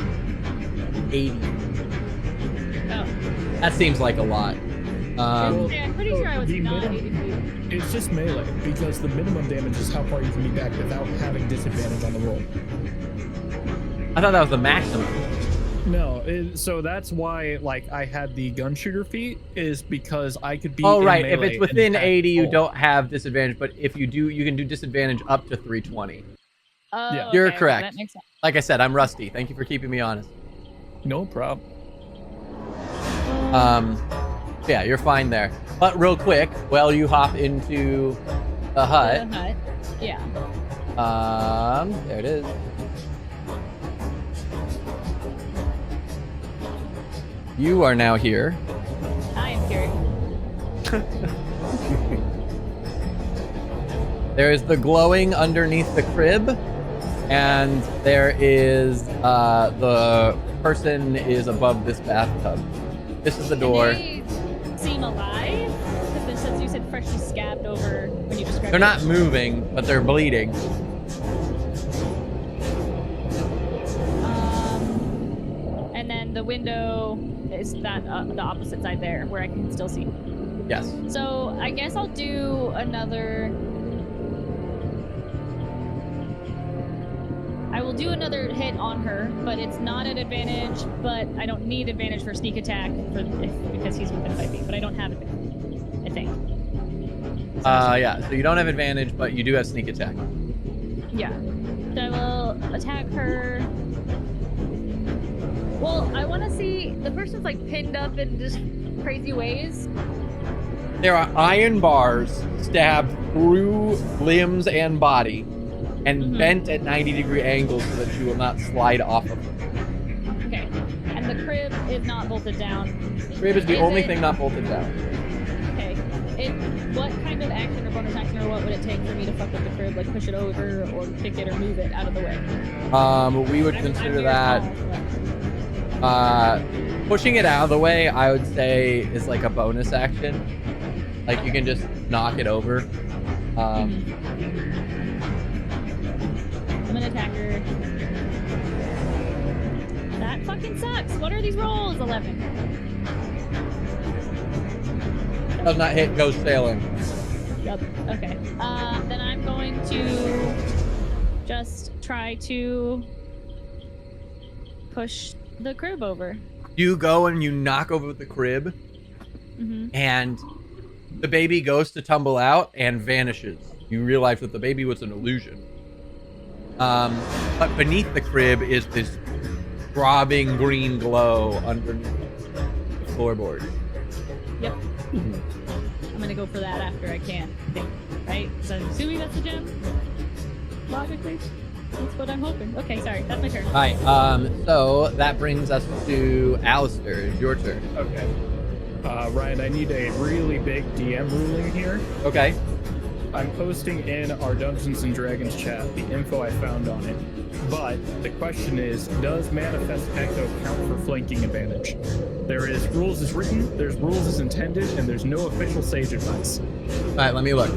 80. Oh. That seems like a lot. Yeah, I'm pretty sure I was the not minimum- 80 feet. It's just melee because the minimum damage is how far you can be back without having disadvantage on the roll. I thought that was the maximum. No, so that's why like I had the gun shooter feat is because I could be. Oh in right, if melee it's and within attack 80, you full. don't have disadvantage. But if you do, you can do disadvantage up to 320. Oh, Yeah. You're okay, correct. That makes sense. Like I said, I'm rusty. Thank you for keeping me honest. No problem. Yeah, you're fine there. But real quick, while you hop into the hut, The hut. Yeah. there it is. You are now here. I am curious. There is the glowing underneath the crib, and there is the person is above this bathtub. This is the door. They seem alive? Because since you said freshly scabbed over when you described They're it. not moving, but they're bleeding. And then the window is that the opposite side there where I can still see. Yes. So I guess I'll do another. I will do another hit on her, but it's not an advantage. But I don't need advantage for sneak attack because he's within 5 feet. But I don't have advantage, I think. Yeah. So you don't have advantage, but you do have sneak attack. Yeah. So I will attack her. Well, I want to see the person's like pinned up in just crazy ways. There are iron bars stabbed through limbs and body, and bent at 90-degree angles so that you will not slide off of them. Okay. And the crib is not bolted down. Crib is the Is only it- thing not bolted down. Okay. What kind of action or bonus action or what would it take for me to fuck with the crib? Like push it over or kick it or move it out of the way? We would I'm consider very that small, pushing it out of the way. I would say is like a bonus action. Like you can just knock it over. I'm gonna attack her. That fucking sucks. What are these rolls? 11. Does not hit, goes sailing. Yep. Okay. Then I'm going to just try to push the crib over. You go and you knock over the crib, and the baby goes to tumble out and vanishes. You realize that the baby was an illusion. But beneath the crib is this throbbing green glow underneath the floorboard. Yep. I'm gonna go for that after I can, I think. Right? Because I'm assuming that's a gem. Logically. That's what I'm hoping. Okay, sorry. That's my turn. All right. So that brings us to Alistair. It's your turn. Okay. Ryan, I need a really big DM ruling here. Okay. I'm posting in our Dungeons and Dragons chat the info I found on it. But the question is, does Manifest Echo count for flanking advantage? There is rules as written, there's rules as intended, and there's no official sage advice. All right. Let me look.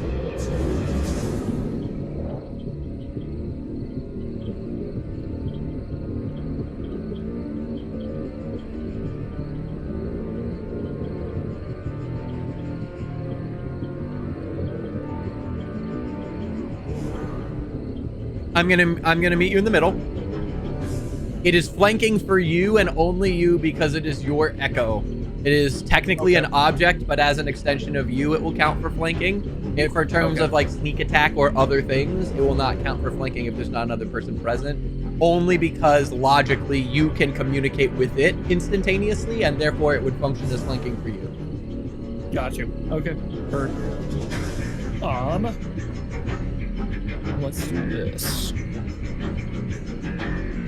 I'm gonna meet you in the middle. It is flanking for you and only you because it is your echo. It is technically an object, but as an extension of you, it will count for flanking. And for terms of like sneak attack or other things, it will not count for flanking if there's not another person present. Only because logically you can communicate with it instantaneously, and therefore it would function as flanking for you. Got you. Okay. Heard. Let's do this.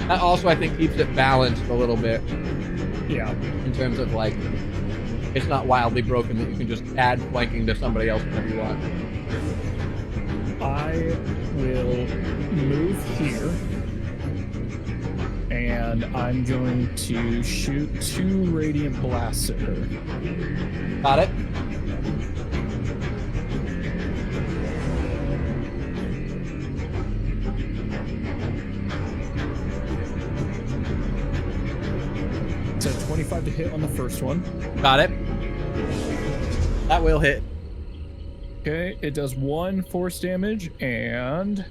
That also, I think, keeps it balanced a little bit Yeah. in terms of like, it's not wildly broken that you can just add flanking to somebody else whenever you want. I will move here. And I'm going to shoot 2 radiant blasts at her. Got it? 25 to hit on the first one. Got it. That will hit. Okay, it does 1 force damage and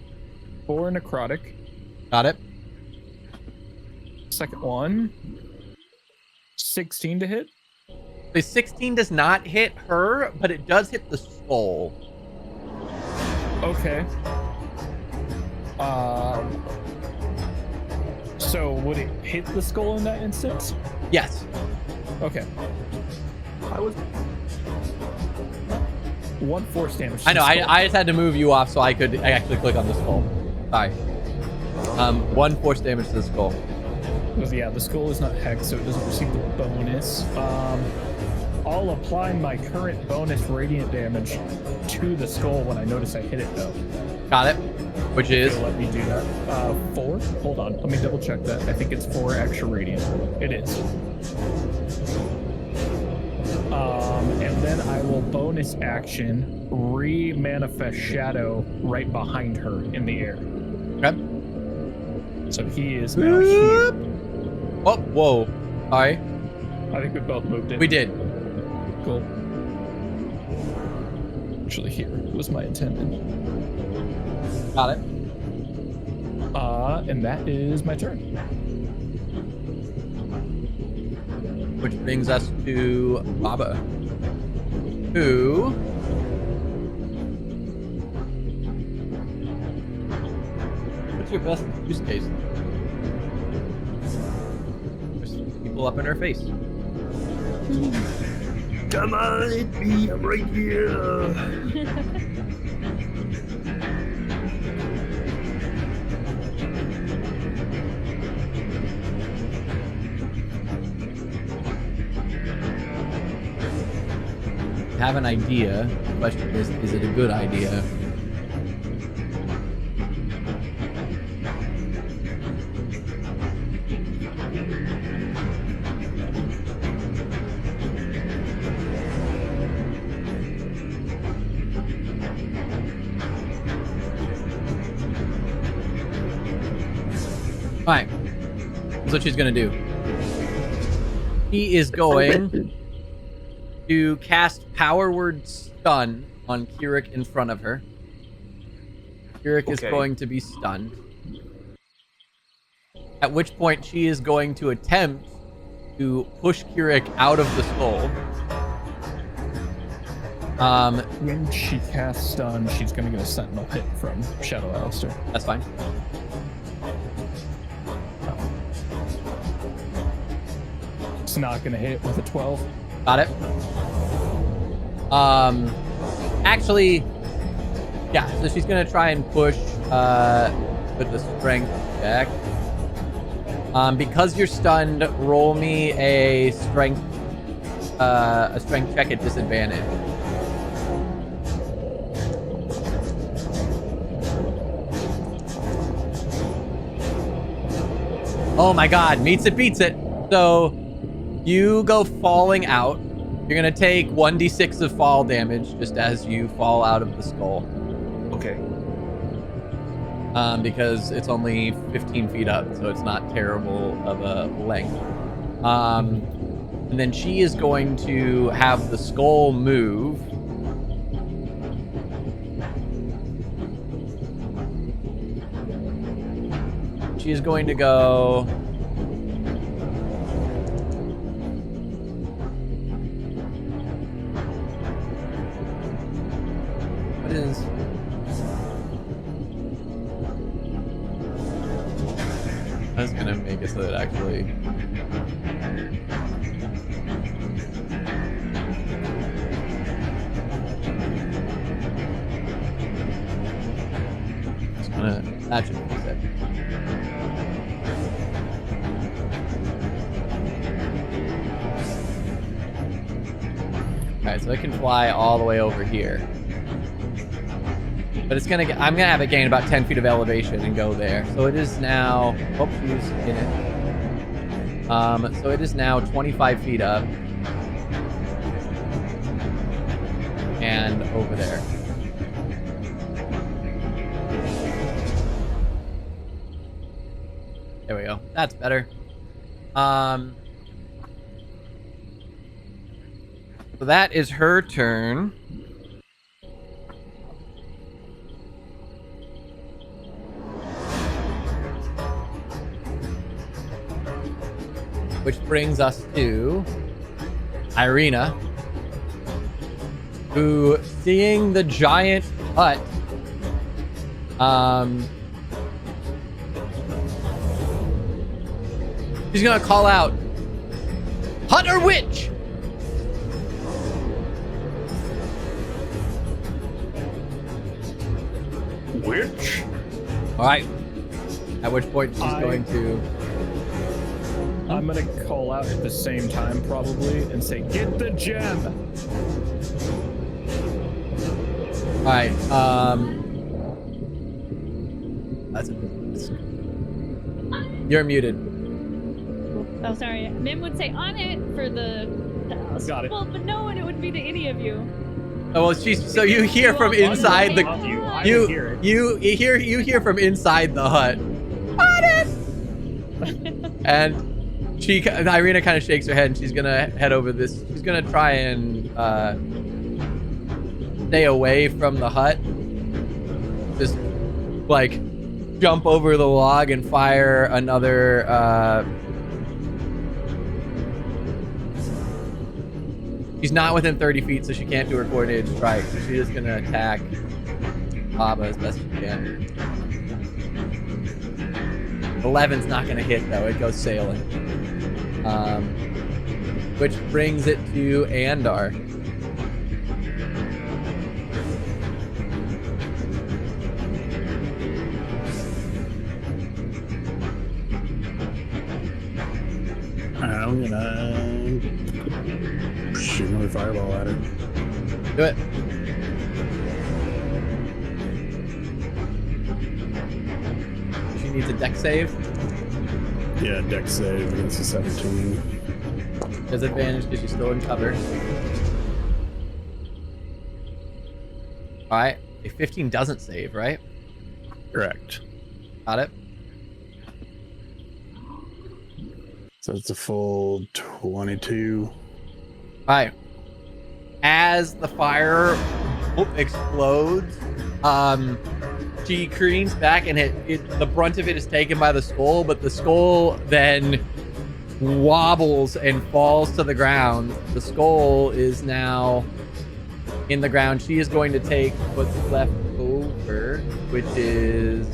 4 necrotic. Got it. Second one, 16 to hit. The 16 does not hit her, but it does hit the skull. Okay. So would it hit the skull in that instance? Yes. Okay. I was 1 force damage. to I know. the skull. I just had to move you off so I could actually click on the skull. Sorry. 1 force damage to the skull. Yeah, the skull is not hexed, so it doesn't receive the bonus. I'll apply my current bonus radiant damage to the skull when I notice I hit it, though. Got it. Which is? Let me do that. 4? Hold on. Let me double check that. I think it's 4 extra radiant. It is. And then I will bonus action re-manifest Shadow right behind her in the air. Okay. So he is now here. Oh, whoa. Sorry. I think we both moved it. We did. Cool. Actually, here was my intended. Got it. And that is my turn. Which brings us to Baba, who what's your best use case? There's people up in her face. Come on, hit me. I'm right here. Have an idea. The question is it a good idea? Alright. That's what she's gonna do. She is going to cast Power Word Stun on Kirik in front of her. Kirik is Okay. going to be stunned. At which point she is going to attempt to push Kirik out of the skull. When she casts stun, she's going to get a sentinel hit from Shadow Alistair. That's fine. It's not going to hit with a 12. Got it. Actually, yeah, so she's gonna try and push with the strength check. Because you're stunned, roll me a strength check at disadvantage. Oh my god, meets it, beats it. So you go falling out. You're gonna take 1d6 of fall damage just as you fall out of the skull. Okay. Because it's only 15 feet up, so it's not terrible of a length. And then she is going to have the skull move. She is going to go... What is... I was gonna make it so that actually... That should fix it. Alright, so I can fly all the way over here. But it's gonna get, I'm gonna have it gain about 10 feet of elevation and go there. So it is now, oh, she's in it. So it is now 25 feet up. And over there. There we go. That's better. So that is her turn. Which brings us to Irina, who, seeing the giant hut, she's gonna call out, "Hut or witch?" Witch? All right. At which point she's going to. I'm gonna call out at the same time probably and say, "Get the gem!" All right. You're muted. Oh, sorry. Mim would say on it for the Got it. Well, but no one, it wouldn't be to any of you. Oh well, so you hear from inside the I you hear it. you hear from inside the hut. On it. And Irina kind of shakes her head, and she's gonna head over this. She's gonna try and stay away from the hut. Just like jump over the log and fire another. She's not within 30 feet, so she can't do her coordinated strike. So she's just gonna attack Baba as best she can. 11's not gonna hit though; it goes sailing. Which brings it to Andar. I'm gonna shoot another fireball at her. Do it. She needs a dex save. Yeah, dex save against a 17. Has advantage because she's still in cover. Alright. A 15 doesn't save, right? Correct. Got it. So it's a full 22. Alright. As the fire explodes, she careens back, and the brunt of it is taken by the skull, but the skull then wobbles and falls to the ground. The skull is now in the ground. She is going to take what's left over, which is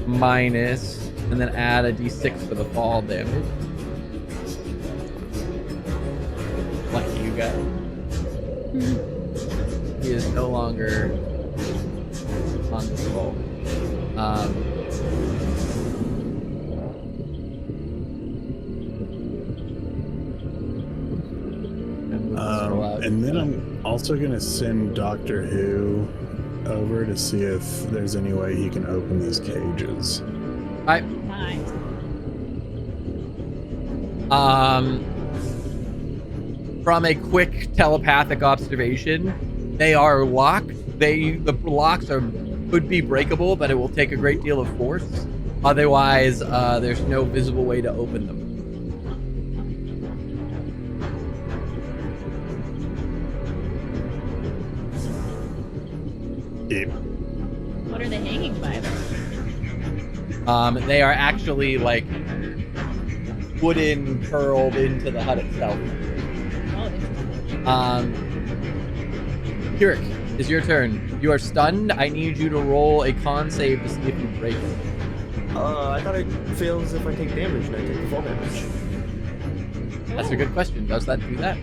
minus, and then add a d6 for the fall damage. Lucky you guys. He is no longer on the skull. And then I'm also going to send Doctor Who over to see if there's any way he can open these cages. Alright. Nice. From a quick telepathic observation, they are locked. The locks could be breakable, but it will take a great deal of force. Otherwise, there's no visible way to open them. Yep. What are they hanging by, though? They are actually like wooden curled into the hut itself. Oh, Kirik, it's your turn. You are stunned. I need you to roll a con save to see if you break it. I thought it fails if I take damage, and I take the fall damage. That's a good question. Does that do that?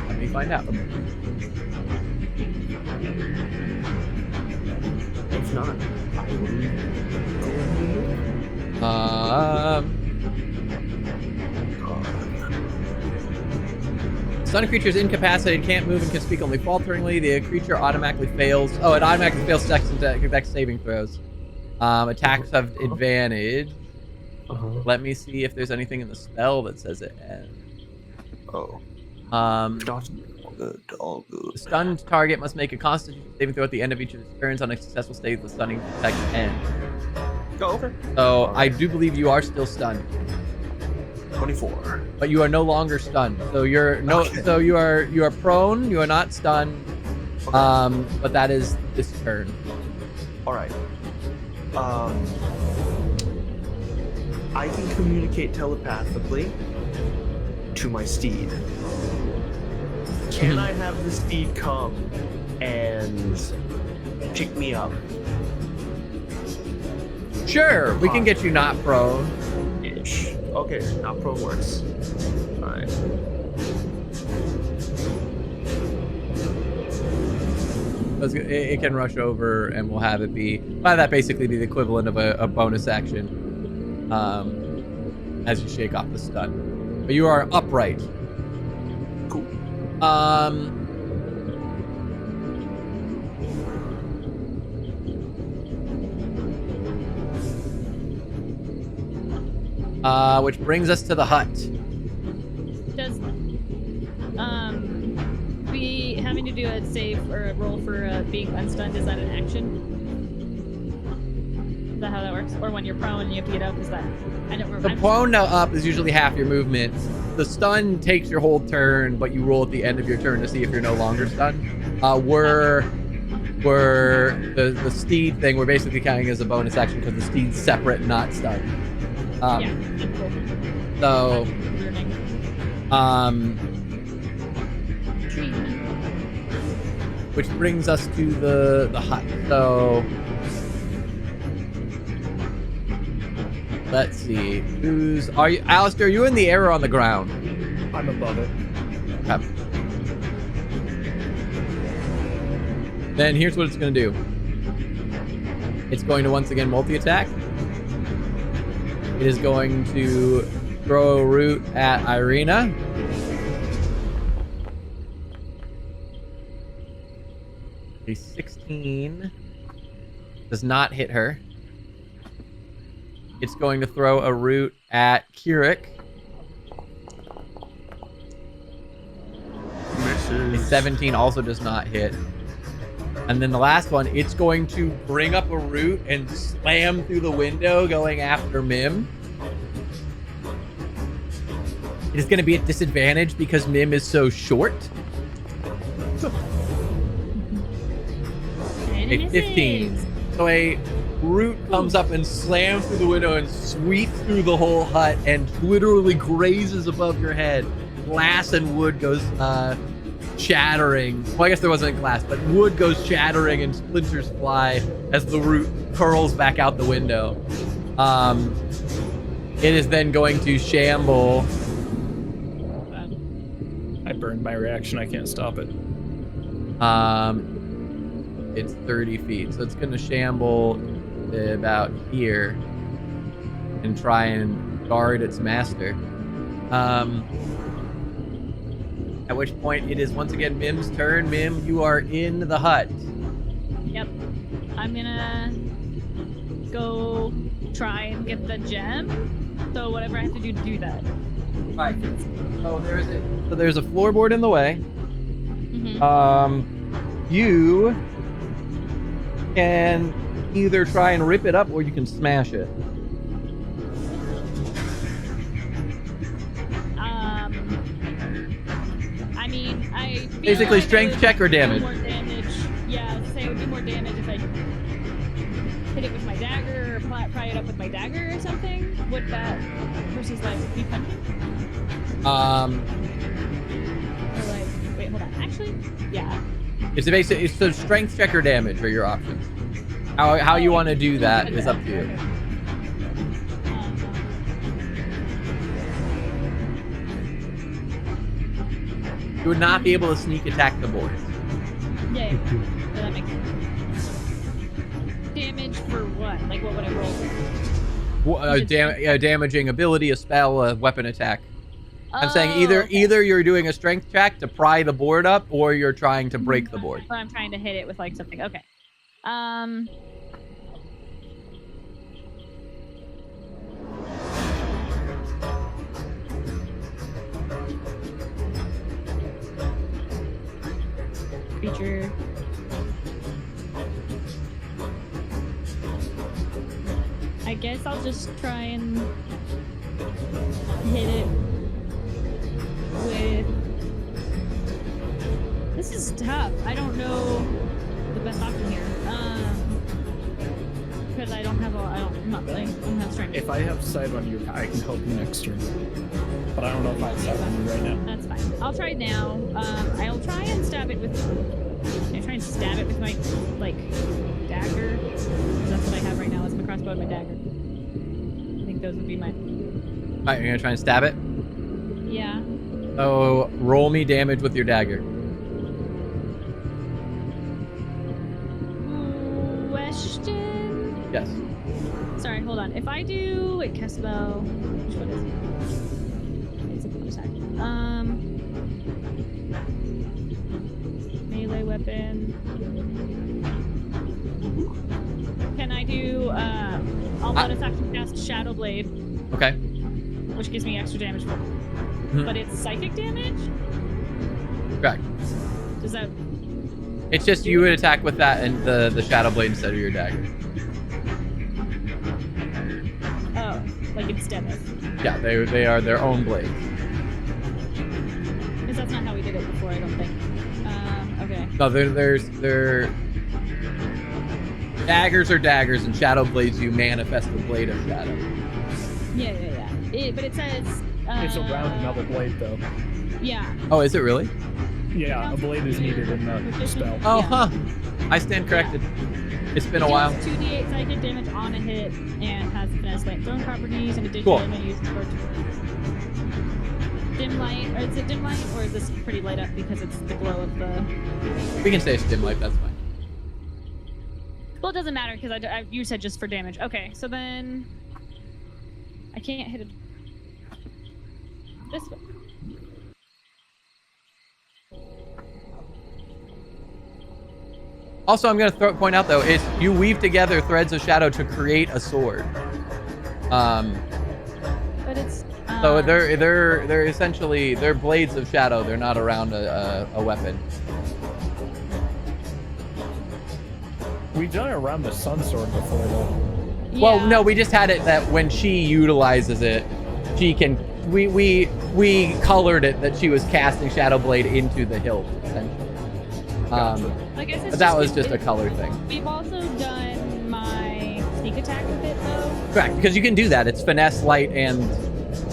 Let me find out. If not, I will Stunned creature is incapacitated, can't move, and can speak only falteringly. The creature automatically fails. Oh, it automatically fails dex saving throws. Attacks have advantage. Let me see if there's anything in the spell that says it ends. Oh. All good. The stunned target must make a Constitution saving throw at the end of each of its turns. On a successful save, the stunning effect ends. Oh, okay. So I do believe you are still stunned, 24. but you are no longer stunned. So so you are prone. You are not stunned. Okay. But that is this turn. All right. I can communicate telepathically to my steed. Can I have the steed come and pick me up? Sure, we can get you not prone. Ish. Okay, now pro works. Alright. It can rush over, and we'll have it be. By that, basically be the equivalent of a bonus action, as you shake off the stun. But you are upright. Cool. Which brings us to the hut. Does we having to do a save or a roll for being unstunned, is that an action? Is that how that works? Or when you're prone and you have to get up, is that? I don't remember. The prone up is usually half your movement. The stun takes your whole turn, but you roll at the end of your turn to see if you're no longer stunned. We're the steed thing, we're basically counting as a bonus action because the steed's separate, not stunned. Yeah, that's cool. So, which brings us to the hut. So, let's see. Are you, Alistair? Are you in the air or on the ground? I'm above it. Okay. Then here's what it's going to do. It's going to once again multi-attack. It is going to throw a root at Irina. A 16 does not hit her. It's going to throw a root at Kirik. A 17 also does not hit. And then the last one, it's going to bring up a root and slam through the window going after Mim. It is going to be at disadvantage because Mim is so short. A 15. So a root comes up and slams through the window and sweeps through the whole hut and literally grazes above your head. Glass and wood goes shattering. Well, I guess there wasn't glass, but wood goes shattering and splinters fly as the root curls back out the window. It is then going to shamble. I burned my reaction. I can't stop it. It's 30 feet, so it's going to shamble about here and try and guard its master. At which point it is once again Mim's turn. Mim, you are in the hut. Yep. I'm gonna go try and get the gem. So whatever I have to do that. Right. Oh, there's a floorboard in the way. Mm-hmm. You can either try and rip it up or you can smash it. I mean, I feel Basically like strength check or damage. More damage. Yeah, I was say it would do more damage if I hit it with my dagger or pry it up with my dagger or something. Would that versus like me punching? Or like, wait, hold on. Actually, yeah. It's the strength check or damage are your options. How you want to do that is up to you. Okay. You would not be able to sneak attack the board. Yeah, so that makes sense. Damage for what? Like, what would I roll? Damaging ability, a spell, a weapon attack. I'm saying okay. either you're doing a strength check to pry the board up, or you're trying to break the board. But I'm trying to hit it with like something. Okay. Feature. I guess I'll just try and hit it with... This is tough. I don't know the best option here. Because I don't have I'm not really, I don't have strength. If I have sight on you, I can help you next turn. But I don't know if I have sight on you right now. That's fine. I'll try now. I'll try and stab it with... Can I try and stab it with my, like, dagger? Because that's what I have right now, is my crossbow and my dagger. I think those would be my... Alright, you're gonna try and stab it? Yeah. So, roll me damage with your dagger. Question? Yes. Sorry, hold on. If I do... Wait, cast spell... Which one is it? It's a bonus action. Melee weapon. Can I do... I'll bonus action cast Shadow Blade, Okay. which gives me extra damage. But it's psychic damage? Correct. Does that... It's just you would attack with that and the Shadow Blade instead of your dagger. Oh, like instead of... Yeah, they are their own blades. Because that's not how we did it before, I don't think. Okay. No, they're daggers are daggers, and Shadow Blades you manifest the blade of shadow. Yeah. But it says... It's around another blade, though. Yeah. Oh, is it really? Yeah, a blade is needed in the spell. Oh, Yeah. huh. I stand corrected. It's been a while. Deals 2d8 psychic damage on a hit and has finesse light throwing properties. In addition, Cool. when used for dim light, or is it dim light, or is this pretty light up because it's the glow of the... We can say stim light, that's fine. Well, it doesn't matter because you said just for damage. Okay, so then I can't hit it this way. Also, I'm going to point out, though, is you weave together threads of shadow to create a sword. But it's... So they're essentially, they're blades of shadow. They're not around a weapon. We've done it around the sun sword before, though. Well, Yeah. no, we just had it that when she utilizes it, she can... We colored it that she was casting Shadow Blade into the hilt, essentially. I guess it's But that was just a color thing. We've also done my sneak attack with it, though. Correct, because you can do that. It's finesse, light, and,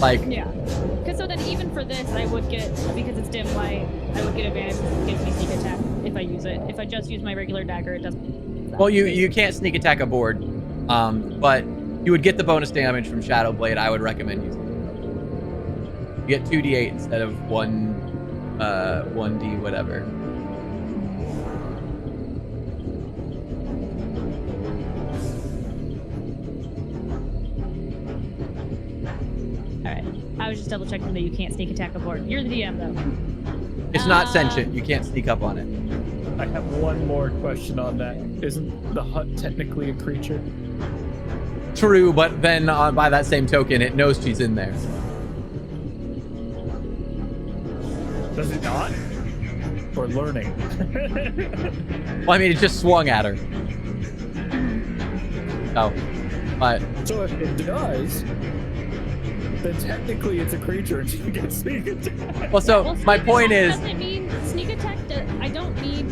like... Yeah. Because so then even for this, I would get, because it's dim light, I would get advantage because it gives me sneak attack if I use it. If I just use my regular dagger, it doesn't. Well, you can't sneak attack a board, but you would get the bonus damage from Shadow Blade. I would recommend using it. You get 2d8 instead of 1d whatever. Alright. I was just double checking that you can't sneak attack a board. You're the DM, though. It's not sentient. You can't sneak up on it. I have one more question on that. Isn't the hut technically a creature? True, but then by that same token, it knows she's in there. Does it not? Or learning? Well, I mean, it just swung at her. Oh, but So if it does, then technically it's a creature and she gets sneak attack. well, so Well, my sneak point attack is, doesn't mean sneak attack. I don't need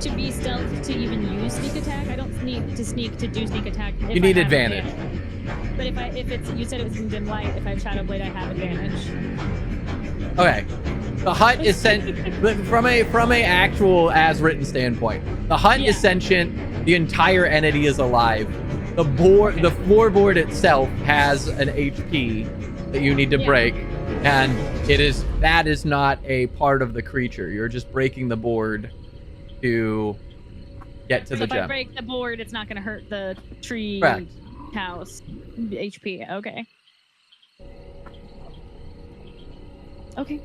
to be stealth to even use sneak attack. I don't need to sneak to do sneak attack. If you need I have advantage. But if it's you said it was in dim light. If I have Shadow Blade, I have advantage. Okay, the hut is sent from a actual as written standpoint. The hut Yeah. is sentient. The entire entity is alive. The floorboard itself has an HP that you need to Yeah. break, and that is not a part of the creature. You're just breaking the board to get to So the if I gem. break the board, it's not going to hurt the tree Correct. house HP. Okay. Okay.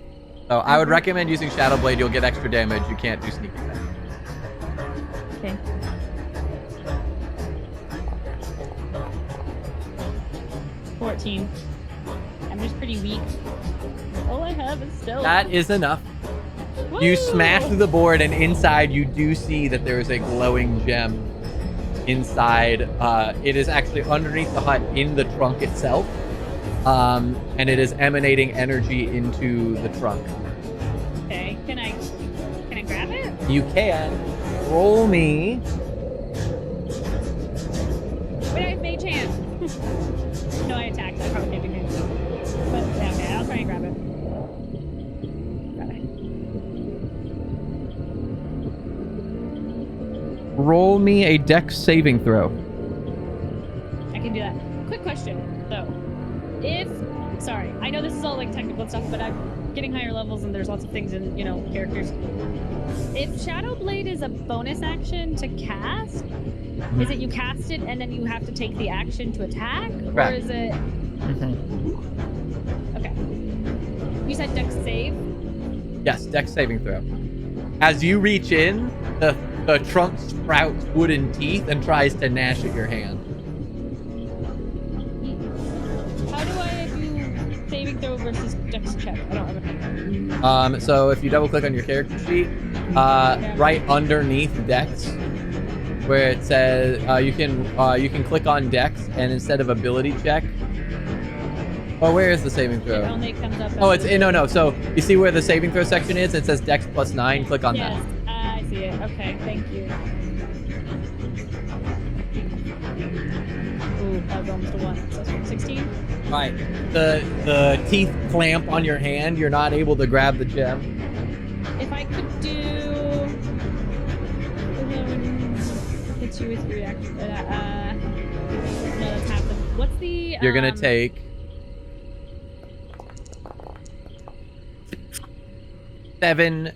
So I would recommend using Shadow Blade. You'll get extra damage. You can't do sneak attack. Okay. I'm just pretty weak. All I have is stealth. That is enough. You Woo! smash through the board, and inside you do see that there is a glowing gem inside. It is actually underneath the hut in the trunk itself, and it is emanating energy into the trunk. Okay, can I grab it? You can roll me. Wait, I have mage hand. No, I attacked. I probably can't do mage. But yeah, okay, I'll try and grab it. Grab it. Roll me a dex saving throw. I can do that. Quick question, though. Sorry, I know this is all like technical stuff, but I'm getting higher levels and there's lots of things in, characters. If Shadow Blade is a bonus action to cast, is it you cast it and then you have to take the action to attack? Correct. Or is it... Okay. You said dex save? Yes, dex saving throw. As you reach in, the trunk sprouts wooden teeth and tries to gnash at your hand. How do I do saving throw versus dex check? I don't remember. So if you double click on your character sheet, right underneath dex, where it says you can click on dex, and instead of ability check, where is the saving throw? It only comes up. Oh, it's no. So you see where the saving throw section is? It says dex +9. Click on that. Yes, I see it. Okay, thank you. Ooh, that was almost a 1. So 16? Right. The teeth clamp on your hand. You're not able to grab the gem. If I could do... hits you with your reaction. No, that's half the... What's the... You're going to take... 7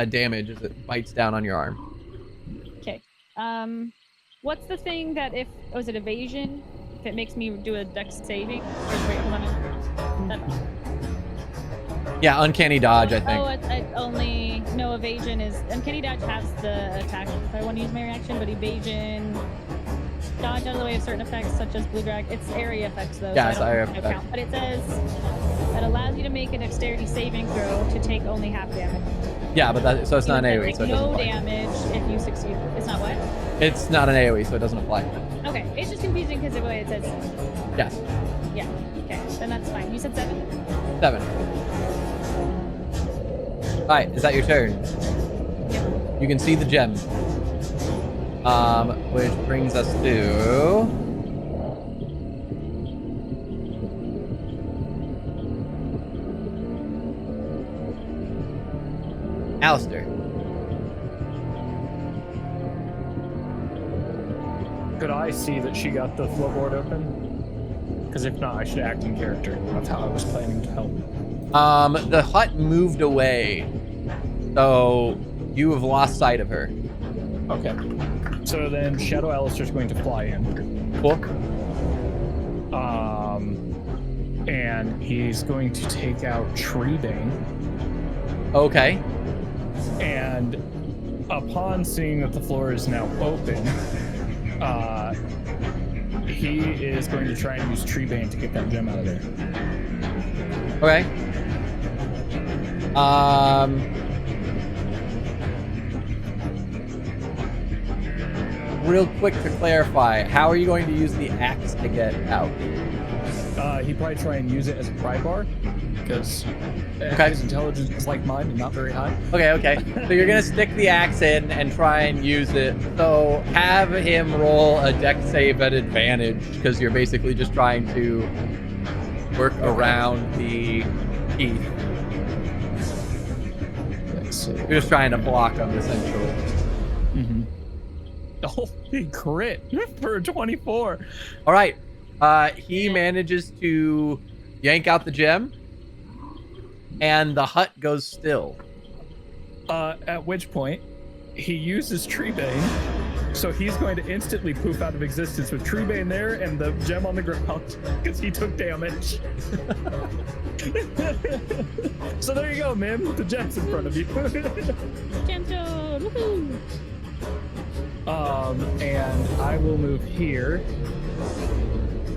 damage as it bites down on your arm. Okay. What's the thing that if... Oh, is it evasion? If it makes me do a dex saving? Or wait, hold on. Yeah, uncanny dodge, I think. Oh, it only... No, evasion is... Uncanny dodge has the attack if I want to use my reaction, but evasion... Dodge out of the way of certain effects, such as blue drag. It's area effects, though. Yeah, so it's I area don't effects. count. But it says... That allows you to make a dexterity saving throw to take only half damage. Yeah, but so it's not an AoE, Take so it doesn't no apply. damage if you succeed. It's not what? It's not an AoE, so it doesn't apply. Okay, it's just confusing because of the way it says. Yes. Yeah. Okay, then that's fine. You said 7. 7. Alright, is that your turn? Yep. You can see the gem. Which brings us to... Alistair. Could I see that she got the floorboard open? Because if not, I should act in character. That's how I was planning to help. The hut moved away, so you have lost sight of her. Okay. So then Shadow Alistair's going to fly in. Cool. And he's going to take out Treebane. Okay. And upon seeing that the floor is now open, he is going to try and use Treebane to get that gem out of there. Okay. Real quick to clarify, how are you going to use the axe to get out? He'd probably try and use it as a pry bar, because his intelligence is like mine and not very high. Okay. So you're going to stick the axe in and try and use it. So have him roll a dex save at advantage, because you're basically just trying to work around the teeth. You're just trying to block them, essentially. Mm-hmm. Oh, he crit for a 24. All right. He manages to yank out the gem, and the hut goes still. At which point, he uses Treebane, so he's going to instantly poof out of existence with Treebane there and the gem on the ground because he took damage. So there you go, man. The gem's in front of you. Gemstone! Woohoo! And I will move here.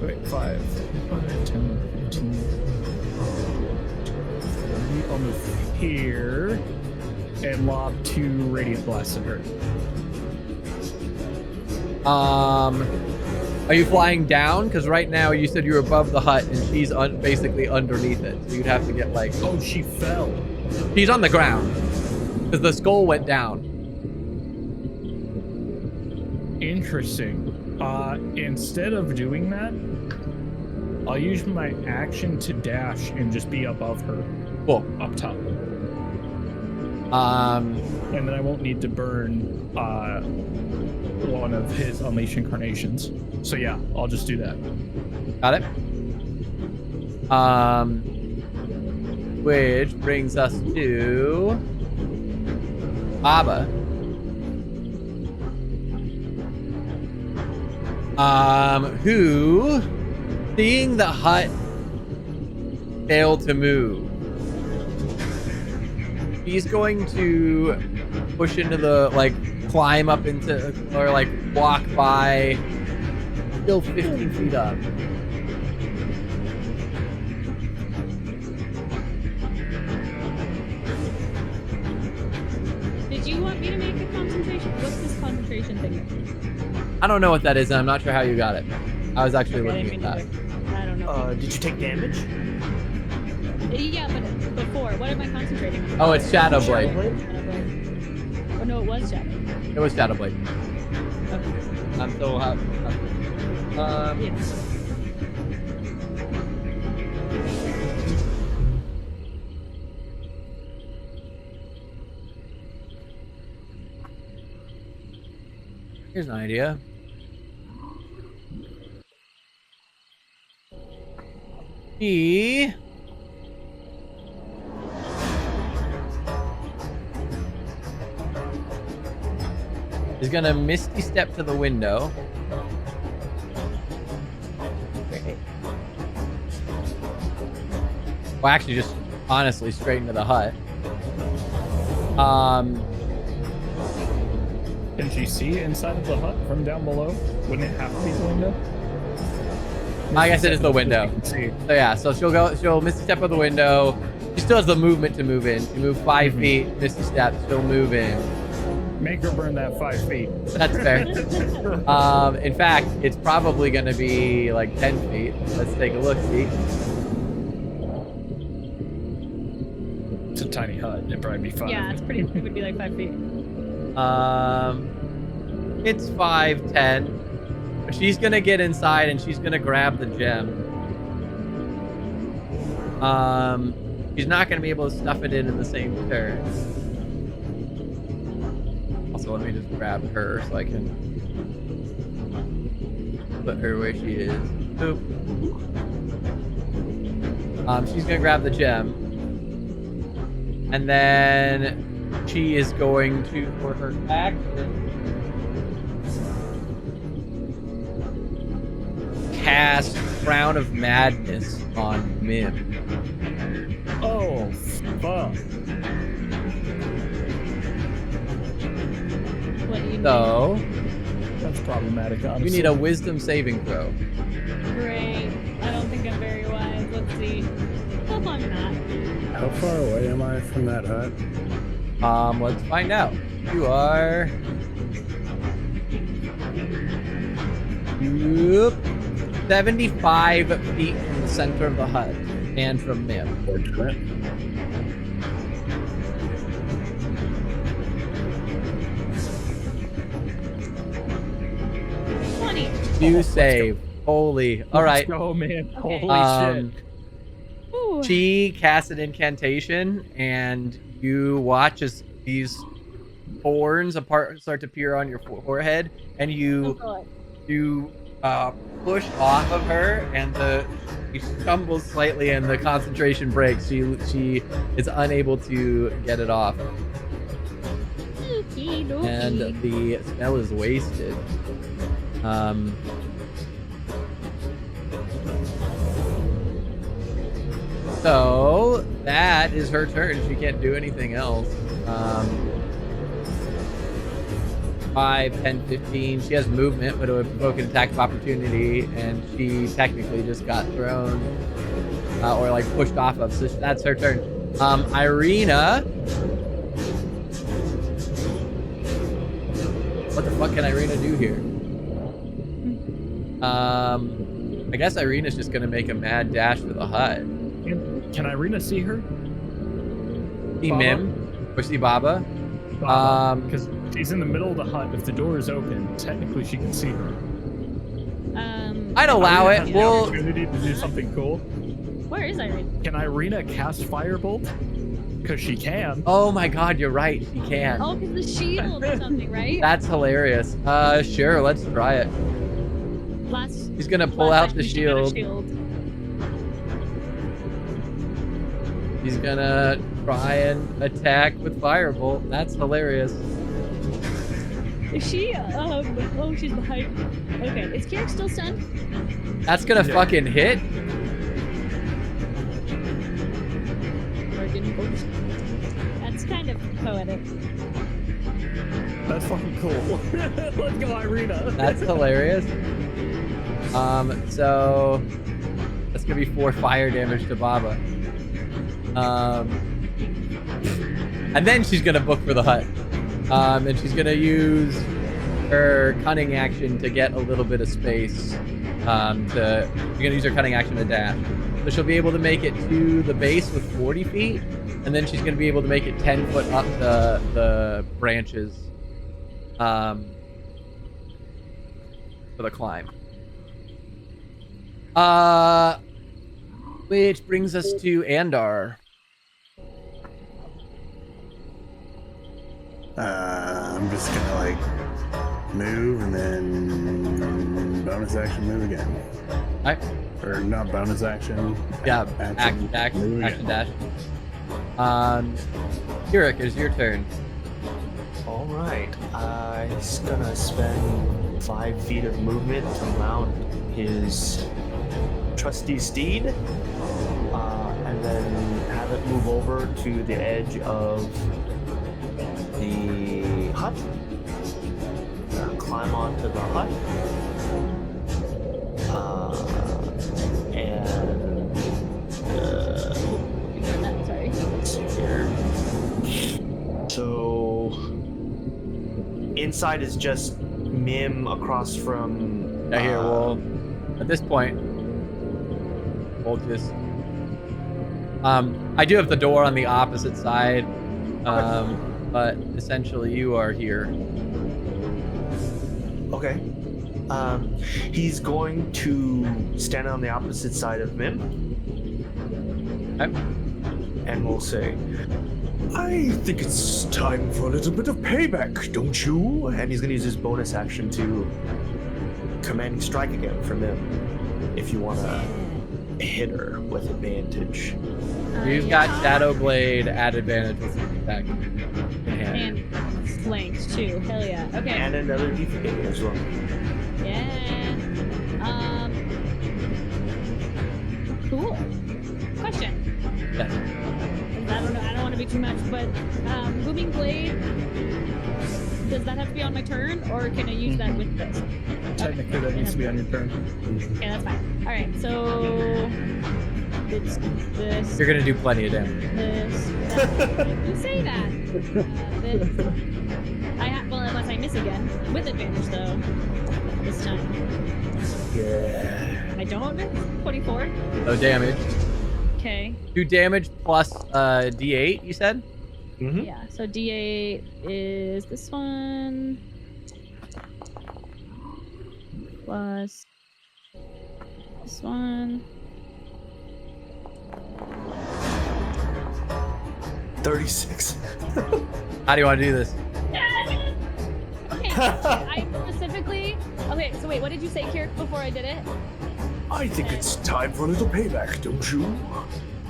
Wait, 5, 10, 15, 30. I'll move here and lob 2 radiant blasts at her. Are you flying down? Because right now you said you're above the hut and she's basically underneath it. So you'd have to get like... Oh, she fell. She's on the ground. Because the skull went down. Interesting. Instead of doing that, I'll use my action to dash and just be above her. Cool. Up top. And then I won't need to burn one of his Unleash Incarnations. So yeah, I'll just do that. Got it. Which brings us to Baba. Who, seeing the hut fail to move, he's going to push into the, like, climb up into, or like walk by, still 15 feet up. Did you want me to make a concentration? What's this concentration thing? I don't know what that is, and I'm not sure how you got it. I was actually Okay, looking at that. I don't know. Did you take damage? Yeah, but before, what am I concentrating on? Oh, it's Shadow Blade. Oh no, it was Shadow. It was Shadow Blade. Okay. I'm so happy. Yes. Here's an idea. He is gonna Misty Step to the window. Well, actually, just honestly straight into the hut. Can she see inside of the hut from down below? Wouldn't it have to be the window? I guess it is the window. See. So yeah, so she'll Misty Step of the window. She still has the movement to move in. She moved 5 feet, Misty Step, she'll move in. Make her burn that 5 feet. That's fair. In fact, it's probably gonna be like 10 feet. Let's take a look, see. It's a tiny hut. It'd probably be 5. Yeah, it's pretty. It would be like 5 feet. It's 5, 10. But she's gonna get inside and she's gonna grab the gem. She's not gonna be able to stuff it in the same turn. Also, let me just grab her so I can put her where she is. Boop. She's gonna grab the gem. And then she is going to, for her action, cast Crown of Madness on Mim. Oh, fuck. What do you So, That's problematic, honestly. you need a Wisdom saving throw. Great. I don't think I'm very wise. Let's see. Hope I'm not. How far away am I from that hut? Let's find out. You are... Whoop. 75 feet from the center of the hut and from Mim. Fortunate. You save. Holy. All right. Let's go, man. Okay. Holy shit. Ooh. She casts an incantation, and you watch as these thorns start to appear on your forehead, and Oh, you God. push off of her, and she stumbles slightly, and the concentration breaks. She is unable to get it off, Okey-dokey. and the spell is wasted. So that is her turn. She can't do anything else. 5, 10, 15. She has movement, but it would provoke an attack of opportunity, and she technically just got thrown or like pushed off of. So that's her turn. Irina. What the fuck can Irina do here? I guess Irina's just gonna make a mad dash for the hut. Can Irina see her? See Baba? Mim or see Baba? Because she's in the middle of the hut. If the door is open, technically she can see her. I'd allow Irina it. has the Well, opportunity to do something cool. Where is Irene? Can Irina cast Firebolt? Because she can. oh my God, you're right. She can. Oh, because the shield or something, right? That's hilarious. Sure, let's try it. Last. He's gonna pull last out the session she got a shield. He's gonna try and attack with Firebolt. That's hilarious. Is she? Oh, she's behind. Okay, is Kirik still stunned? That's gonna fucking hit. Or didn't go? That's kind of poetic. That's fucking cool. Let's go, Irina. That's hilarious. So that's gonna be 4 fire damage to Baba. And then she's gonna book for the hut. And she's gonna use her cunning action to get a little bit of space. She's gonna use her cunning action to dash. So she'll be able to make it to the base with 40 feet, and then she's gonna be able to make it 10 foot up the branches for the climb. Which brings us to Andar. I'm just gonna like move and then bonus action move again. Alright. Or not bonus action. Yeah, action, move action again. dash. Kirik, it's your turn. All right. He's gonna spend 5 feet of movement to mount his trusty steed, and then have it move over to the edge of the hut. Climb onto the hut. Sorry. Let's see here. So inside is just Mim across from. Yeah, here. Well, at this point, we'll just. I do have the door on the opposite side, but essentially you are here. Okay. He's going to stand on the opposite side of Mim. Okay. And we'll say, I think it's time for a little bit of payback, don't you? and he's going to use his bonus action to commanding strike again from him if you want to hit her with advantage. You've got Shadow Blade at advantage with his attack in hand. And flanks too. Hell yeah. Okay. And another D8 as well. Yeah. Cool. Question. Yes. I don't know. I don't want to be too much, but booming blade. Does that have to be on my turn, or can I use that with this? Technically, that needs to be on your turn. Okay, that's fine. All right, so it's this. You're gonna do plenty of damage. This. You say that. This. Well, unless I miss again with advantage though. This time. Yeah. I don't miss. 24. No damage. Okay. 2 damage plus D8. You said. Mm-hmm. Yeah. So D8 is this one plus this one. 36. How do you want to do this? Okay. I specifically. Okay. So wait. What did you say, Kirik, before I did it? I think it's time for a little payback, don't you?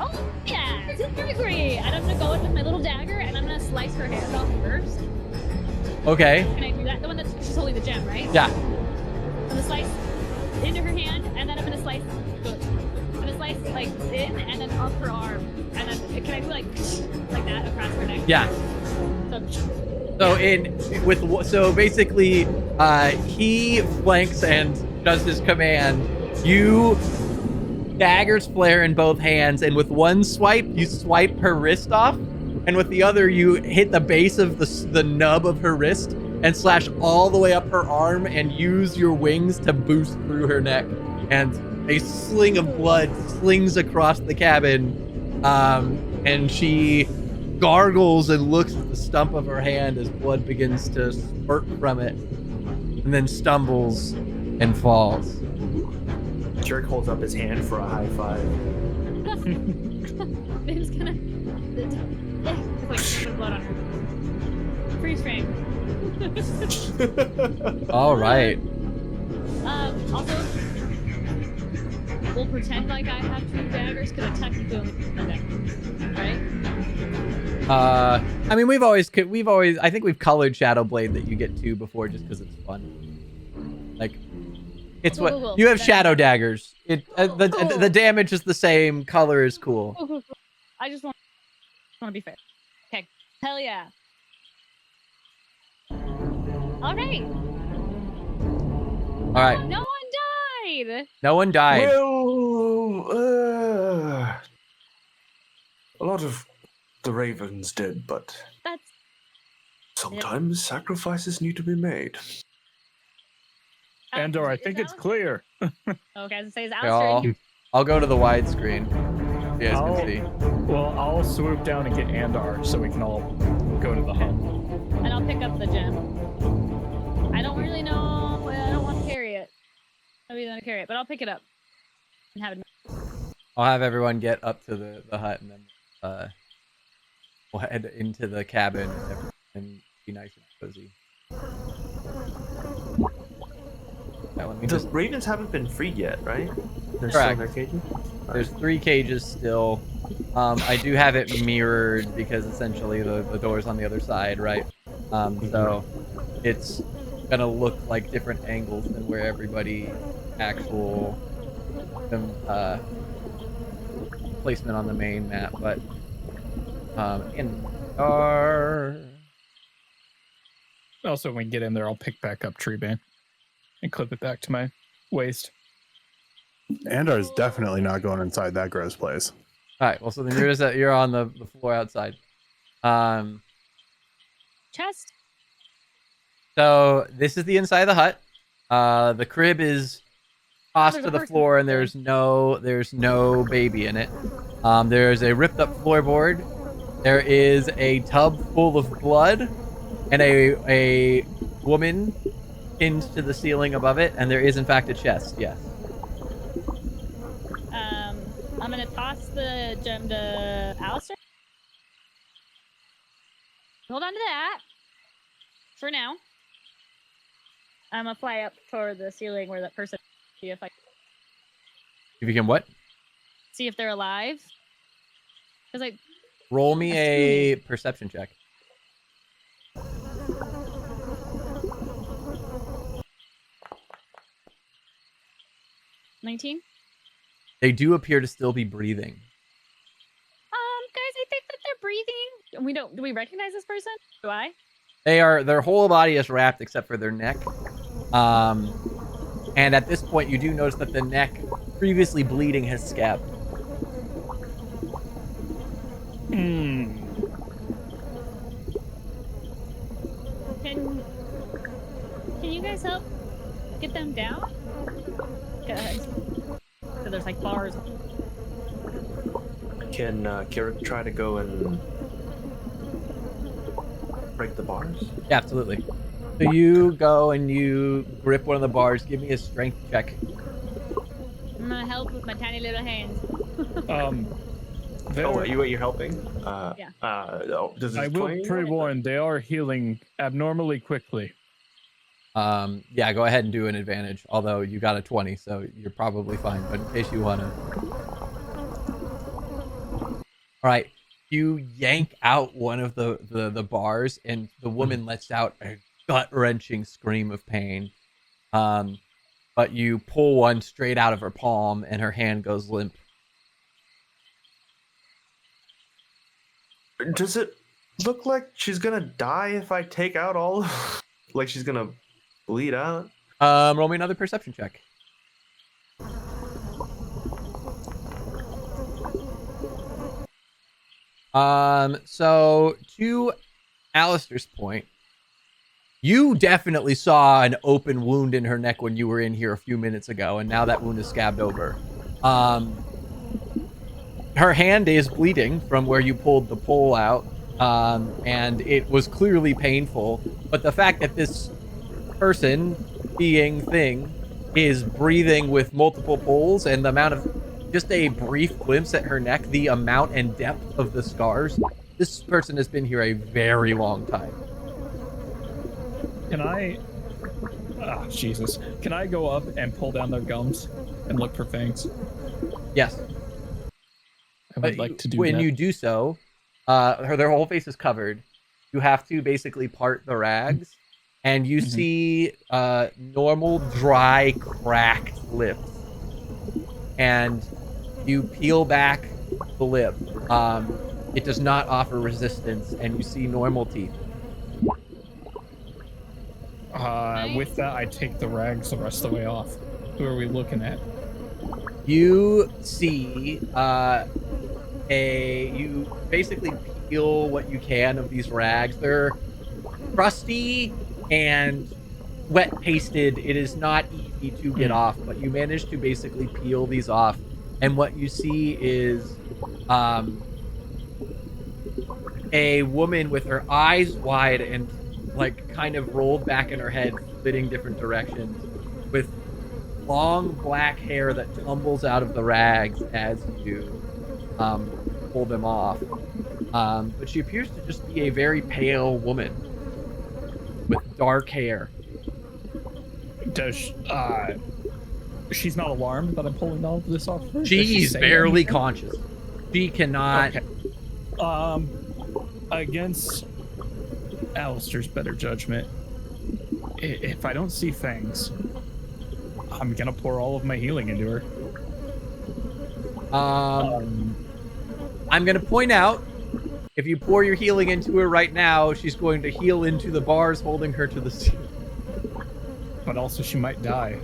Oh yeah. Super agree. And I'm gonna go in with my little dagger, and I'm gonna slice her hand off first. Okay. Can I do that? The one that's she's holding the gem, right? Yeah. I'm gonna slice into her hand, and then I'm gonna slice. I'm gonna slice like in, and then up her arm, and then can I do like that across her neck? Yeah. So basically, he flanks and does his command. You daggers flare in both hands, and with one swipe, you swipe her wrist off, and with the other, you hit the base of the nub of her wrist, and slash all the way up her arm and use your wings to boost through her neck. And a sling of blood slings across the cabin. And she gargles and looks at the stump of her hand as blood begins to spurt from it, and then stumbles and falls. Jerk holds up his hand for a high five. Babe's gonna. Wait, put blood on her. Freeze frame. All right. Also, we'll pretend like I have 2 daggers because I technically only have 1 dagger, right? I mean, we've always, I think we've colored Shadowblade that you get 2 before just because it's fun. Like, it's Cool. you have Shadow Daggers. The Cool. damage is the same. Color is cool. Cool. I just want to be fair. Okay. Hell yeah. All right. All right. No one died. No one died. Well, a lot of the ravens did, but That's sometimes sacrifices need to be made. Andor, I Is think it's Alistair- clear. Okay, as I say, is Okay, Alistair. I'll go to the widescreen. So you guys I'll- can see. Well, I'll swoop down and get Andor so we can all go to the hub. And I'll pick up the gem. I don't really know. I don't want to carry it. I really want to carry it, but I'll pick it up and have it. I'll have everyone get up to the hut, and then we'll head into the cabin and be nice and cozy. Yeah, let me The just. ravens haven't been freed yet, right? They're Correct. still in their cages? There's 3 cages still. I do have it mirrored because essentially the door's on the other side, right? So it's gonna look like different angles than where everybody actual placement on the main map, but in our Also, when we get in there, I'll pick back up Tree Band and clip it back to my waist. Andar's definitely not going inside that gross place. all right. Well, so then you're on the floor outside. Chest. So this is the inside of the hut. The crib is tossed There's to a the person floor, and there. there's no baby in it. There's a ripped up floorboard. There is a tub full of blood, and a woman pinned to the ceiling above it, and there is in fact a chest. Yes. I'm gonna toss the gem to Alistair. Hold on to that for now. I'm gonna fly up toward the ceiling where that person. See if If you can what? see if they're alive. Cause like Roll me a perception check. $19. They do appear to still be breathing. Guys, I think that they're breathing. Do we recognize this person? Do I? Their whole body is wrapped except for their neck. And at this point, you do notice that the neck, previously bleeding, has scabbed. Can you guys help get them down? Good. So there's like bars. Can Kirik try to go and break the bars? Yeah, absolutely. So you go and you grip one of the bars. Give me a strength check. I'm gonna help with my tiny little hands. Oh, you're helping? Yeah. Does I this will 20? pre-warn, they are healing abnormally quickly. Yeah, go ahead and do an advantage. Although you got a 20, so you're probably fine. But in case you wanna. All right. You yank out one of the bars, and the woman lets out a gut-wrenching scream of pain. But you pull one straight out of her palm, and her hand goes limp. Does it look like she's gonna die if I take out all? Like she's gonna bleed out? Roll me another perception check. So to Alistair's point, You definitely saw an open wound in her neck when you were in here a few minutes ago, and now that wound is scabbed over. Her hand is bleeding from where you pulled the pole out, and it was clearly painful. But the fact that this person, being thing, is breathing with multiple pulls, and the amount of just a brief glimpse at her neck, the amount and depth of the scars, this person has been here a very long time. Can I... Jesus. Can I go up and pull down their gums and look for fangs? Yes. I would like to do when that. you do so, their whole face is covered. You have to basically part the rags, and you see normal, dry, cracked lips. And you peel back the lip. It does not offer resistance, and you see normal teeth. With that, I take the rags the rest of the way off. Who are we looking at? You see you basically peel what you can of these rags. They're crusty and wet pasted. It is not easy to get off, but you manage to basically peel these off. And what you see is a woman with her eyes wide and like kind of rolled back in her head, splitting different directions, with long black hair that tumbles out of the rags as you pull them off. But she appears to just be a very pale woman with dark hair. Does she's not alarmed that I'm pulling all of this off her? She's barely conscious. She cannot. Okay. Against Alistair's better judgment, if I don't see fangs, I'm gonna pour all of my healing into her. I'm gonna point out, if you pour your healing into her right now, she's going to heal into the bars holding her to the ceiling. But also she might die.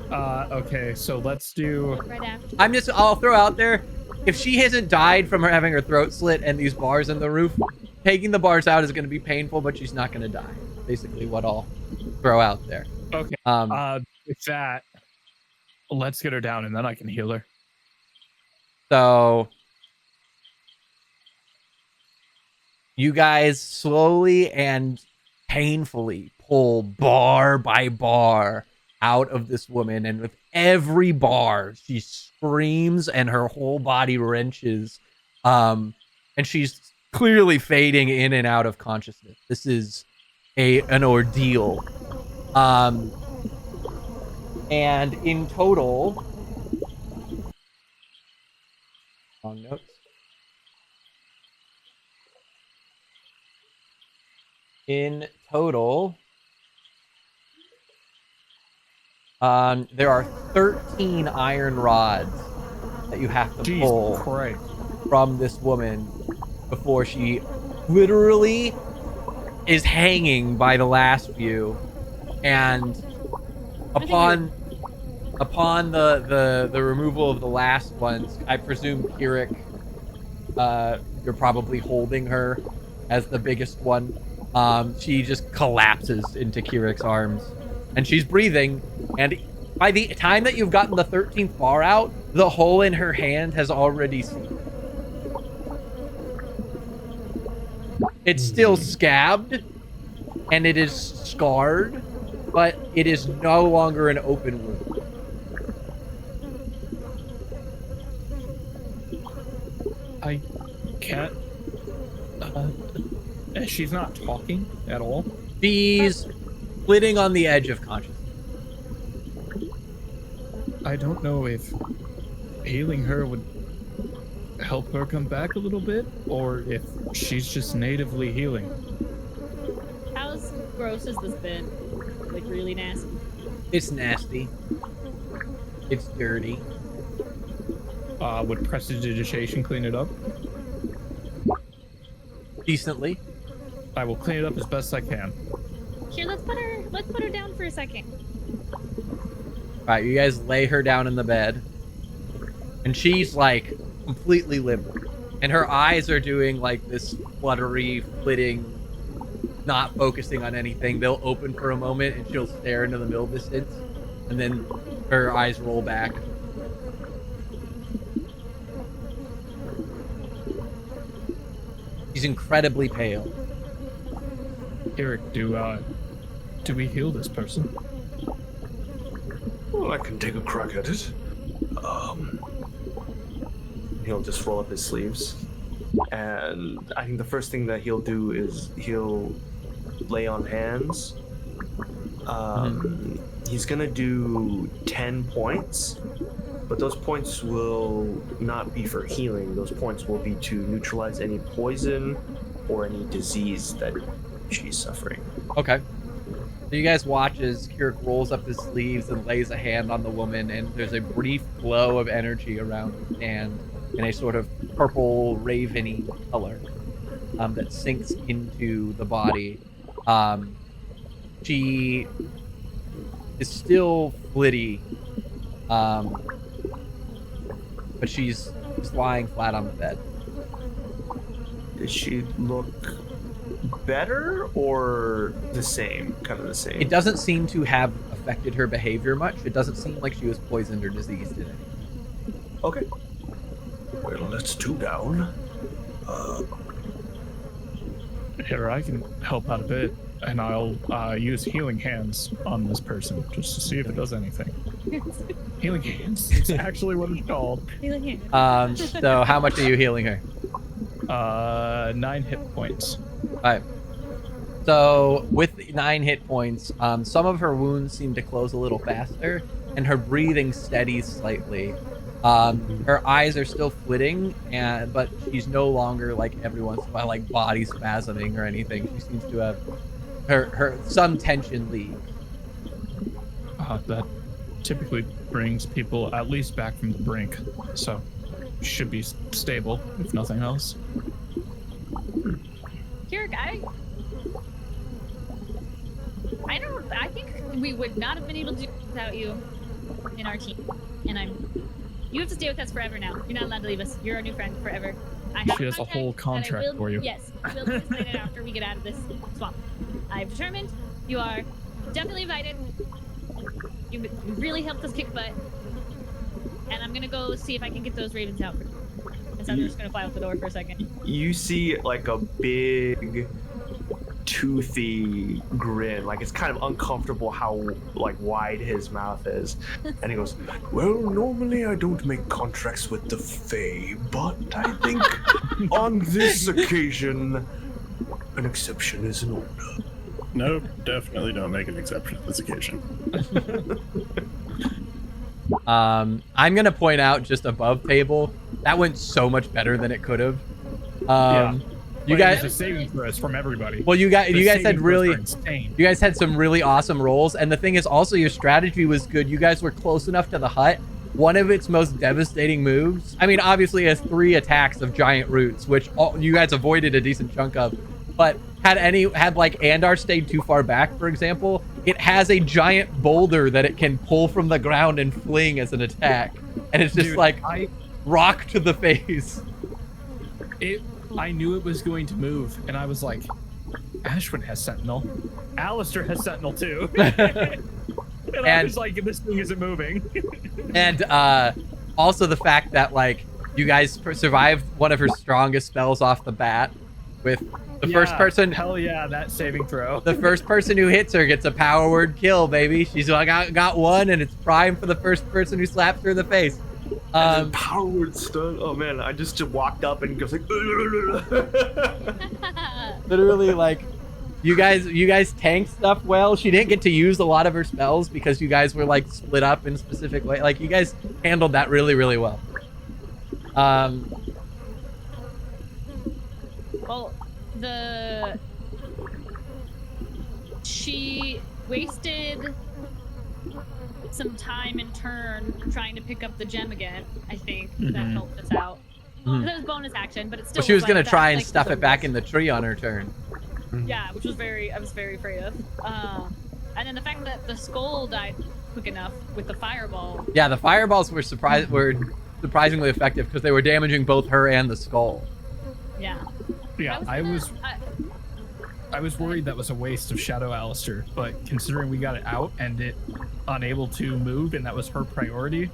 Okay, so let's do... Right after. I'll throw out there, if she hasn't died from her having her throat slit and these bars in the roof, taking the bars out is going to be painful, but she's not going to die. Basically what I'll throw out there. Okay. With that, let's get her down and then I can heal her. So you guys slowly and painfully pull bar by bar out of this woman, and with every bar she screams and her whole body wrenches, and she's clearly fading in and out of consciousness. This is an ordeal. And in total, long notes. In total, there are 13 iron rods that you have to pull from this woman before she literally is hanging by the last few. And upon the removal of the last ones, I presume Kirik, you're probably holding her as the biggest one. She just collapses into Kirik's arms, and she's breathing. And by the time that you've gotten the 13th bar out, the hole in her hand has already sealed. It's still scabbed, and it is scarred, but it is no longer an open wound. I can't... she's not talking at all? She's flitting on the edge of consciousness. I don't know if healing her would help her come back a little bit, or if she's just natively healing. How gross has this been? Like, really nasty? It's nasty. It's dirty. Would prestidigitation clean it up? Decently. I will clean it up as best I can. Here, let's put her down for a second. All right, you guys lay her down in the bed, and she's like completely limp, and her eyes are doing like this fluttery, flitting not focusing on anything. They'll open for a moment and she'll stare into the middle distance, and then her eyes roll back. She's incredibly pale. Eric, do we heal this person? Well, I can take a crack at it. He'll just roll up his sleeves, and I think the first thing that he'll do is he'll lay on hands. He's gonna do 10 points, but those points will not be for healing. Those points will be to neutralize any poison or any disease that she's suffering. Okay. So you guys watch as Kirik rolls up his sleeves and lays a hand on the woman, and there's a brief glow of energy around his hand in a sort of purple raveny color that sinks into the body. She is still flitty, but she's just lying flat on the bed. Did she look better or the same? Kind of the same. It doesn't seem to have affected her behavior much. It doesn't seem like she was poisoned or diseased in it. Okay. Well, let's two down. Here, I can help out a bit, and I'll use healing hands on this person just to see if it does anything. Healing hands. It's actually what it's called. So how much are you healing her? 9 hit points. Alright. So with 9 hit points, some of her wounds seem to close a little faster, and her breathing steadies slightly. Her eyes are still flitting, but she's no longer like every once in a while like body spasming or anything. She seems to have her some tension leave. That typically brings people at least back from the brink, so should be stable if nothing else. Kirik, I think we would not have been able to do it without you in our team. And you have to stay with us forever now. You're not allowed to leave us. You're our new friend forever. She has a whole contract for you. Yes, I will explain it after we get out of this swamp. I've determined you are definitely invited. You really helped us kick butt. And I'm gonna go see if I can get those ravens out. And so I'm just gonna fly out the door for a second. You see like a big toothy grin, like it's kind of uncomfortable how like wide his mouth is, and he goes, Well, normally I don't make contracts with the Fae, but I think on this occasion, an exception is in order. No, definitely don't make an exception on this occasion. I'm gonna point out just above table that went so much better than it could have. You guys, the saving throws from everybody. well, you guys had some really awesome rolls, and the thing is, also your strategy was good. You guys were close enough to the hut. One of its most devastating moves. I mean, obviously, it has 3 attacks of giant roots, which you guys avoided a decent chunk of. But had like Andar stayed too far back, for example, it has a giant boulder that it can pull from the ground and fling as an attack, and it's just rock to the face. I knew it was going to move, and I was like, Ashwin has Sentinel. Alistair has Sentinel too. and I was like, this thing isn't moving. And also the fact that like you guys survived one of her strongest spells off the bat with the first person. Hell yeah, that saving throw. The first person who hits her gets a power word kill, baby. She's got one, and it's prime for the first person who slaps her in the face. power word stun. Oh man, I just walked up and goes like literally like you guys tanked stuff well. She didn't get to use a lot of her spells because you guys were like split up in specific way. Like you guys handled that really, really well. Well, she wasted some time in turn trying to pick up the gem again. I think that helped us out. That was bonus action, but it's still. Well, she was gonna try and like, stuff it back in the tree on her turn. Yeah, which was I was very afraid of. And then the fact that the skull died quick enough with the fireball. Yeah, the fireballs were surprisingly effective because they were damaging both her and the skull. Yeah. Yeah, I was worried that was a waste of Shadow Alistair, but considering we got it out and it unable to move, and that was her priority,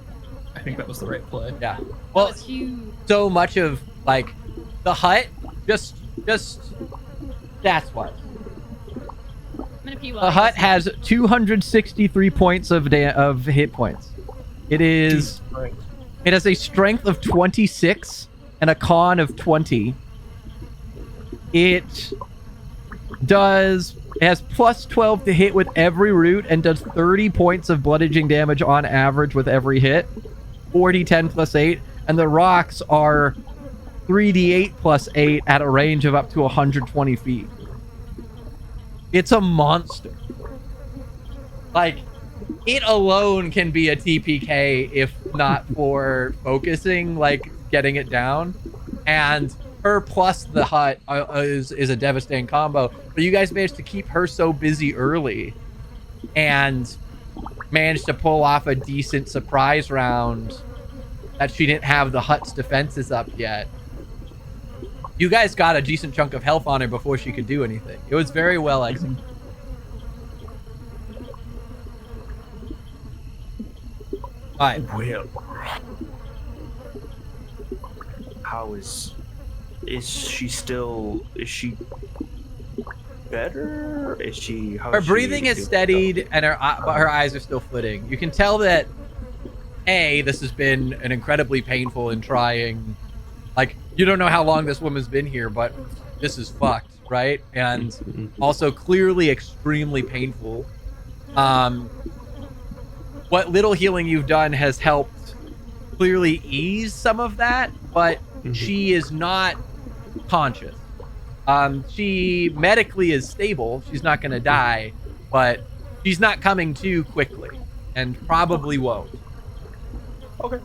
I think that was the right play. Yeah. Well, It's huge. so much of like the hut, just that's what. I'm gonna pee while The I hut listen. has 263 points of hit points. It is. Right. It has a strength of 26 and a con of 20. It has plus 12 to hit with every root and does 30 points of bludgeoning damage on average with every hit. 4d10 plus 8. And the rocks are 3d8 plus 8 at a range of up to 120 feet. It's a monster. Like, it alone can be a TPK if not for focusing, like getting it down. And her plus the hut is a devastating combo. But you guys managed to keep her so busy early and managed to pull off a decent surprise round that she didn't have the hut's defenses up yet. You guys got a decent chunk of health on her before she could do anything. It was very well executed. Alright. Well, how is she still? Is she better? Is she? How Her is she breathing has doing? steadied, and but her eyes are still flitting. You can tell that, this has been an incredibly painful and trying. Like, you don't know how long this woman's been here, but this is fucked, right? And also clearly extremely painful. What little healing you've done has helped clearly ease some of that, but she is not conscious. She medically is stable. She's not going to die, but she's not coming to quickly and probably won't. Okay.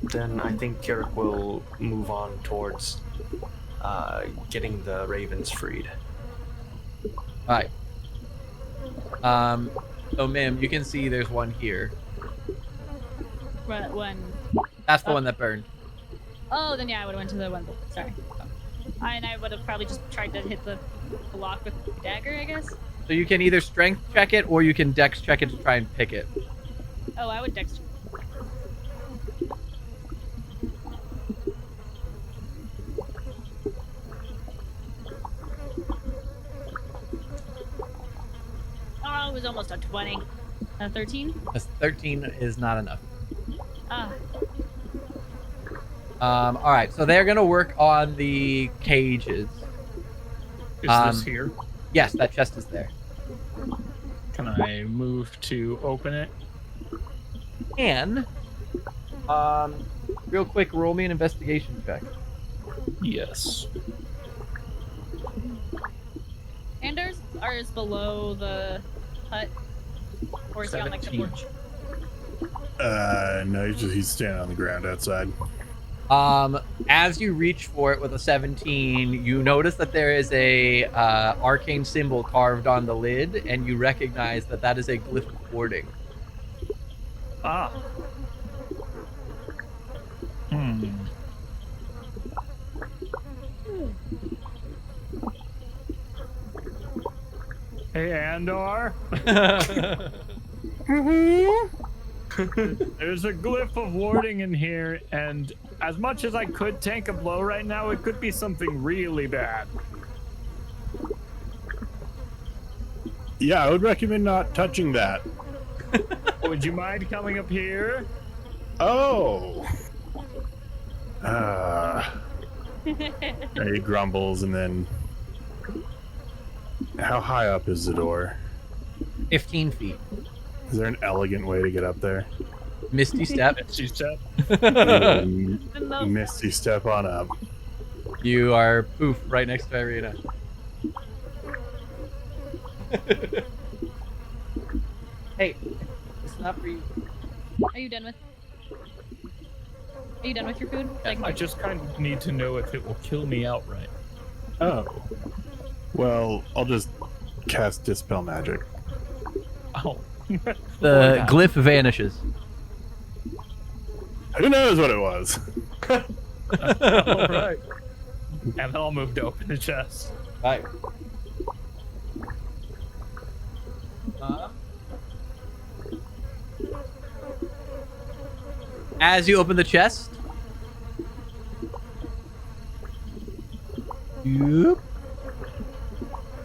Then I think Kirik will move on towards getting the ravens freed. All right. So, Mim, you can see there's one here. What one? That's the one that burned. Oh, then yeah, I would have went to the one. Sorry. And I would have probably just tried to hit the block with the dagger, I guess. So you can either strength check it or you can dex check it to try and pick it. Oh, I would dex. Oh, it was almost a 20. 13? A 13 is not enough. Ah. All right, so they're gonna work on the cages. Is this here? Yes, that chest is there. Can I move to open it? And, real quick, roll me an investigation check. Yes. And ours below the hut? Or is he on like the 17. porch? No, he's standing on the ground outside. As you reach for it with a 17, you notice that there is a arcane symbol carved on the lid, and you recognize that that is a glyph of warding. Ah. Hey, Andor. There's a glyph of warding in here, and as much as I could tank a blow right now, it could be something really bad. Yeah, I would recommend not touching that. Would you mind coming up here? Oh. He grumbles, and then... How high up is the door? 15 feet. Is there an elegant way to get up there? Misty step. She said. Misty step on up. You are poof right next to Irina. Hey, it's not for you. Are you done with? Are you done with your food? Like, I just kind of need to know if it will kill me outright. Oh. Well, I'll just cast Dispel Magic. Oh. The glyph vanishes. Who knows what it was? All right. And I'll move to open the chest. Right. As you open the chest, Yoop.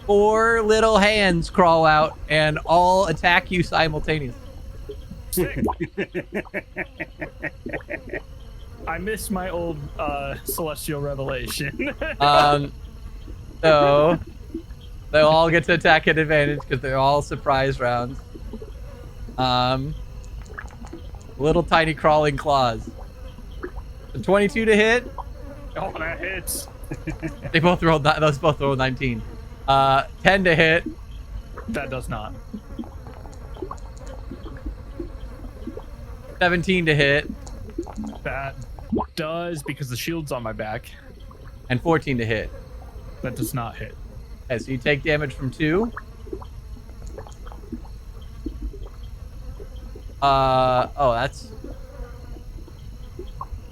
4 little hands crawl out and all attack you simultaneously. Sick. I miss my old celestial revelation. So they'll all get to attack at advantage because they're all surprise rounds. Little tiny crawling claws. A 22 to hit. Oh, that hits. They both rolled. Those both rolled 19. 10 to hit. That does not. 17 to hit. That does, because the shield's on my back. And 14 to hit. That does not hit. Okay, so you take damage from 2. Oh, that's...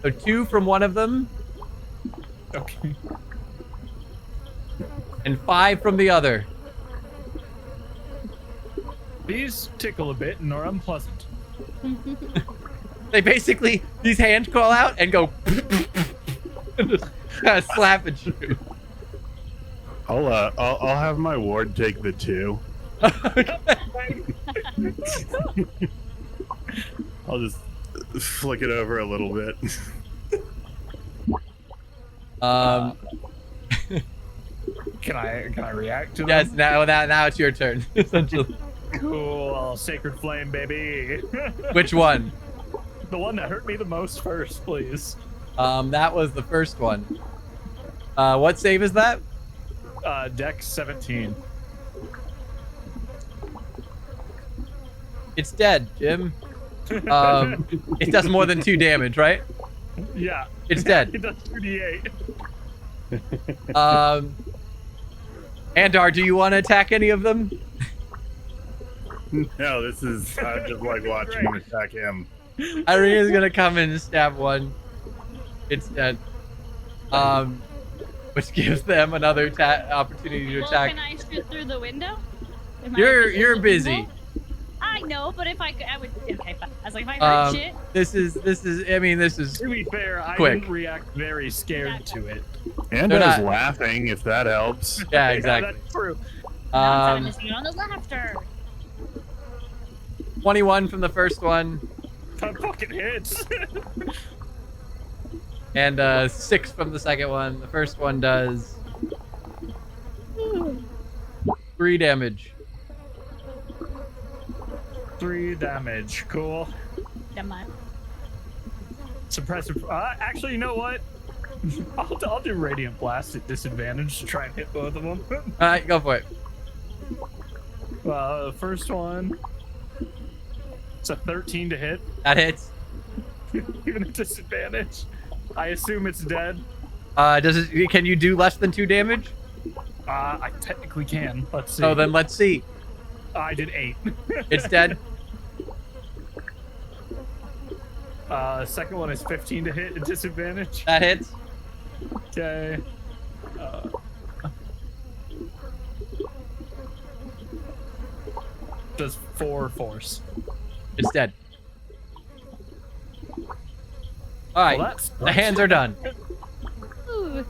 So 2 from one of them, Okay. and 5 from the other. These tickle a bit and are unpleasant. They basically, these hands crawl out and go... and just kind of slap at you. I'll have my ward take the 2. I'll just flick it over a little bit. Can I react to Yes, them? now it's your turn, essentially. Cool. Sacred flame, baby. Which one? The one that hurt me the most first, please. That was the first one. What save is that? Dex 17. It's dead, Jim. It does more than 2 damage, right? Yeah. It's dead. It does 2d8. Andar, do you want to attack any of them? No, this is I just like watching him attack him. Irina's gonna come in and stab one. It's dead. Which gives them another opportunity to Well, attack. can I shoot through the window? Am I You're invisible? busy. I know, but if I could, I would. Okay, fine. I was like, if I heard shit. This is. I mean, this is. To be fair, I Quick. didn't react very scared to it. And They're I was not- laughing, if that helps. Yeah, Yeah, exactly. that's true. Now I'm missing on the laughter. 21 from the first one, That fucking hits. and 6 from the second one. The first one does 3 damage. 3 damage. Cool. Never mind. Suppressive. Actually, you know what? I'll do Radiant Blast at disadvantage to try and hit both of them. All right, go for it. The first one. It's a 13 to hit, That hits. even at disadvantage. I assume it's dead. Does it? Can you do less than 2 damage? I technically can. Let's see. So then let's see. I did 8. It's dead. Second one is 15 to hit at disadvantage. That hits. Okay. Does 4 force. It's dead. All right, Well, that's the hands are done. Ooh.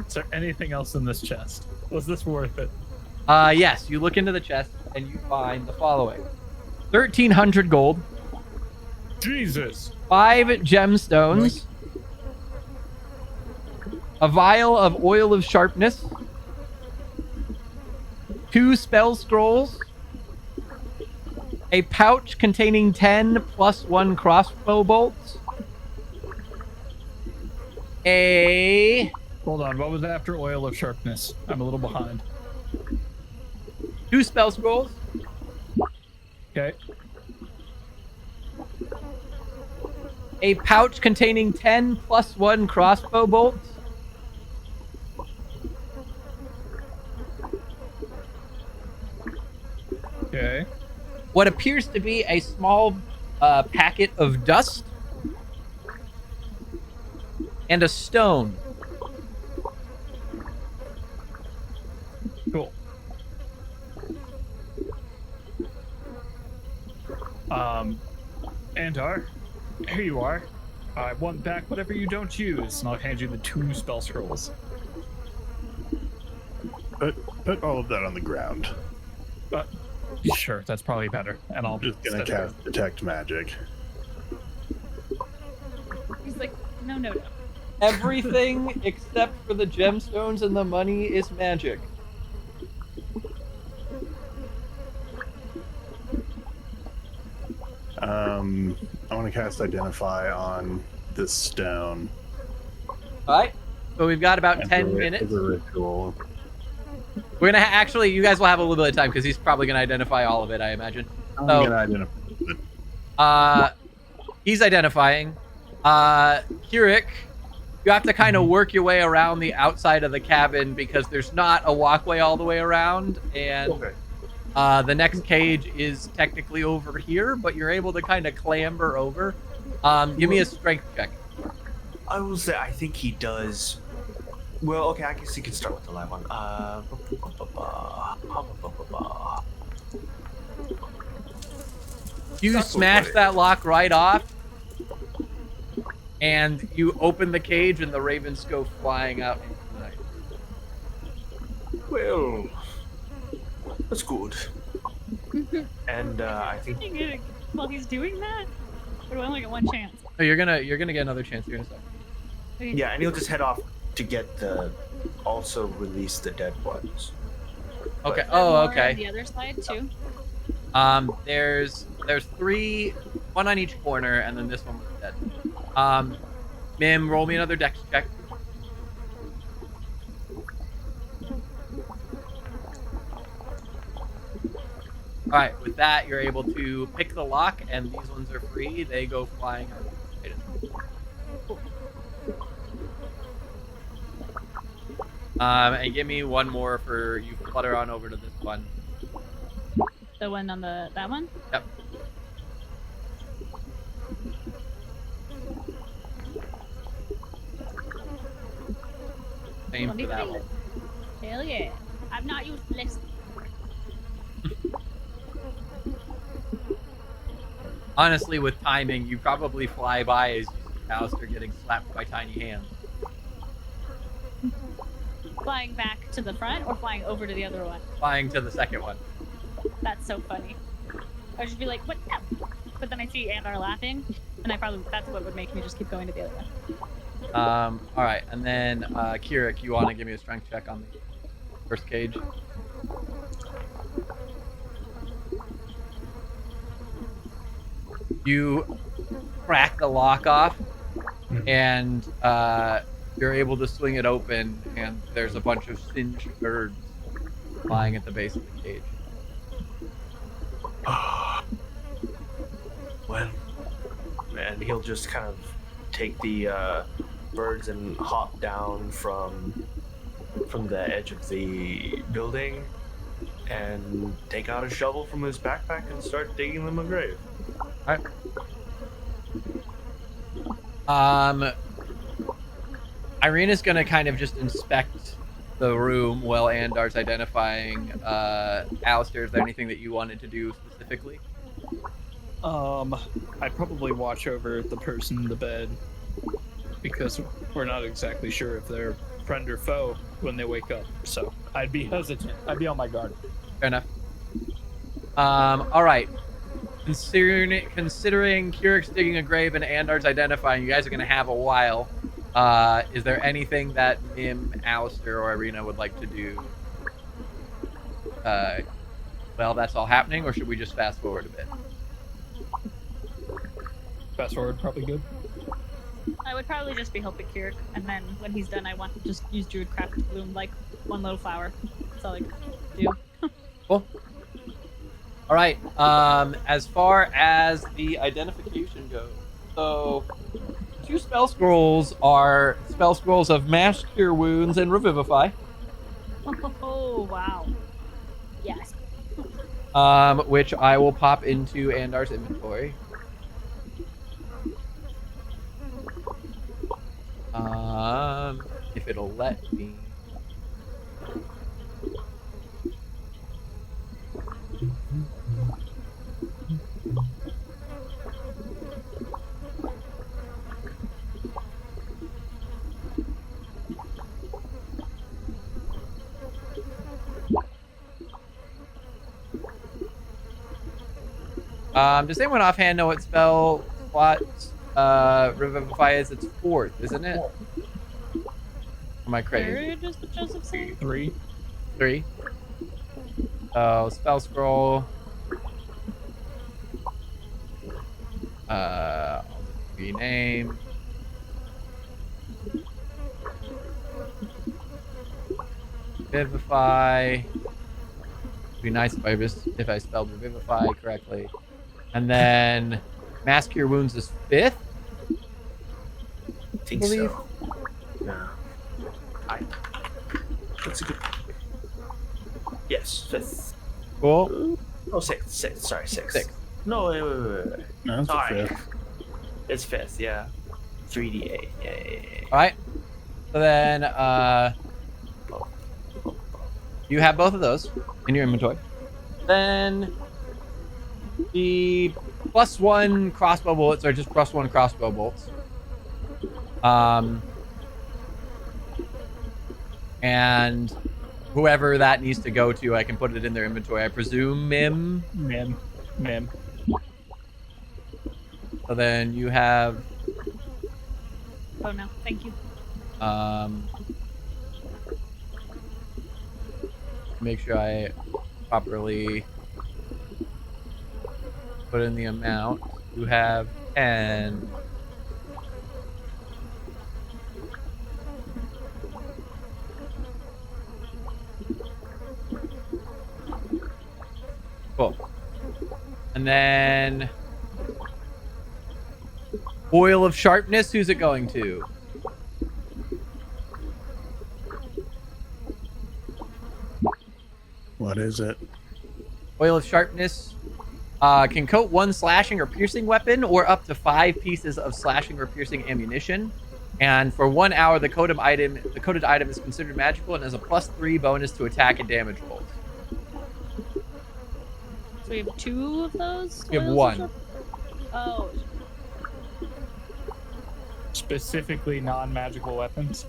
Is there anything else in this chest? Was this worth it? Yes, you look into the chest and you find the following: 1,300 gold, Jesus. 5 gemstones, a vial of oil of sharpness, 2 spell scrolls, a pouch containing 10 plus 1 crossbow bolts, a Hold on. What was after oil of sharpness? I'm a little behind. 2 spell scrolls, Okay. a pouch containing 10 plus 1 crossbow bolts, Okay. what appears to be a small packet of dust, and a stone. Cool. Andar, here you are. I want back whatever you don't use, and I'll hand you the 2 spell scrolls. Put all of that on the ground. Sure, that's probably better. And I'll Just gonna cast detect magic. He's like, no. Everything except for the gemstones and the money is magic. I want to cast Identify on this stone. Alright, so we've got about 10 minutes. As a ritual. We're gonna actually, you guys will have a little bit of time because he's probably gonna identify all of it, I imagine. I'm gonna identify. He's identifying. Kirik, you have to kind of work your way around the outside of the cabin because there's not a walkway all the way around, and the next cage is technically over here, but you're able to kind of clamber over. Give me a strength check. I will say, I think he does. Well, okay, I guess he can start with the live one. You smash that lock right off, and you open the cage, and the ravens go flying out into the night. Well, that's good. And I think While he's doing that, or do I only get one chance? Oh, you're gonna get another chance here in a second. Okay. yeah, and he'll just head off to get the also release the dead ones. Okay. Is there Oh, more okay. on the other side too. There's 3, 1 on each corner, and then this one was dead. Mim, roll me another dex check. All right, with that, you're able to pick the lock, and these ones are free. They go flying out. And give me one more for you. Flutter on over to this one. The one on that one. Yep. Same for that one. Hell yeah! I'm not useless. Honestly, with timing, you probably fly by as you see Alistair getting slapped by tiny hands. Flying back to the front or flying over to the other one? Flying to the second one. That's so funny. I would just be like, what up? But then I see Andar laughing, and that's what would make me just keep going to the other one. All right, and then Kirik, you want to give me a strength check on the first cage? You crack the lock off, and you're able to swing it open, and there's a bunch of singed birds flying at the base of the cage. Well, and he'll just kind of take the birds and hop down from the edge of the building and take out a shovel from his backpack and start digging them a grave. All right. Irina's gonna kind of just inspect the room while Andar's identifying. Alistair, is there anything that you wanted to do specifically? I'd probably watch over the person in the bed because we're not exactly sure if they're friend or foe when they wake up. So I'd be hesitant. I'd be on my guard. Fair enough. All right. Considering Kirik's digging a grave and Andar's identifying, you guys are gonna have a while. Is there anything that Mim, Alistair, or Irina would like to do? Well, that's all happening, or should we just fast forward a bit? Fast forward, probably good. I would probably just be helping Kirik, and then when he's done, I want to just use Druidcraft to bloom like one little flower. That's all I can do. Cool. All right. As far as the identification goes, so 2 spell scrolls are spell scrolls of Mass Cure Wounds and Revivify. Oh wow! Yes. Which I will pop into Andar's inventory. If it'll let me. Does anyone offhand know what spell slot Revivify is? It's 4th, isn't it? Or am I crazy? Third is what Joseph said? 3. 3. So spell scroll. Rename. Revivify. It'd be nice if I spelled Revivify correctly. And then Mask Cure Wounds is 5th. I think believe. so. Yeah. That's a good. Yes, 5th. Cool. Oh, 6th. Sorry, 6th. 6th. No, wait. No, that's a Sorry. fifth. It's 5th, yeah. 3d8. Yeah. All right. So then you have both of those in your inventory. Then the +1 crossbow bullets are just +1 crossbow bolts. And whoever that needs to go to, I can put it in their inventory. I presume Mim. Mim. So then you have Oh no, thank you. make sure I properly put in the amount. You have 10. Cool. And then Oil of Sharpness, who's it going to? What is it? Oil of Sharpness can coat 1 slashing or piercing weapon or up to 5 pieces of slashing or piercing ammunition. And for 1 hour, the coated item is considered magical and has a +3 bonus to attack and damage rolls. So we have 2 of those? We have oils of 1. sharp- Oh, Specifically non-magical weapons.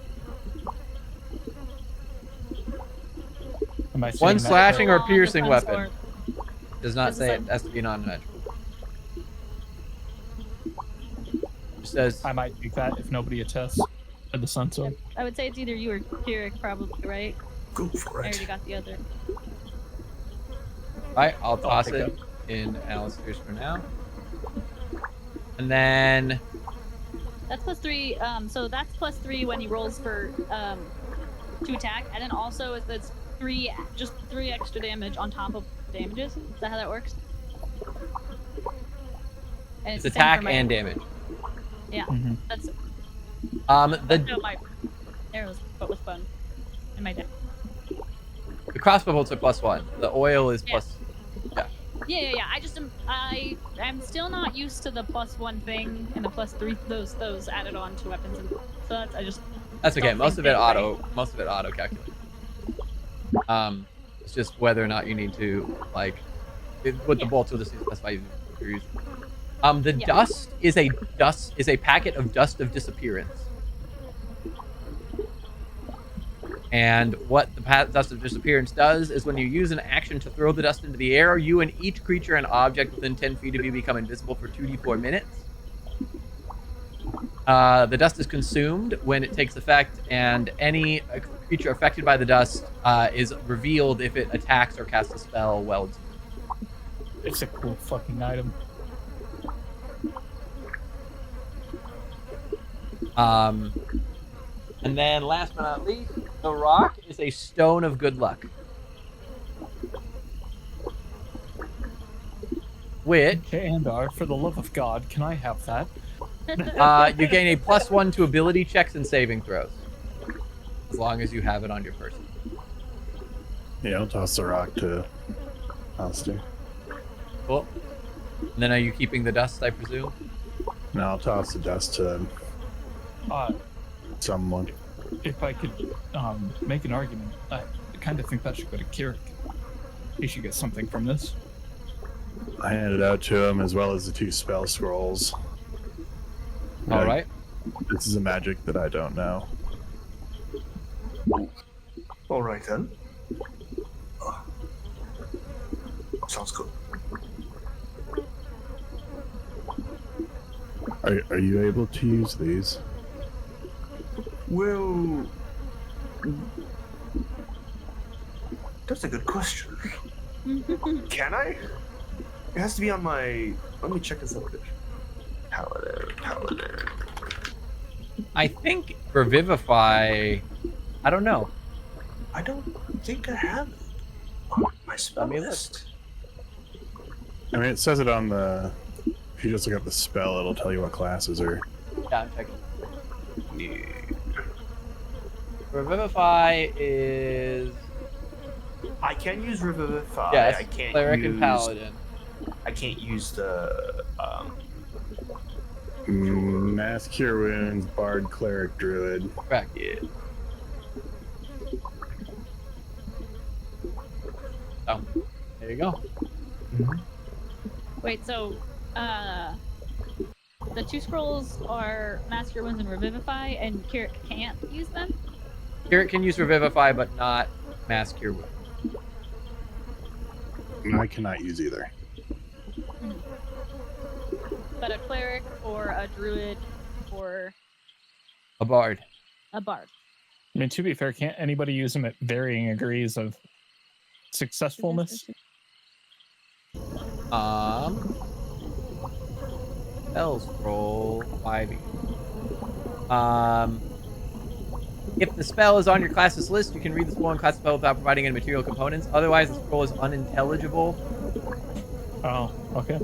Am I saying 1 that slashing correct? or piercing defense weapon. Does not say it has to be non-magical. It says I might take that if nobody attests to the sun sword. I would say it's either you or Kirik, probably, right? Go for I already it. got the other. Alright, I'll toss pick it in Alistair's for now. And then That's +3. So that's +3 when he rolls for to attack, and then also it's 3 extra damage on top of damages. Is that how that works? And it's the same attack for my- and damage. Yeah, Mhm. that's The my arrows, but with fun in my deck. crossbow bolts are +1. The oil is Yeah. plus. Yeah. I'm still not used to the +1 thing and the +3 those added on to weapons, and so That's okay. Don't Most think of it big, auto calculates. It's just whether or not you need to with the bolts will just specify if you're using. The Yeah. dust is a packet of dust of disappearance. And what the dust of disappearance does is when you use an action to throw the dust into the air, you and each creature and object within 10 feet of you become invisible for 2d4 minutes. The dust is consumed when it takes effect, and any creature affected by the dust is revealed if it attacks or casts a spell while it's... It's a cool fucking item. And then last but not least, the rock is a stone of good luck. Which Andar, for the love of God, can I have that? you gain a +1 to ability checks and saving throws. As long as you have it on your person. Yeah, I'll toss the rock to Alistair. Cool. And then are you keeping the dust, I presume? No, I'll toss the dust to someone. If I could make an argument, I kind of think that should go to Kirik. He should get something from this. I handed out to him as well as the 2 spell scrolls. All right. This is a magic that I don't know. All right then. Sounds good. Are you able to use these? Well, that's a good question. Can I? It has to be on my. Let me check this out. Paladin. I think Revivify. I don't know. I don't think I have it on my spell Let me look. list. I mean, it says it on the. If you just look up the spell, it'll tell you what classes are. Yeah, I'm checking. Yeah. Revivify is I can use Revivify. yes, I can't cleric use, and paladin. I can't use the Mass Cure Wounds, Bard, Cleric, Druid. Correct. yeah. So there you go. Wait, so the 2 scrolls are Mass Cure Wounds and Revivify, and Kirik can't use them? Kirik can use Revivify, but not Mass Cure Wounds. I cannot use either. But a cleric or a druid or A bard. a bard. I mean, to be fair, can't anybody use them at varying degrees of successfulness? Spell scroll 5e. If the spell is on your class's list, you can read the scroll and class spell without providing any material components. Otherwise, the scroll is unintelligible. Oh, okay.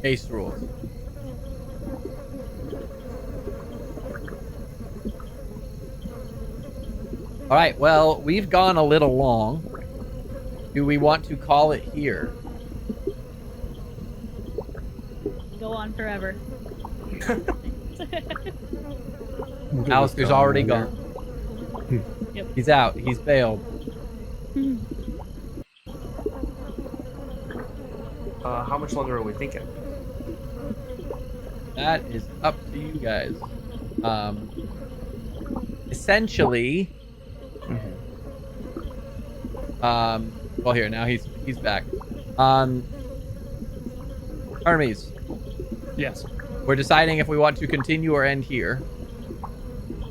Base rules. All right, well, we've gone a little long. Do we want to call it here? Go on forever. Alistair's already gone. Yep. He's out. He's bailed. How much longer are we thinking? That is up to you guys. Essentially, well, here now he's back. Hermes, Yes. we're deciding if we want to continue or end here.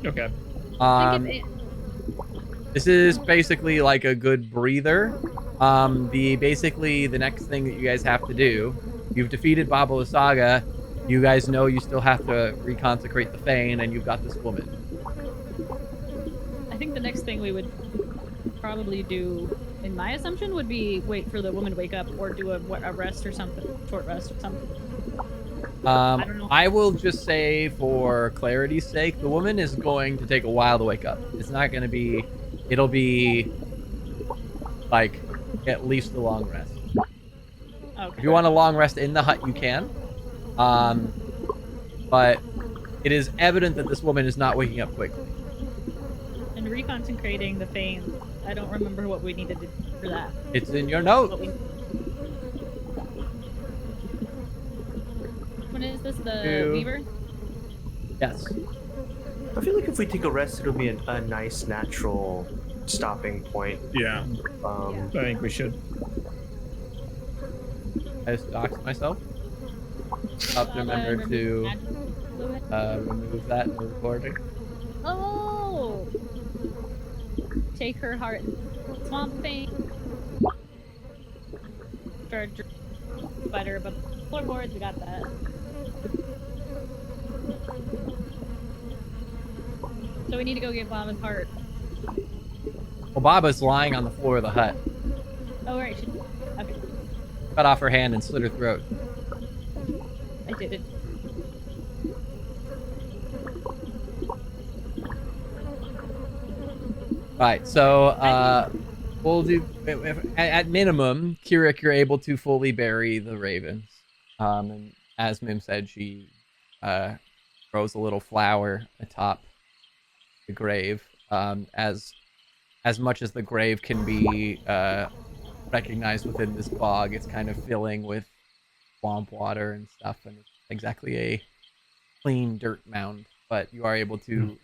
Okay. This is basically like a good breather. Basically the next thing that you guys have to do, you've defeated Lysaga. You guys know you still have to reconsecrate the Fane, and you've got this woman. I think the next thing we would probably do, in my assumption, would be wait for the woman to wake up or do a rest or something, short rest or something. I don't know. I will just say, for clarity's sake, the woman is going to take a while to wake up. It's not going to be... It'll be, like, at least a long rest. Okay. If you want a long rest in the hut, you can. But it is evident that this woman is not waking up quickly. And reconsecrating the Fane, I don't remember what we needed to do for that. It's in your What note. What is this? The Two. Weaver? Yes. I feel like if we take a rest, it'll be a nice, natural stopping point. Yeah. I think we should. I just doxed myself. I'll have to remember to remove that in the recording. Oh! Take her heart. Swamp Fane. For spider, but floorboards, we got that. So we need to go get Baba's heart. Well, Baba's lying on the floor of the hut. Oh, right. Okay. Cut off her hand and slit her throat. I did it. Right, so we'll do at minimum, Kirik, you're able to fully bury the ravens. And as Mim said, she grows a little flower atop the grave. As much as the grave can be recognized within this bog, it's kind of filling with swamp water and stuff, and it's exactly a clean dirt mound. But you are able to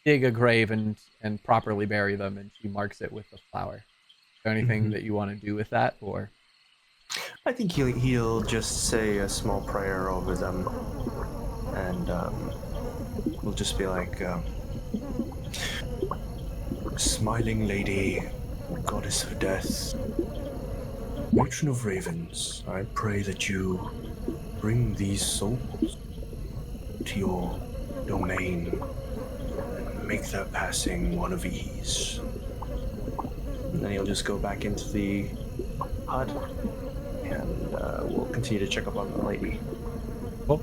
dig a grave and properly bury them, and she marks it with the flower. Is there anything that you want to do with that, or? I think he'll just say a small prayer over them, and we'll just be like, "Smiling lady, goddess of death, matron of ravens, I pray that you bring these souls to your domain and make their passing one of ease." And then he'll just go back into the hut, and we'll continue to check up on the lady. Cool.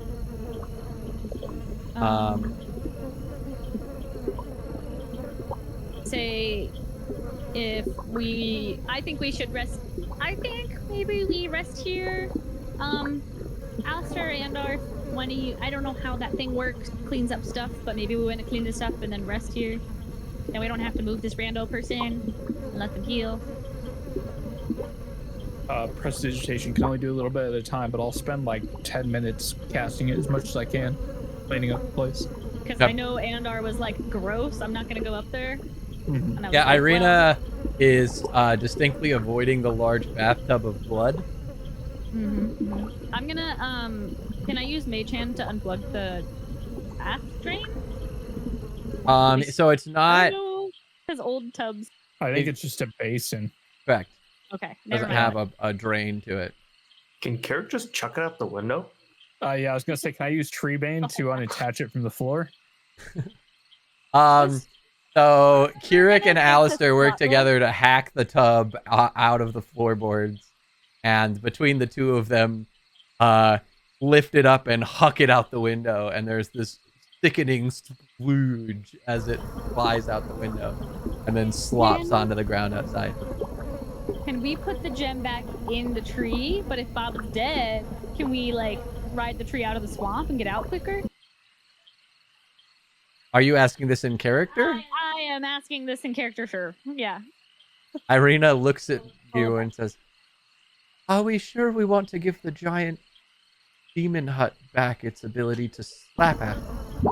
Say I think we should rest. I think maybe we rest here. Alistair and one of you, I don't know how that thing works, cleans up stuff, but maybe we want to clean this up and then rest here. And we don't have to move this rando person and let them heal. Prestidigitation can only do a little bit at a time, but I'll spend like 10 minutes casting it as much as I can, cleaning up the place. Because I know Andar was like, gross, I'm not going to go up there. Mm-hmm. Yeah, like, Irina is distinctly avoiding the large bathtub of blood. I'm gonna, can I use Mage Hand to unplug the bath drain? So it's not... Because old tubs... I think it's just a basin. Correct. Okay, doesn't have a drain to it. Can Carrick just chuck it out the window? Yeah, I was gonna say, can I use Treebane to unattach it from the floor? So Kirik and Alistair work together to hack the tub out of the floorboards, and between the two of them, lift it up and huck it out the window, and there's this sickening splooge as it flies out the window, and then slops onto the ground outside. Can we put the gem back in the tree? But if Bob's dead, can we like ride the tree out of the swamp and get out quicker? Are you asking this in character? I am asking this in character, sure. Yeah. Irina looks at you and says, "Are we sure we want to give the giant demon hut back its ability to slap at them?"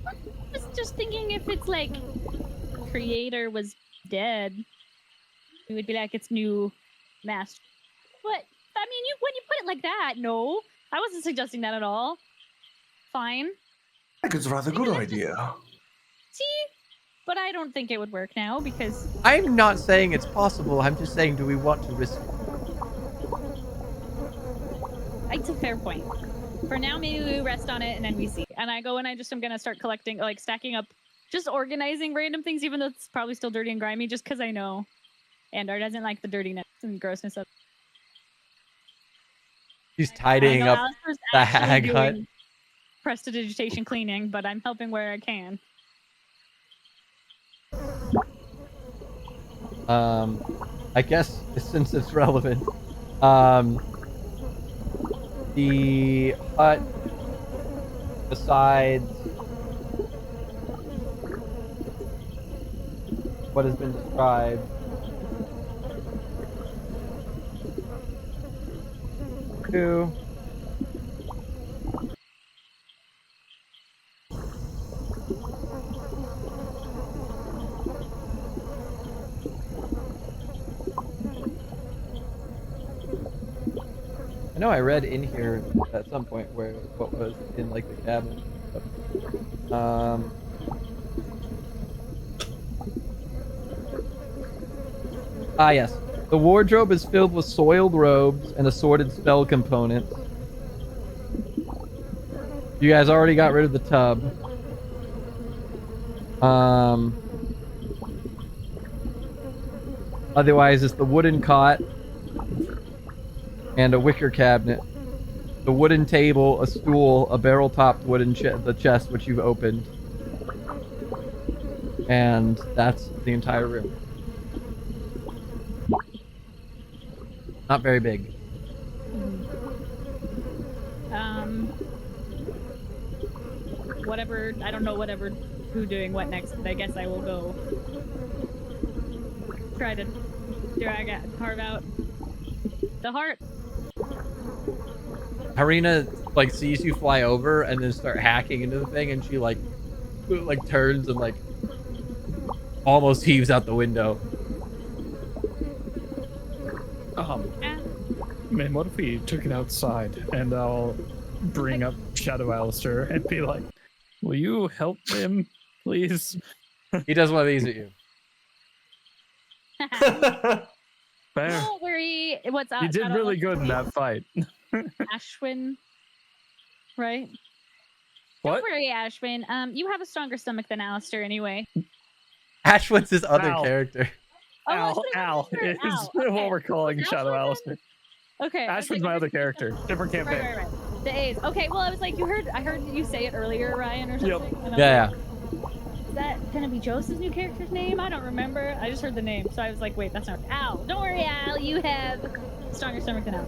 I was just thinking if it's like creator was dead, it would be like its new master. But I mean, when you put it like that, no, I wasn't suggesting that at all. Fine. I think it's a rather good idea. See? But I don't think it would work now because... I'm not saying it's possible. I'm just saying, do we want to risk it? It's a fair point. For now, maybe we rest on it and then we see. And I go and I just am going to start collecting, like stacking up, just organizing random things, even though it's probably still dirty and grimy, just because I know Andar doesn't like the dirtiness and grossness of it. She's tidying up the hag hut. Prestidigitation cleaning, but I'm helping where I can. I guess since it's relevant, the hut besides what has been described to I know I read in here at some point where what was in like the cabinet. Yes. The wardrobe is filled with soiled robes and assorted spell components. You guys already got rid of the tub. Otherwise, it's the wooden cot and a wicker cabinet, the wooden table, a stool, a barrel-topped wooden the chest which you've opened, and that's the entire room. Not very big. Whatever, I don't know who doing what next, but I guess I will go try to carve out the heart. Harina like sees you fly over and then start hacking into the thing, and she like like turns and like almost heaves out the window. Man, what if we took it outside and I'll bring up Shadow Alistair and be like, will you help him, please? He does one of these at you. Fair. Don't worry. What's You did really good in that fight. Ashwin, right? What? Don't worry, Ashwin. You have a stronger stomach than Alistair anyway. Ashwin's his other Al. character. Oh, Al Alistair, is Al. what Okay. we're calling Was Shadow Ashwin Alistair. Okay. I was Ashwin's like, my other character. Different campaign. Right. The A's. Okay, well, I was like, I heard you say it earlier, Ryan, or Yep. something. And I was Yeah. like, is that gonna be Joseph's new character's name? I don't remember. I just heard the name, so I was like, wait, that's not Al. Don't worry, Al. You have stronger stomach than Al.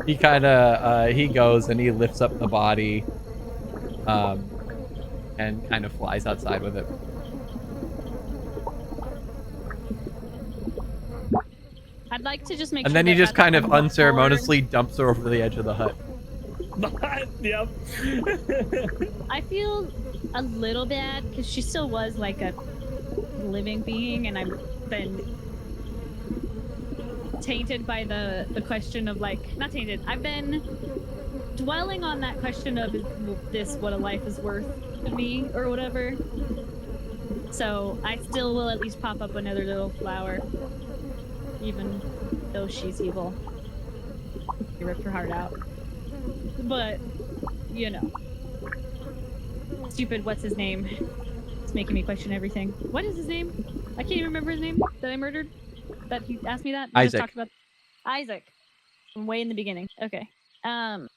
He kind of he goes and he lifts up the body, and kind of flies outside with it. I'd like to just make. And sure then he that just that's kind of on the board. unceremoniously dumps her over the edge of the hut. Yep. I feel a little bad because she still was like a living being, and I've been tainted by the question of like, not tainted. I've been dwelling on that question of, is this what a life is worth to me or whatever. So I still will at least pop up another little flower, even though she's evil. You ripped her heart out. But, you know. Stupid, what's his name? It's making me question everything. What is his name? I can't even remember his name that I murdered. That he asked me that. We just Isaac. talked about Isaac. From way in the beginning. Okay. And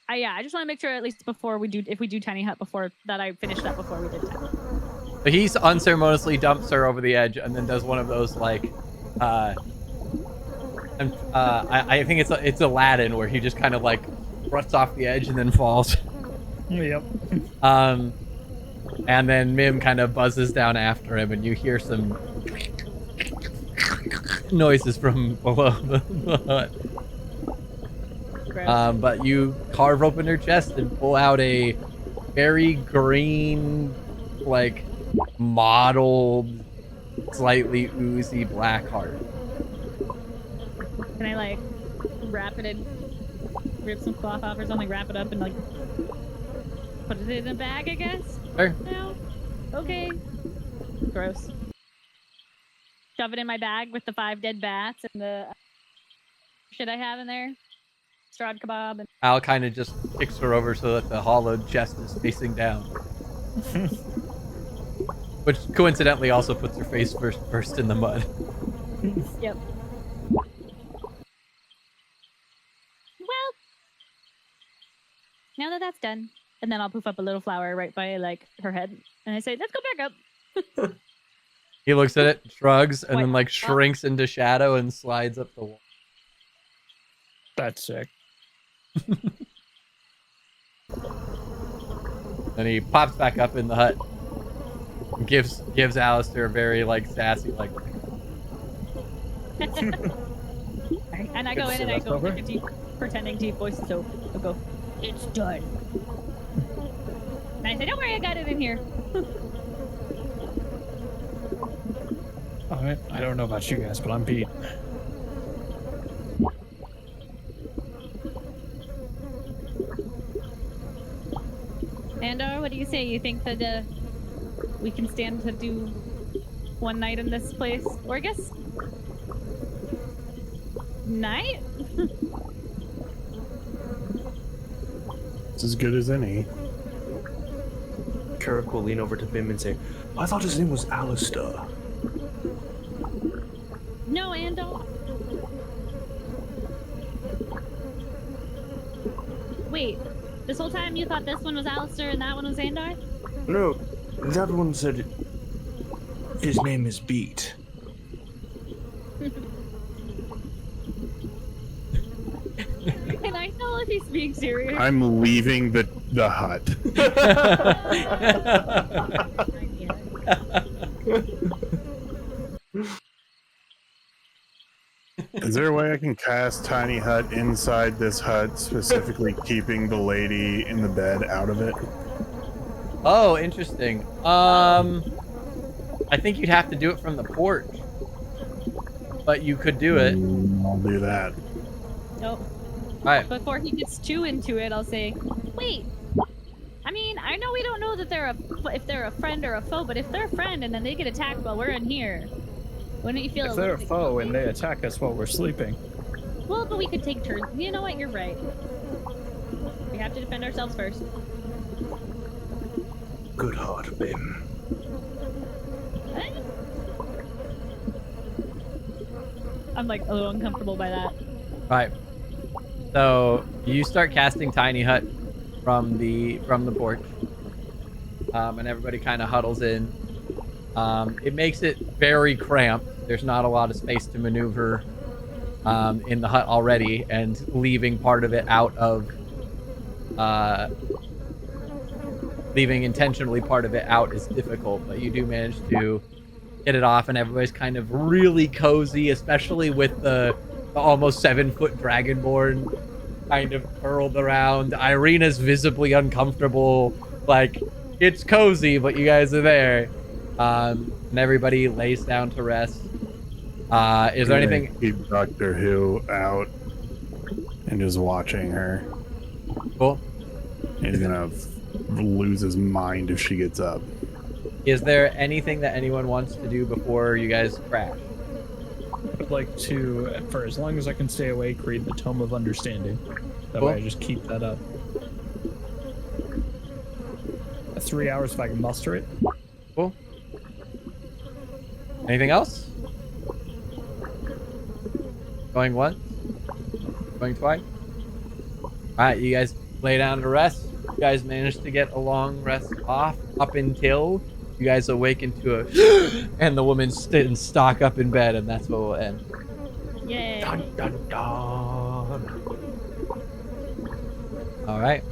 I just want to make sure at least before we do, if we do Tiny Hut, before that I finish that before we did Tiny. But he unceremoniously dumps her over the edge and then does one of those like, I think it's Aladdin where he just kind of like ruts off the edge and then falls. Yep. And then Mim kind of buzzes down after him, and you hear some noises from below the hut. Gross. But you carve open her chest and pull out a very green, like mottled, slightly oozy black heart. Can I like wrap it in, rip some cloth off or something, wrap it up and like put it in a bag, I guess? Sure. No? Okay. Gross. Shove it in my bag with the 5 dead bats and the shit I have in there. Strahd kebab and Al kind of just kicks her over so that the hollowed chest is facing down. Which coincidentally also puts her face first in the mud. yep. Well, now that that's done, and then I'll poof up a little flower right by like her head, and I say, "Let's go back up." He looks at it, shrugs, and then What? like shrinks into shadow and slides up the wall. That's sick. Then he pops back up in the hut. And gives Alistair a very like sassy like. And I go in and I go like a deep, pretending deep voice, so I'll go, "It's done." And I say, "Don't worry, I got it in here." Alright, I don't know about you guys, but I'm Pete. Andor, what do you say? You think that we can stand to do one night in this place? Or I guess night? It's as good as any. Kirk will lean over to Bim and say, I thought his name was Alistair. No, Andor. Wait, this whole time you thought this one was Alistair and that one was Andor? No, that one said his name is Beat. Can I tell if he's being serious? I'm leaving the hut. Is there a way I can cast Tiny Hut inside this hut, specifically keeping the lady in the bed out of it? Oh, interesting. I think you'd have to do it from the porch, but you could do it. I'll do that. Nope. All right. Before he gets too into it, I'll say, wait. I mean, I know we don't know that if they're a friend or a foe, but if they're a friend and then they get attacked while we're in here, wouldn't you feel If a they're a little bit foe and guilty? they attack us while we're sleeping. Well, but we could take turns. You know what? You're right. We have to defend ourselves first. Good heart, Bim. I'm like a little uncomfortable by that. Right. So you start casting Tiny Hut from the porch, and everybody kind of huddles in. It makes it very cramped. There's not a lot of space to maneuver in the hut already, and leaving part of it out of leaving intentionally part of it out is difficult. But you do manage to get it off, and everybody's kind of really cozy, especially with the almost 7-foot dragonborn kind of curled around. Irina's visibly uncomfortable. Like, it's cozy, but you guys are there. And everybody lays down to rest. Is there anything? Keep Doctor Who out and just watching her. Cool. He's gonna lose his mind if she gets up. Is there anything that anyone wants to do before you guys crash? I'd like to, for as long as I can stay awake, read the Tome of Understanding. That Cool. way I just keep that up. 3 hours if I can muster it. Cool. Anything else? Going once? Going twice? Alright, you guys lay down to rest. You guys managed to get a long rest off up until you guys awaken to a and the woman stood and stock up in bed, and that's what will end. Yay. Dun dun dun. Alright.